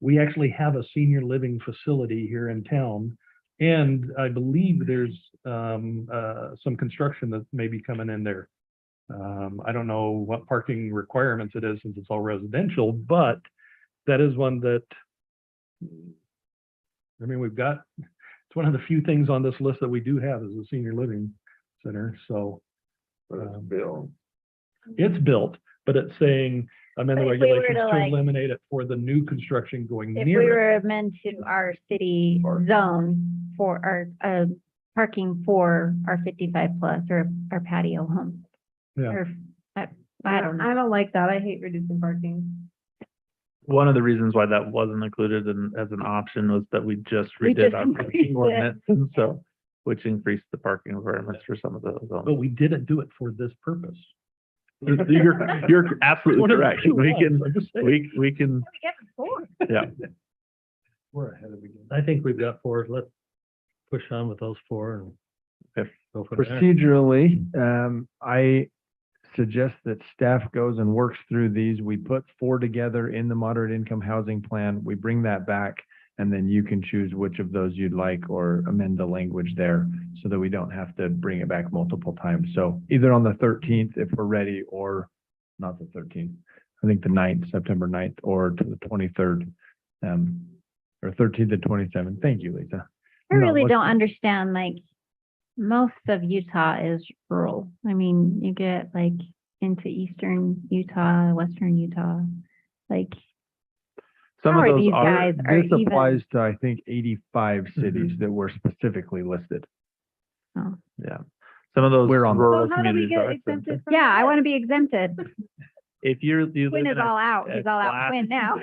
We actually have a senior living facility here in town, and I believe there's some construction that may be coming in there. I don't know what parking requirements it is since it's all residential, but that is one that, I mean, it's one of the few things on this list that we do have is a senior living center, so. Bill. It's built, but it's saying amend the But if we were regulations to, to like- eliminate it for the new construction going If we near it. were to amend to our city zone for our, parking for our 55 plus or our patio homes. Yeah. Or, I don't know. I don't like that. I hate reducing parking. One of the reasons why that wasn't included in, as an option was that we just We redid just our increased parking it. ordinance, and so, which increased the parking requirements for some of those. But we didn't do it for this purpose. You're absolutely One of the correct. few We ones, can, I'm just saying. we can, yeah. We're ahead of the game. I think we've got four. Let's push on with those four and Okay. go from there. Procedurally, I suggest that staff goes and works through these. We put 4 together in the moderate income housing plan. We bring that back, and then you can choose which of those you'd like or amend the language there so that we don't have to bring it back multiple times. So either on the 13th, if we're ready, or not the 13th, I think the 9th, September 9th, or to the 23rd, or 13th to 27th. Thank you, Lisa. I No, really what's- don't understand, like, most of Utah is rural. I mean, you get like into eastern Utah, western Utah, like, Some How of are those these are, guys are this even- applies to, I think, 85 cities that were specifically listed. oh. Yeah. Some of those We're on the- rural So how do we communities get are exempted exempted. from Yeah, I that? want to be exempted. If you live Quinn in is all out. a He's all out class- Quinn now.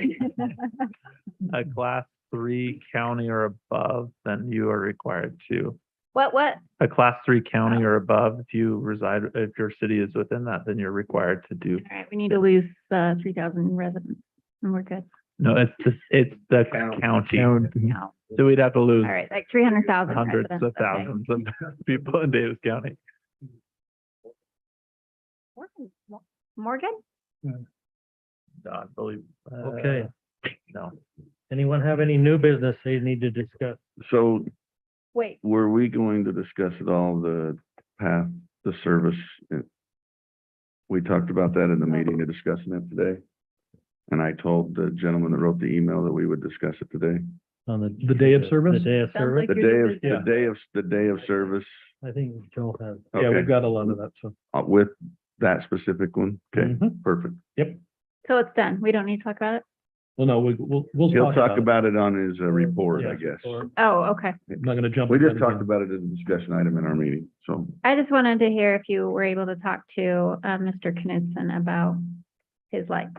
a class 3 county or above, then you are required to, What? a class 3 county Oh. or above, if you reside, if your city is within that, then you're required to do. All right, we need to lose 3,000 residents and we're good. No, it's the county. No. So we'd have to lose All right, like 300,000 hundreds residents. of Okay. thousands of people in Davis County. Morgan? No, I believe. Okay. No. Anyone have any new business they need to discuss? So Wait, were we going to discuss at all the path, the service? We talked about that in the meeting, and discussing it today. And I told the gentleman that wrote the email that we would discuss it today. On The day of service? The day of Sounds service? like The you're day the of, business. the day of service, I think Joe has. Yeah, okay, we've got a lot of that, so. with that specific one. Okay, Mhm. perfect. so it's done. We don't need to talk about it? Well, no, we'll He'll talk it. about it on his report, I Yeah, guess. Oh, okay. I'm not gonna jump. We the just gun talked again. about it as a discussion item in our meeting, so. I just wanted to hear if you were able to talk to Mr. Knudsen about his lights.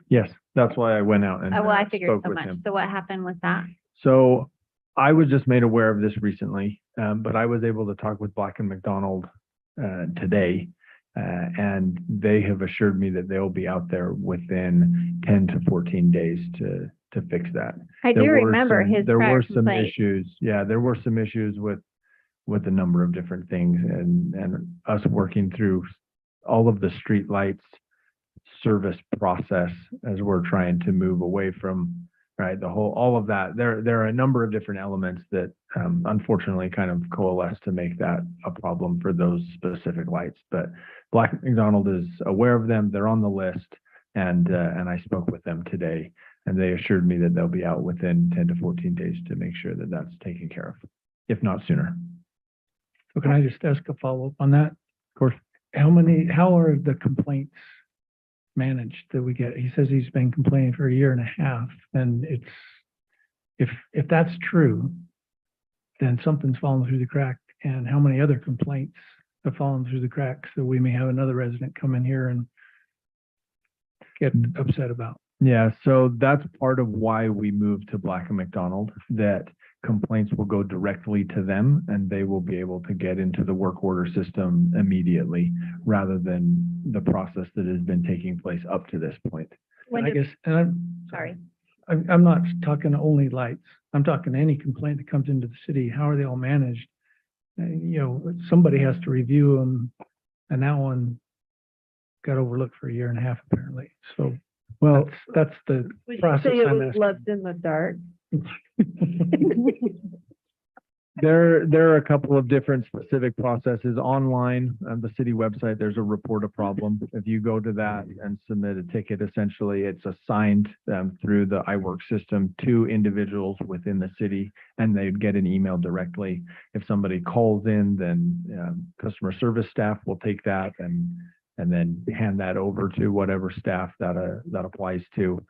Yes, that's why I went out and Well, I figured spoke so with much. him. So what happened with that? So I was just made aware of this recently, but I was able to talk with Black and McDonald today. And they have assured me that they'll be out there within 10 to 14 days to fix that. I do There were remember his there prior were some complaint. issues. Yeah, there were some issues with a number of different things and us working through all of the street lights service process as we're trying to move away from, right, all of that. There are a number of different elements that unfortunately kind of coalesce to make that a problem for those specific lights. But Black McDonald is aware of them. They're on the list, and I spoke with them today, and they assured me that they'll be out within 10 to 14 days to make sure that that's taken care of, if not sooner. So can I just ask a follow-up on that? Of course. How are the complaints managed that we get? He says he's been complaining for a year and a half, and if that's true, then something's fallen through the crack. And how many other complaints have fallen through the cracks that we may have another resident come in here and get upset about? Yeah, so that's part of why we moved to Black and McDonald, that complaints will go directly to them and they will be able to get into the work order system immediately rather than the process that has been taking place up to this point. When I did- guess, and Sorry. I'm not talking only lights. I'm talking any complaint that comes into the city. How are they all managed? Somebody has to review them, and that one got overlooked for a year and a half apparently. So, well, that's the Would you process say it I'm was asking. left in the dark? There are a couple of different specific processes online on the city website. There's a report a problem. If you go to that and submit a ticket, essentially it's assigned through the iWork system to individuals within the city, and they'd get an email directly. If somebody calls in, then customer service staff will take that and then hand that over to whatever staff that applies to.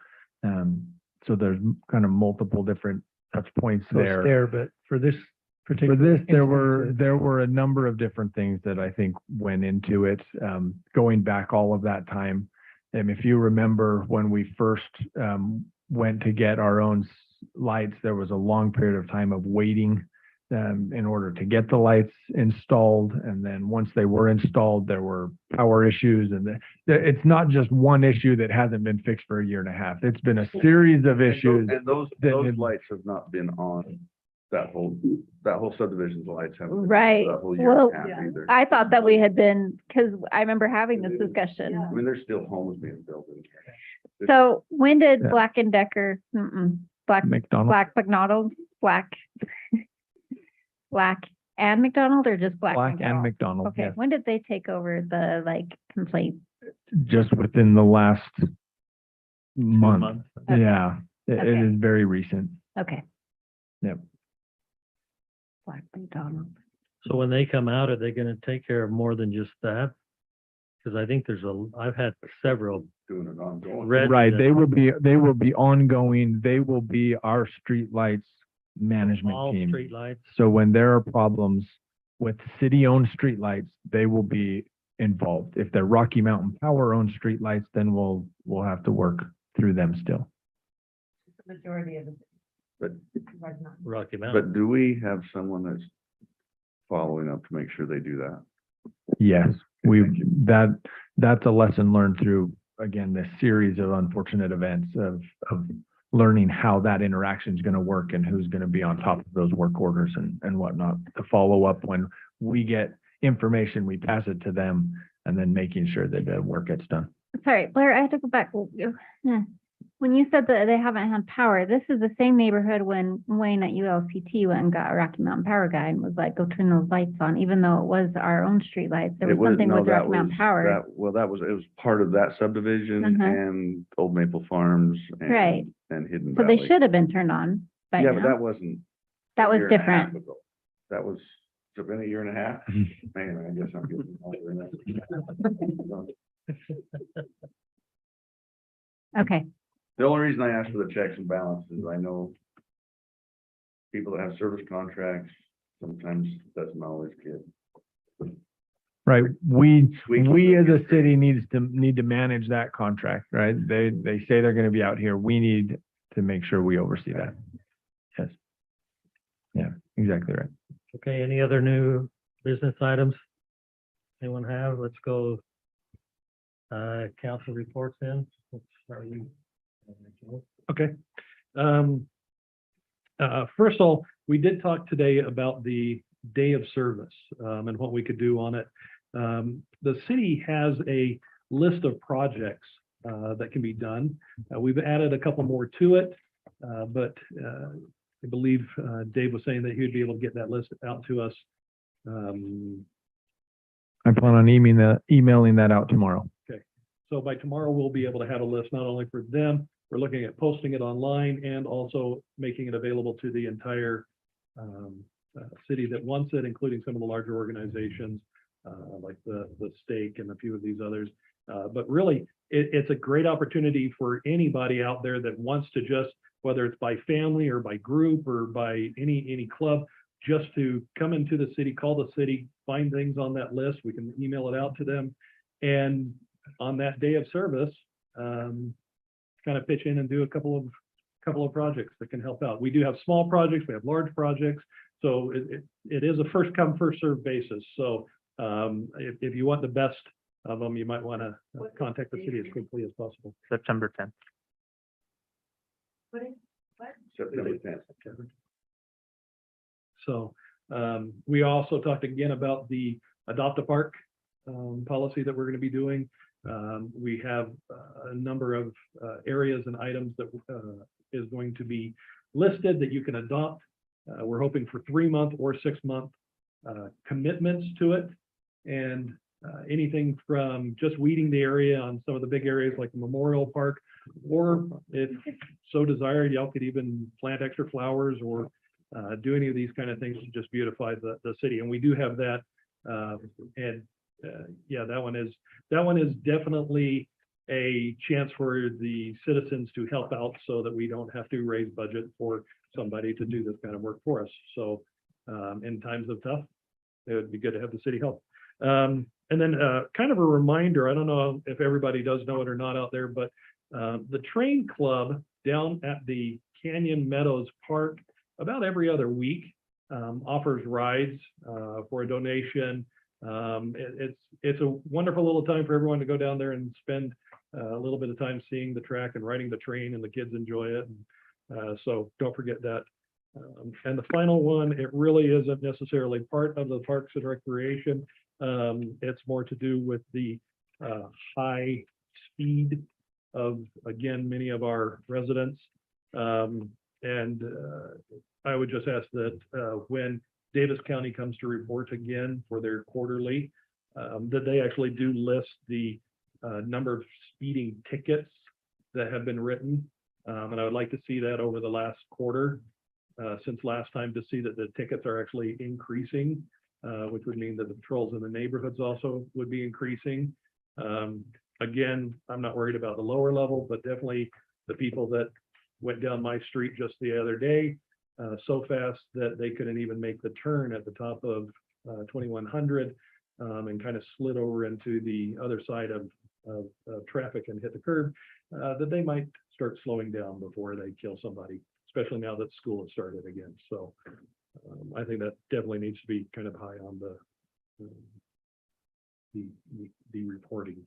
So there's kind of multiple different touch points So it's there. there, but for this For particular. this, there were a number of different things that I think went into it, going back all of that time. And if you remember when we first went to get our own lights, there was a long period of time of waiting in order to get the lights installed. And then once they were installed, there were power issues. And it's not just one issue that hasn't been fixed for a year and a half. It's been a series of issues. And those that- lights have not been on that whole subdivision's lights haven't been Right. that whole year and Well, a half either. I thought that we had been, because I remember having this discussion. I mean, there's still homes being built in here. So when did Yeah. Black and Decker, Black McDonald. McDonald, Black and McDonald, or just Black Black and McDonald? McDonald, Okay, yes. when did they take over the complaint? Just within the last month. Okay. Yeah, it Okay. is very recent. Okay. Yep. Black McDonald. So when they come out, are they gonna take care of more than just that? Because I think I've had several Doing it ongoing. Right, residents, they will be ongoing. They will be our streetlights management all team. streetlights. So when there are problems with city-owned streetlights, they will be involved. If they're Rocky Mountain Power-owned streetlights, then we'll have to work through them still. The majority of the. But- Rocky Mountain. But do we have someone that's following up to make sure they do that? Yes, that's a lesson learned through, again, this series of unfortunate events of learning how that interaction is going to work and who's going to be on top of those work orders and whatnot. To follow up when we get information, we pass it to them, and then making sure that the work gets done. Sorry, Blair, I have to go back. When you said that they haven't had power, this is the same neighborhood when Wayne at ULCT went and got a Rocky Mountain Power guy and was like, go turn those lights on, even though it was our own street lights. There was something with Rocky Mountain Power. It was part of that subdivision Uh-huh. and Old Maple Farms Right. and Hidden So Valley. they should have been turned on by Yeah, now. but that wasn't. That a was year and a half different. ago. That was, it's been a year and a half? Man, I guess I'm getting older than that. Okay. The only reason I ask for the checks and balances is I know people that have service contracts, sometimes doesn't always get Right, we Squeaky as wheel a gets city need to manage that contract, right? They say they're gonna be out here, we need to make sure we oversee that. Yes. Yeah, exactly right. Okay, any other new business items? Anyone have? Let's go. Council reports in. Are you? Okay. First of all, we did talk today about the day of service, and what we could do on it. The city has a list of projects, that can be done. We've added a couple more to it, but, I believe, Dave was saying that he would be able to get that list out to us. I plan on emailing that out tomorrow. So by tomorrow, we'll be able to have a list not only for them, we're looking at posting it online and also making it available to the entire city that wants it, including some of the larger organizations like the stake and a few of these others. But really, it's a great opportunity for anybody out there that wants to just, whether it's by family or by group or by any club, just to come into the city, call the city, find things on that list. We can email it out to them. And on that day of service, kind of pitch in and do a couple of projects that can help out. We do have small projects, we have large projects. So it is a first come, first served basis. So if you want the best of them, you might want to contact the city as quickly as possible. September 10th. September 10th. So we also talked again about the adopt a park policy that we're going to be doing. We have a number of areas and items that is going to be listed that you can adopt. We're hoping for 3-month or 6-month commitments to it. And anything from just weeding the area on some of the big areas like the Memorial Park, or if so desired, y'all could even plant extra flowers or do any of these kind of things to just beautify the city. And we do have that. Yeah, that one is definitely a chance for the citizens to help out so that we don't have to raise budget for somebody to do this kind of work for us. So in times of tough, it would be good to have the city help. And then kind of a reminder, I don't know if everybody does know it or not out there, but the train club down at the Canyon Meadows Park about every other week offers rides for a donation. It's a wonderful little time for everyone to go down there and spend a little bit of time seeing the track and riding the train, and the kids enjoy it. So don't forget that. And the final one, it really isn't necessarily part of the Parks and Recreation. It's more to do with the high speed of, again, many of our residents. And I would just ask that when Davis County comes to report again for their quarterly, that they actually do list the number of speeding tickets that have been written. And I would like to see that over the last quarter, since last time, to see that the tickets are actually increasing, which would mean that the patrols in the neighborhoods also would be increasing. Again, I'm not worried about the lower level, but definitely the people that went down my street just the other day so fast that they couldn't even make the turn at the top of 2100 and kind of slid over into the other side of traffic and hit the curb, that they might start slowing down before they kill somebody, especially now that school has started again. So I think that definitely needs to be kind of high on the reporting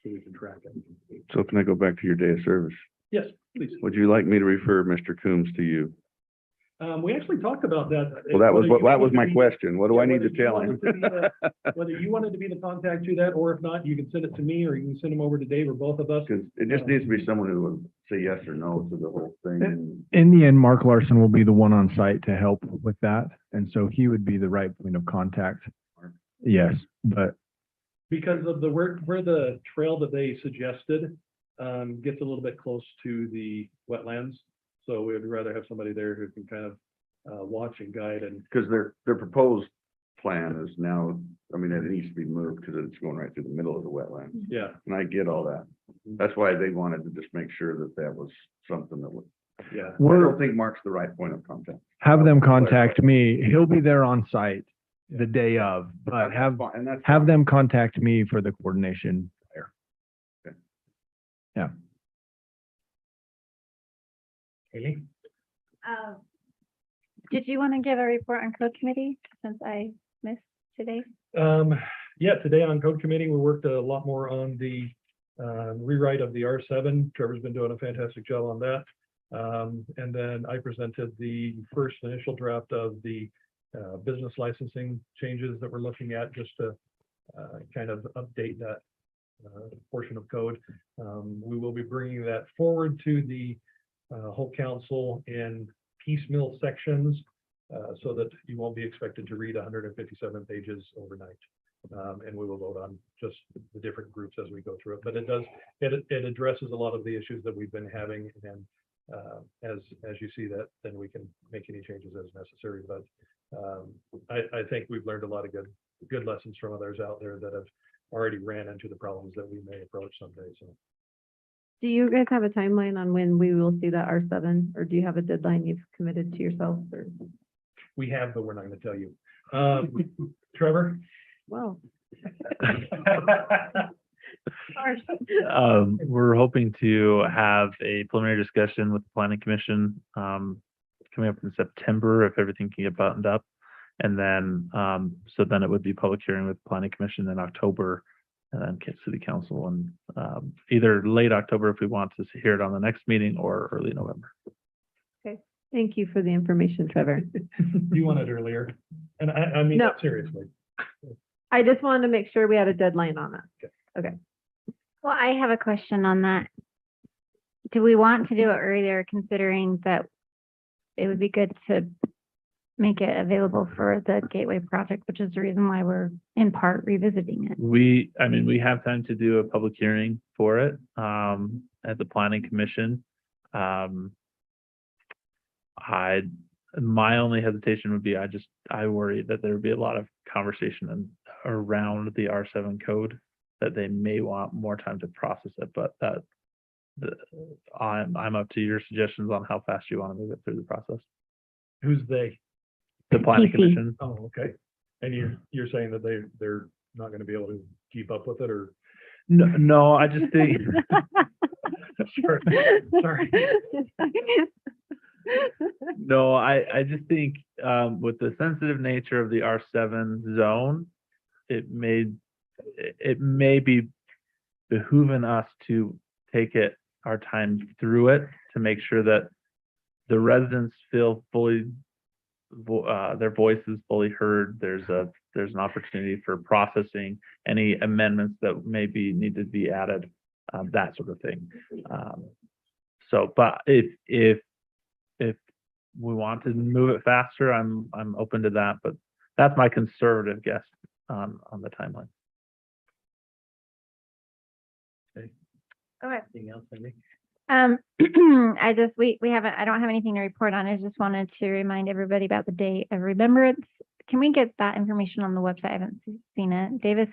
so we can track it. So can I go back to your day of service? Yes, please. Would you like me to refer Mr. Coombs to you? We actually talked about that. Well, that was Whether my you- question. What do I need whether to you tell wanted him? to be whether you wanted to be the contact to that, or if not, you can send it to me, or you can send them over to Dave or both of us. Because it just needs to be someone who would say yes or no to the whole thing. In the end, Mark Larson will be the one on site to help with that. And so he would be the right point of contact. Yes, but Because of the where the trail that they suggested gets a little bit close to the wetlands. So we would rather have somebody there who can kind of watch and guide. And Because their proposed plan is now, I mean, it needs to be moved because it's going right through the middle of the wetland. yeah, And I get all that. That's why they wanted to just make sure that that was something that would, yeah. I don't think Mark's the right point of contact. have them contact me. He'll be there on site. the day of, but That's fine, and that's have fine. them contact me for the coordination prior. Okay. Yeah. Haley? Did you want to give a report on code committee since I missed today? Yeah, today on code committee, we worked a lot more on the rewrite of the R7. Trevor's been doing a fantastic job on that. And then I presented the first initial draft of the business licensing changes that we're looking at, just to kind of update that portion of code. We will be bringing that forward to the whole council in piecemeal sections, so that you won't be expected to read 157 pages overnight. And we will vote on just the different groups as we go through it. But it addresses a lot of the issues that we've been having, and as you see that, then we can make any changes as necessary. But I think we've learned a lot of good lessons from others out there that have already ran into the problems that we may approach someday. So Do you guys have a timeline on when we will see that R7, or do you have a deadline you've committed to yourself, or? we have, but we're not going to tell you. Trevor? Well, We're hoping to have a preliminary discussion with the planning commission, coming up in September if everything can get buttoned up. And then, so then it would be public hearing with the planning commission in October, and then get city council and, either late October if we want to hear it on the next meeting, or early November. thank you for the information, Trevor. You want it earlier? And I mean, No. that seriously. I just wanted to make sure we had a deadline on it. Well, I have a question on that. Do we want to do it earlier, considering that it would be good to make it available for the Gateway project, which is the reason why we're in part revisiting it? We have time to do a public hearing for it, at the planning commission. My only hesitation would be, I worry that there would be a lot of conversation around the R7 code, that they may want more time to process it, but I'm up to your suggestions on how fast you want to move it through the process. Who's they? The planning PC. commission. Oh, okay. And you're saying that they're not going to be able to keep up with it, or? No, I just think, Sure. Sorry. no, I just think, with the sensitive nature of the R7 zone, it may be behooving us to take our time through it, to make sure that the residents feel fully, their voices fully heard. There's an opportunity for processing any amendments that maybe need to be added, that sort of thing. But if we want to move it faster, I'm open to that, but that's my conservative guess on the timeline. Okay. Anything else, Amy? I don't have anything to report on. I just wanted to remind everybody about the day of remembrance. Can we get that information on the website? I haven't seen it. Davis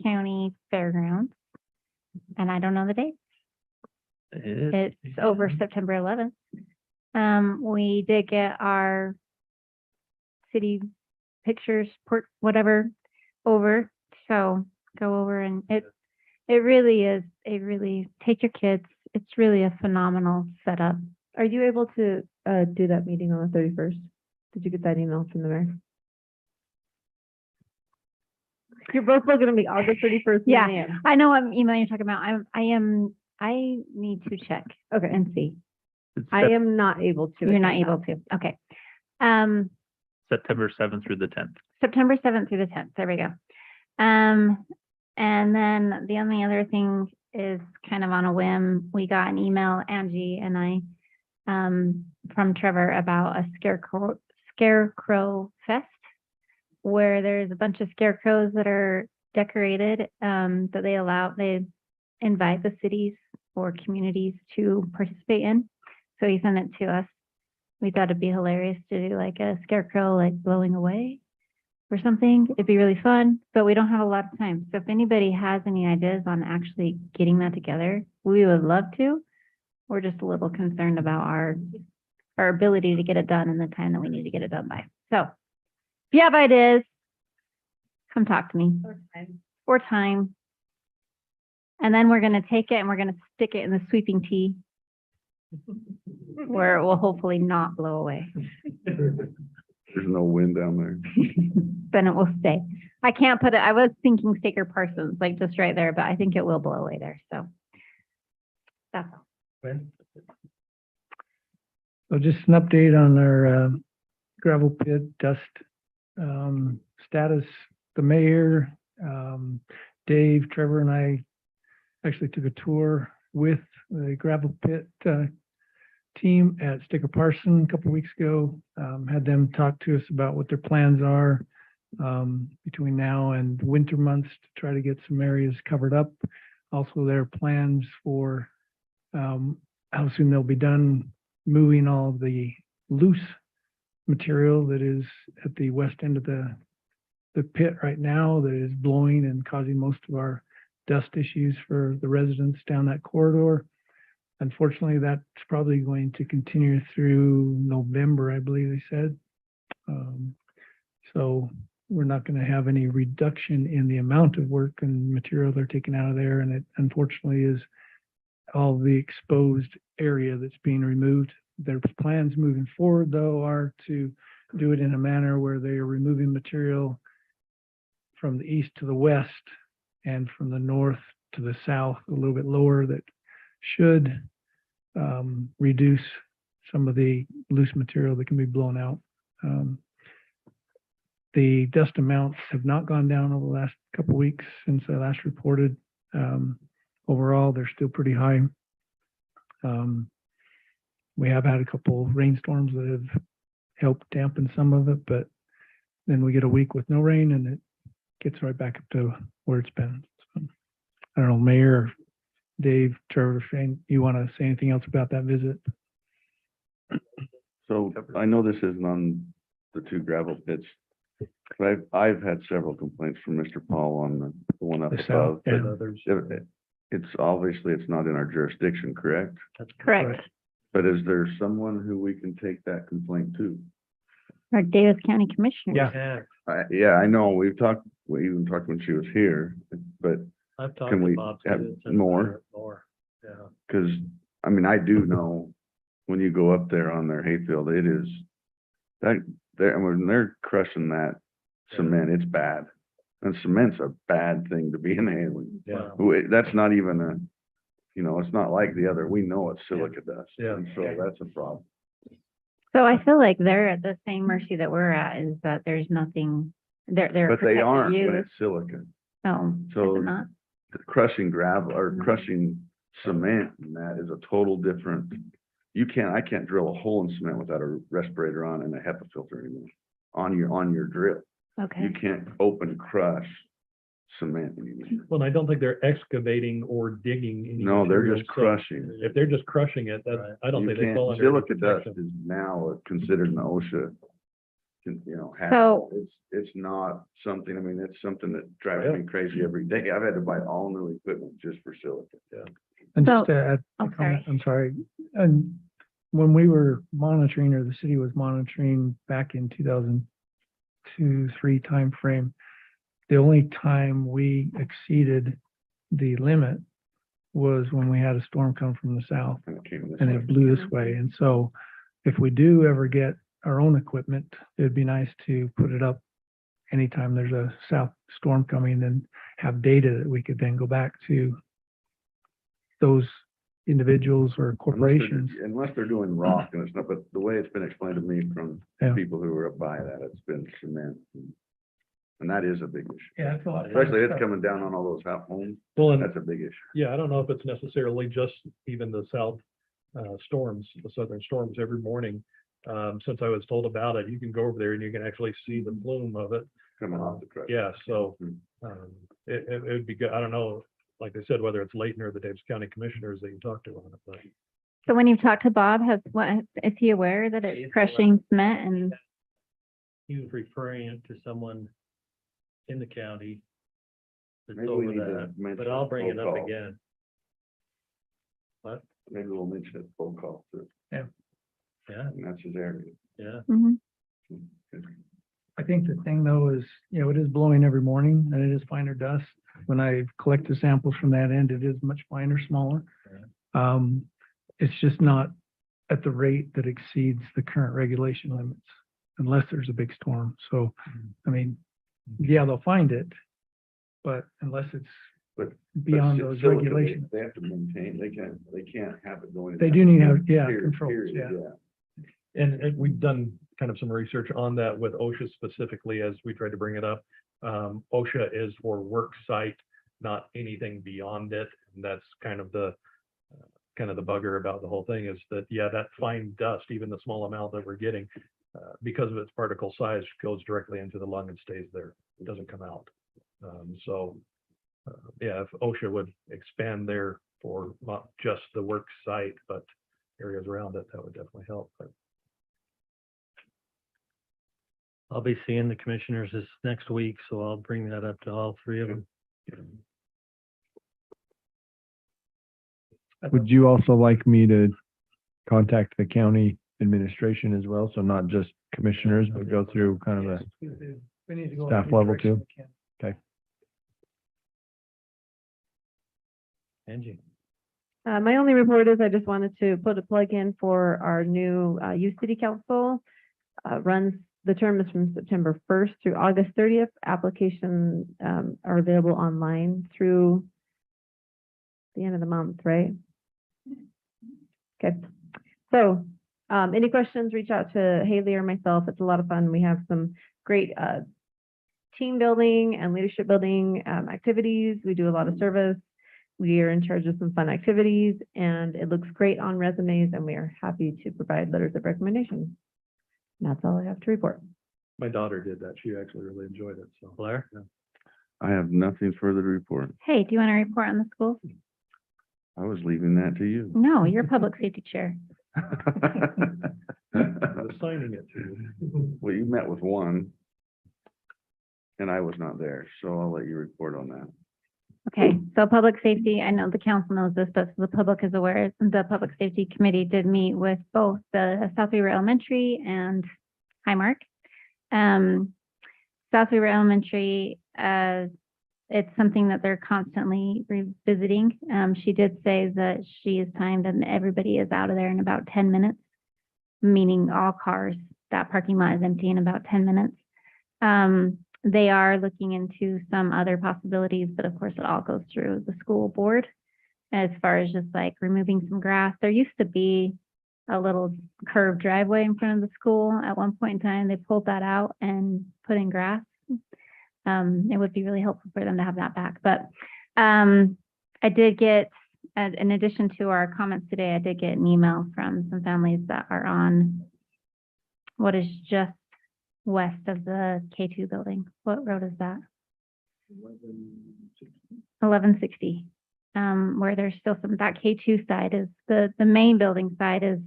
County Fairgrounds. And I don't know the date. It's over September 11th. We did get our city pictures, whatever, over. So go over, and it really is, take your kids. It's really a phenomenal setup. Are you able to do that meeting on the 31st? Did you get that email from the mayor? You're both looking at me, August 31st. Yeah. 9 a.m. I know what email you're talking about. I need to check Okay. and see. I am not able to. You're not attend able that. to. Okay. September 7th through the 10th. September 7th through the 10th. There we go. And then the only other thing is kind of on a whim. We got an email, Angie and I, from Trevor about a scarecrow fest, where there's a bunch of scarecrows that are decorated, that they invite the cities or communities to participate in. So he sent it to us. We thought it'd be hilarious to do like a scarecrow, like blowing away or something. It'd be really fun, but we don't have a lot of time. So if anybody has any ideas on actually getting that together, we would love to. We're just a little concerned about our ability to get it done in the time that we need to get it done by. So if you have ideas, come talk to me. Or time. And then we're gonna take it and we're gonna stick it in the sweeping tea where it will hopefully not blow away. There's no wind down there. Then it will stay. I can't put it, I was thinking Staker Parsons, like just right there, but I think it will blow away there, so. That's all. So just an update on our gravel pit dust status. The mayor, Dave, Trevor, and I actually took a tour with the gravel pit team at Sticker Parson a couple weeks ago. Had them talk to us about what their plans are between now and winter months to try to get some areas covered up. Also, their plans for how soon they'll be done moving all of the loose material that is at the west end of the pit right now that is blowing and causing most of our dust issues for the residents down that corridor. Unfortunately, that's probably going to continue through November, I believe they said. So we're not going to have any reduction in the amount of work and material they're taking out of there. And it unfortunately is all the exposed area that's being removed. Their plans moving forward, though, are to do it in a manner where they are removing material from the east to the west and from the north to the south, a little bit lower, that should reduce some of the loose material that can be blown out. The dust amounts have not gone down over the last couple of weeks since I last reported. Overall, they're still pretty high. We have had a couple rainstorms that have helped dampen some of it, but then we get a week with no rain and it gets right back up to where it's been. So, I don't know, Mayor, Dave, Trevor, Shane, you want to say anything else about that visit? So I know this isn't on the two gravel pits, but I've had several complaints from Mr. Paul on the one up The south, above. But yeah. it's obviously, it's not in our jurisdiction, correct? Correct. But is there someone who we can take that complaint to? Our Davis County Commissioner. Yeah. Yeah, I know, we even talked when she was here, but I've talked Can to we Bob. have too, since more? More, yeah. because, I mean, I do know when you go up there on their hayfield, it is that when they're crushing that cement, it's bad. And cement's a bad thing to be inhaling. Yeah. That's not even it's not like the other, we know it's silica dust. Yeah. And so that's a problem. So I feel like they're at the same mercy that we're at, is that there's nothing, they're But they protecting aren't when you. it's silica. No, So- is it not? Crushing gravel or Mhm. crushing cement, and that is a total different. I can't drill a hole in cement without a respirator on and a HEPA filter anymore on your drill. Okay. You can't open crush cement anymore. Well, I don't think they're excavating or digging any No, they're material, just so crushing. if they're just crushing it, that's, Right. I don't You think they can't- fall under. any Silica dust protection. is now considered an OSHA, hazard. So- It's not something, I mean, it's something that drives me crazy every day. I've had to buy all new equipment just for silica. And So- just to add, Oh, a comment, sorry. I'm sorry. And when we were monitoring, or the city was monitoring back in 2002-3 timeframe, the only time we exceeded the limit was when we had a storm come from the south And it came this and way. it blew this way. And so if we do ever get our own equipment, it'd be nice to put it up anytime there's a south storm coming and have data that we could then go back to those individuals or corporations. Unless they're doing rock and it's not, but the way it's been explained to me from Yeah. people who are up by that, it's been cement. And that is a big issue. Yeah, it's a lot. Especially it's coming down on all those homes. Well, and That's a big issue. yeah, I don't know if it's necessarily just even the south storms, the southern storms every morning. Since I was told about it, you can go over there and you can actually see the plume of it. Coming off the crush. Yeah, so Mhm. it would be good. I don't know, like I said, whether it's Layton or the Davis County Commissioners that you talk to on it, but. So when you've talked to Bob, is he aware that it's crushing cement and, He was referring it to someone in the county that's Maybe we over need to that, mention but I'll bring it phone up call. again. Maybe we'll mention it phone call too. Yeah, And that's his area. yeah. Mhm. I think think the thing though is, it is blowing every morning and it is finer dust. When I collect the samples from that end, it is much finer, smaller. It's just not at the rate that exceeds the current regulation limits unless there's a big storm. So, I mean, yeah, they'll find it, but unless it's But beyond but those silicon, regulations. They have to maintain, they can't have it going. in They that do need to have, period, controls, period, yeah. And we've done kind of some research on that with OSHA specifically as we tried to bring it up. OSHA is for work site, not anything beyond it. And that's kind of the bugger about the whole thing is that, yeah, that fine dust, even the small amount that we're getting, because of its particle size, goes directly into the lung and stays there. It doesn't come out. Yeah, if OSHA would expand there for not just the work site, but areas around it, that would definitely help. But I'll be seeing the commissioners this next week, so I'll bring that up to all three of them. Would you also like me to contact the county administration as well? So not just commissioners, but go through kind of We need to go staff every level direction too? we can. Angie. My only report is I just wanted to put a plug in for our new youth city council. The term is from September 1st through August 30th. Applications are available online through the end of the month, right? Okay. So any questions, reach out to Haley or myself. It's a lot of fun. We have some great team building and leadership building activities. We do a lot of service. We are in charge of some fun activities and it looks great on resumes and we are happy to provide letters of recommendation. And that's all I have to report. my daughter did that. She actually really enjoyed it. So Blair? I have nothing further to report. Hey, do you want to report on the schools? I was leaving that to you. No, you're public safety chair. I was signing it to you. Well, you met with one. And I was not there, so I'll let you report on that. Okay, so public safety, I know the council knows this, but the public is aware, the Public Safety Committee did meet with both the South Weaver Elementary and Highmark. South Weaver Elementary, it's something that they're constantly revisiting. She did say that she is timed and everybody is out of there in about 10 minutes, meaning all cars. That parking lot is empty in about 10 minutes. They are looking into some other possibilities, but of course it all goes through the school board as far as just like removing some grass. There used to be a little curved driveway in front of the school. At one point in time, they pulled that out and put in grass. It would be really helpful for them to have that back. But I did get, in addition to our comments today, I did get an email from some families that are on what is just west of the K2 building. What road is that? 1160. Where there's still some, that K2 side is, the main building side is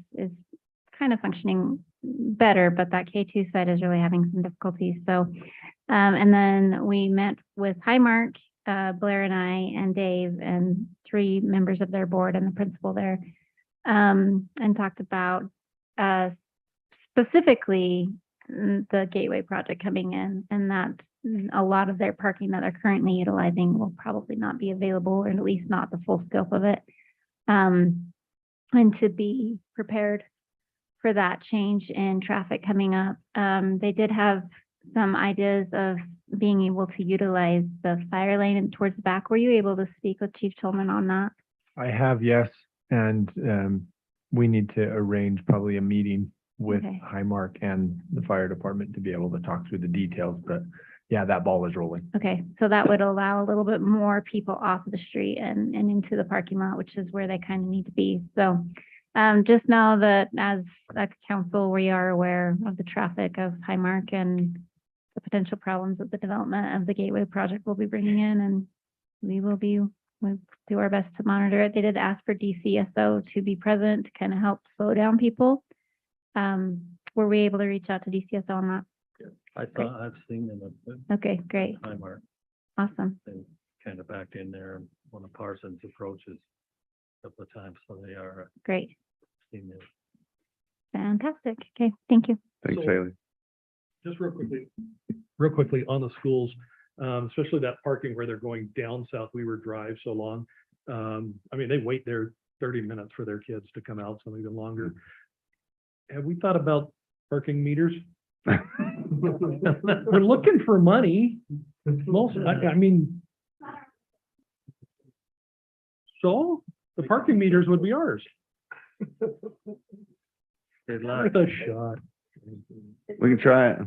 kind of functioning better, but that K2 side is really having some difficulties. So, and then we met with Highmark, Blair and I and Dave and 3 members of their board and the principal there, and talked about specifically the Gateway project coming in, and that a lot of their parking that they're currently utilizing will probably not be available, or at least not the full scope of it. And to be prepared for that change in traffic coming up. They did have some ideas of being able to utilize the fire lane and towards the back. Were you able to speak with Chief Tillman on that? I have, yes, and we need to arrange probably a meeting with Okay. Highmark and the fire department to be able to talk through the details, but yeah, that ball is rolling. Okay, so that would allow a little bit more people off of the street and into the parking lot, which is where they kind of need to be. So just know that as a council, we are aware of the traffic of Highmark and the potential problems that the development of the Gateway project will be bringing in, and we'll do our best to monitor it. They did ask for DCSO to be present to kind of help slow down people. Were we able to reach out to DCSO on that? I thought I've seen them at Okay, great, Highmark. awesome. They kind of backed in there on the Parsons approaches a couple of times, so they are Great, seen it. fantastic. Okay, thank you. Thanks, So- Haley. just real quickly on the schools, especially that parking where they're going down South Weaver Drive so long. I mean, they wait there 30 minutes for their kids to come out, some even longer. Have we thought about parking meters? We're looking for money. I mean, so the parking meters would be ours. Good luck. Worth a shot. We can try it.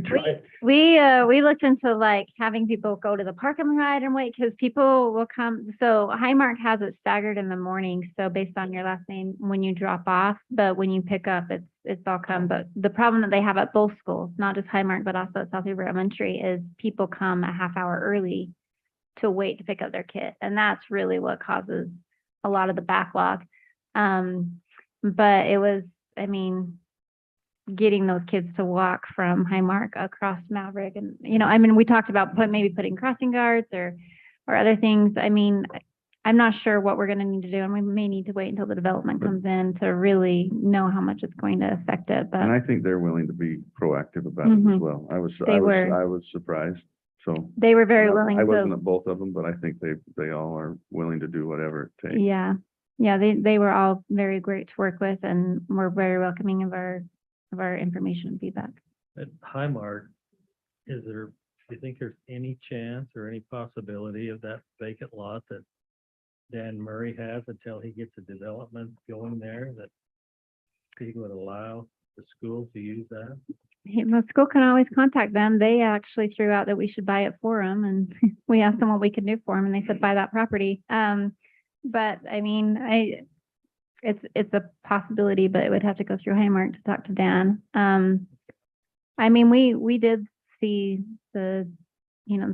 Try it. We looked into like having people go to the parking lot and wait, because people will come. So Highmark has it staggered in the morning. So based on your last name, when you drop off, but when you pick up, it's all come. But the problem that they have at both schools, not just Highmark, but also at South Weaver Elementary, is people come a half hour early to wait to pick up their kit. And that's really what causes a lot of the backlog. But it was, I mean, getting those kids to walk from Highmark across Maverick, and I mean, we talked about maybe putting crossing guards or other things. I mean, I'm not sure what we're going to need to do, and we may need to wait until the development comes in to really know how much it's going to affect it. But And I think they're willing to be proactive about it Mhm. as well. I They were. was surprised. So they were very willing I wasn't to. at both of them, but I think they all are willing to do whatever it takes. Yeah, they were all very great to work with, and were very welcoming of our information and feedback. At Highmark, do you think there's any chance or any possibility of that vacant lot that Dan Murray has until he gets a development going there, that he would allow the school to use that? The school can always contact them. They actually threw out that we should buy it for them, and we asked them what we could do for them, and they said buy that property. But I mean, it's a possibility, but it would have to go through Highmark to talk to Dan. I mean, we did see the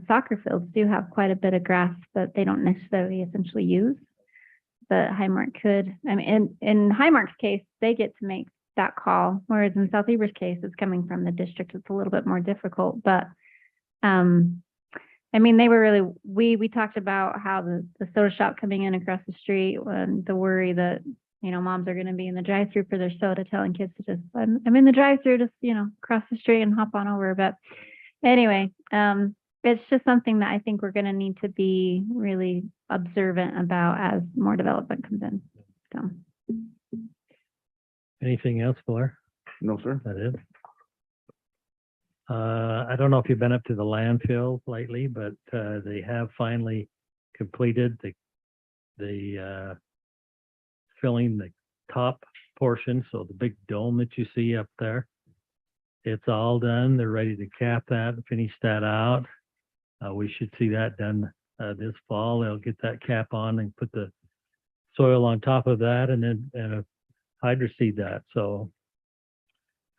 soccer fields do have quite a bit of grass that they don't necessarily essentially use, but Highmark could. I mean, in Highmark's case, they get to make that call, whereas in South Weaver's case, it's coming from the district. It's a little bit more difficult, but I mean, they were really, we talked about how the soda shop coming in across the street, and the worry that, moms are going to be in the drive-through for their soda, telling kids to just, I'm in the drive-through, just, cross the street and hop on over. But anyway, it's just something that I think we're going to need to be really observant about as more development comes in. So. Anything else, Blair? No, sir. That is. I don't know if you've been up to the landfill lately, but they have finally completed the filling the top portion, so the big dome that you see up there. It's all done. They're ready to cap that and finish that out. We should see that done this fall. They'll get that cap on and put the soil on top of that, and then hydroseed that. So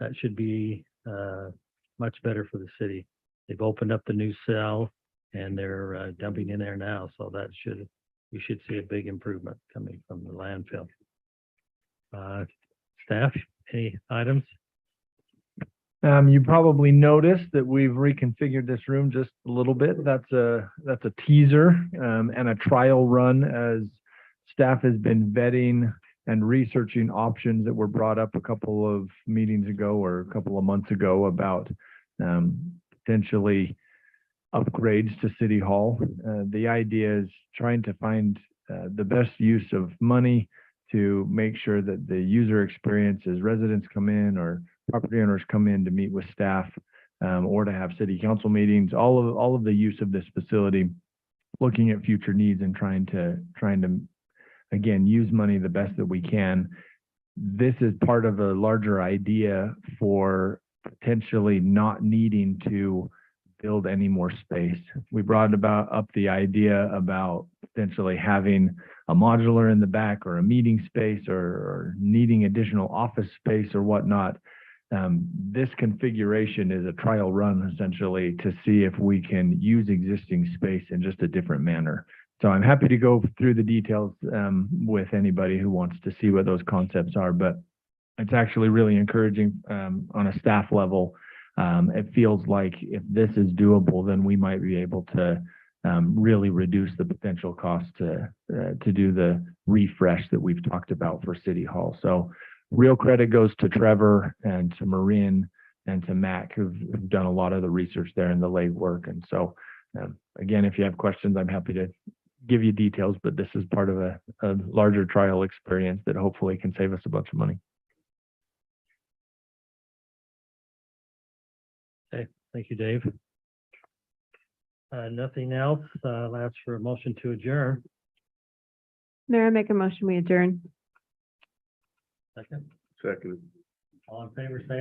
that should be much better for the city. They've opened up the new cell, and they're dumping in there now. So we should see a big improvement coming from the landfill. Staff, any items? You probably noticed that we've reconfigured this room just a little bit. That's a teaser and a trial run, as staff has been vetting and researching options that were brought up a couple of meetings ago or a couple of months ago about potentially upgrades to City Hall. The idea is trying to find the best use of money to make sure that the user experience as residents come in or property owners come in to meet with staff or to have city council meetings, all of the use of this facility, looking at future needs and trying to again use money the best that we can. This is part of a larger idea for potentially not needing to build any more space. We brought up the idea about potentially having a modular in the back or a meeting space or needing additional office space or whatnot. This configuration is a trial run essentially to see if we can use existing space in just a different manner. So I'm happy to go through the details with anybody who wants to see what those concepts are, but it's actually really encouraging on a staff level. It feels like if this is doable, then we might be able to really reduce the potential cost to do the refresh that we've talked about for City Hall. So real credit goes to Trevor and to Marin and to Mac, who've done a lot of the research there and the legwork. And so, again, if you have questions, I'm happy to give you details, but this is part of a larger trial experience that hopefully can save us a bunch of money. Thank you, Dave. Nothing else, I'll ask for a motion to adjourn. Mayor, I make a motion, we adjourn. Second, Second. all in favor, say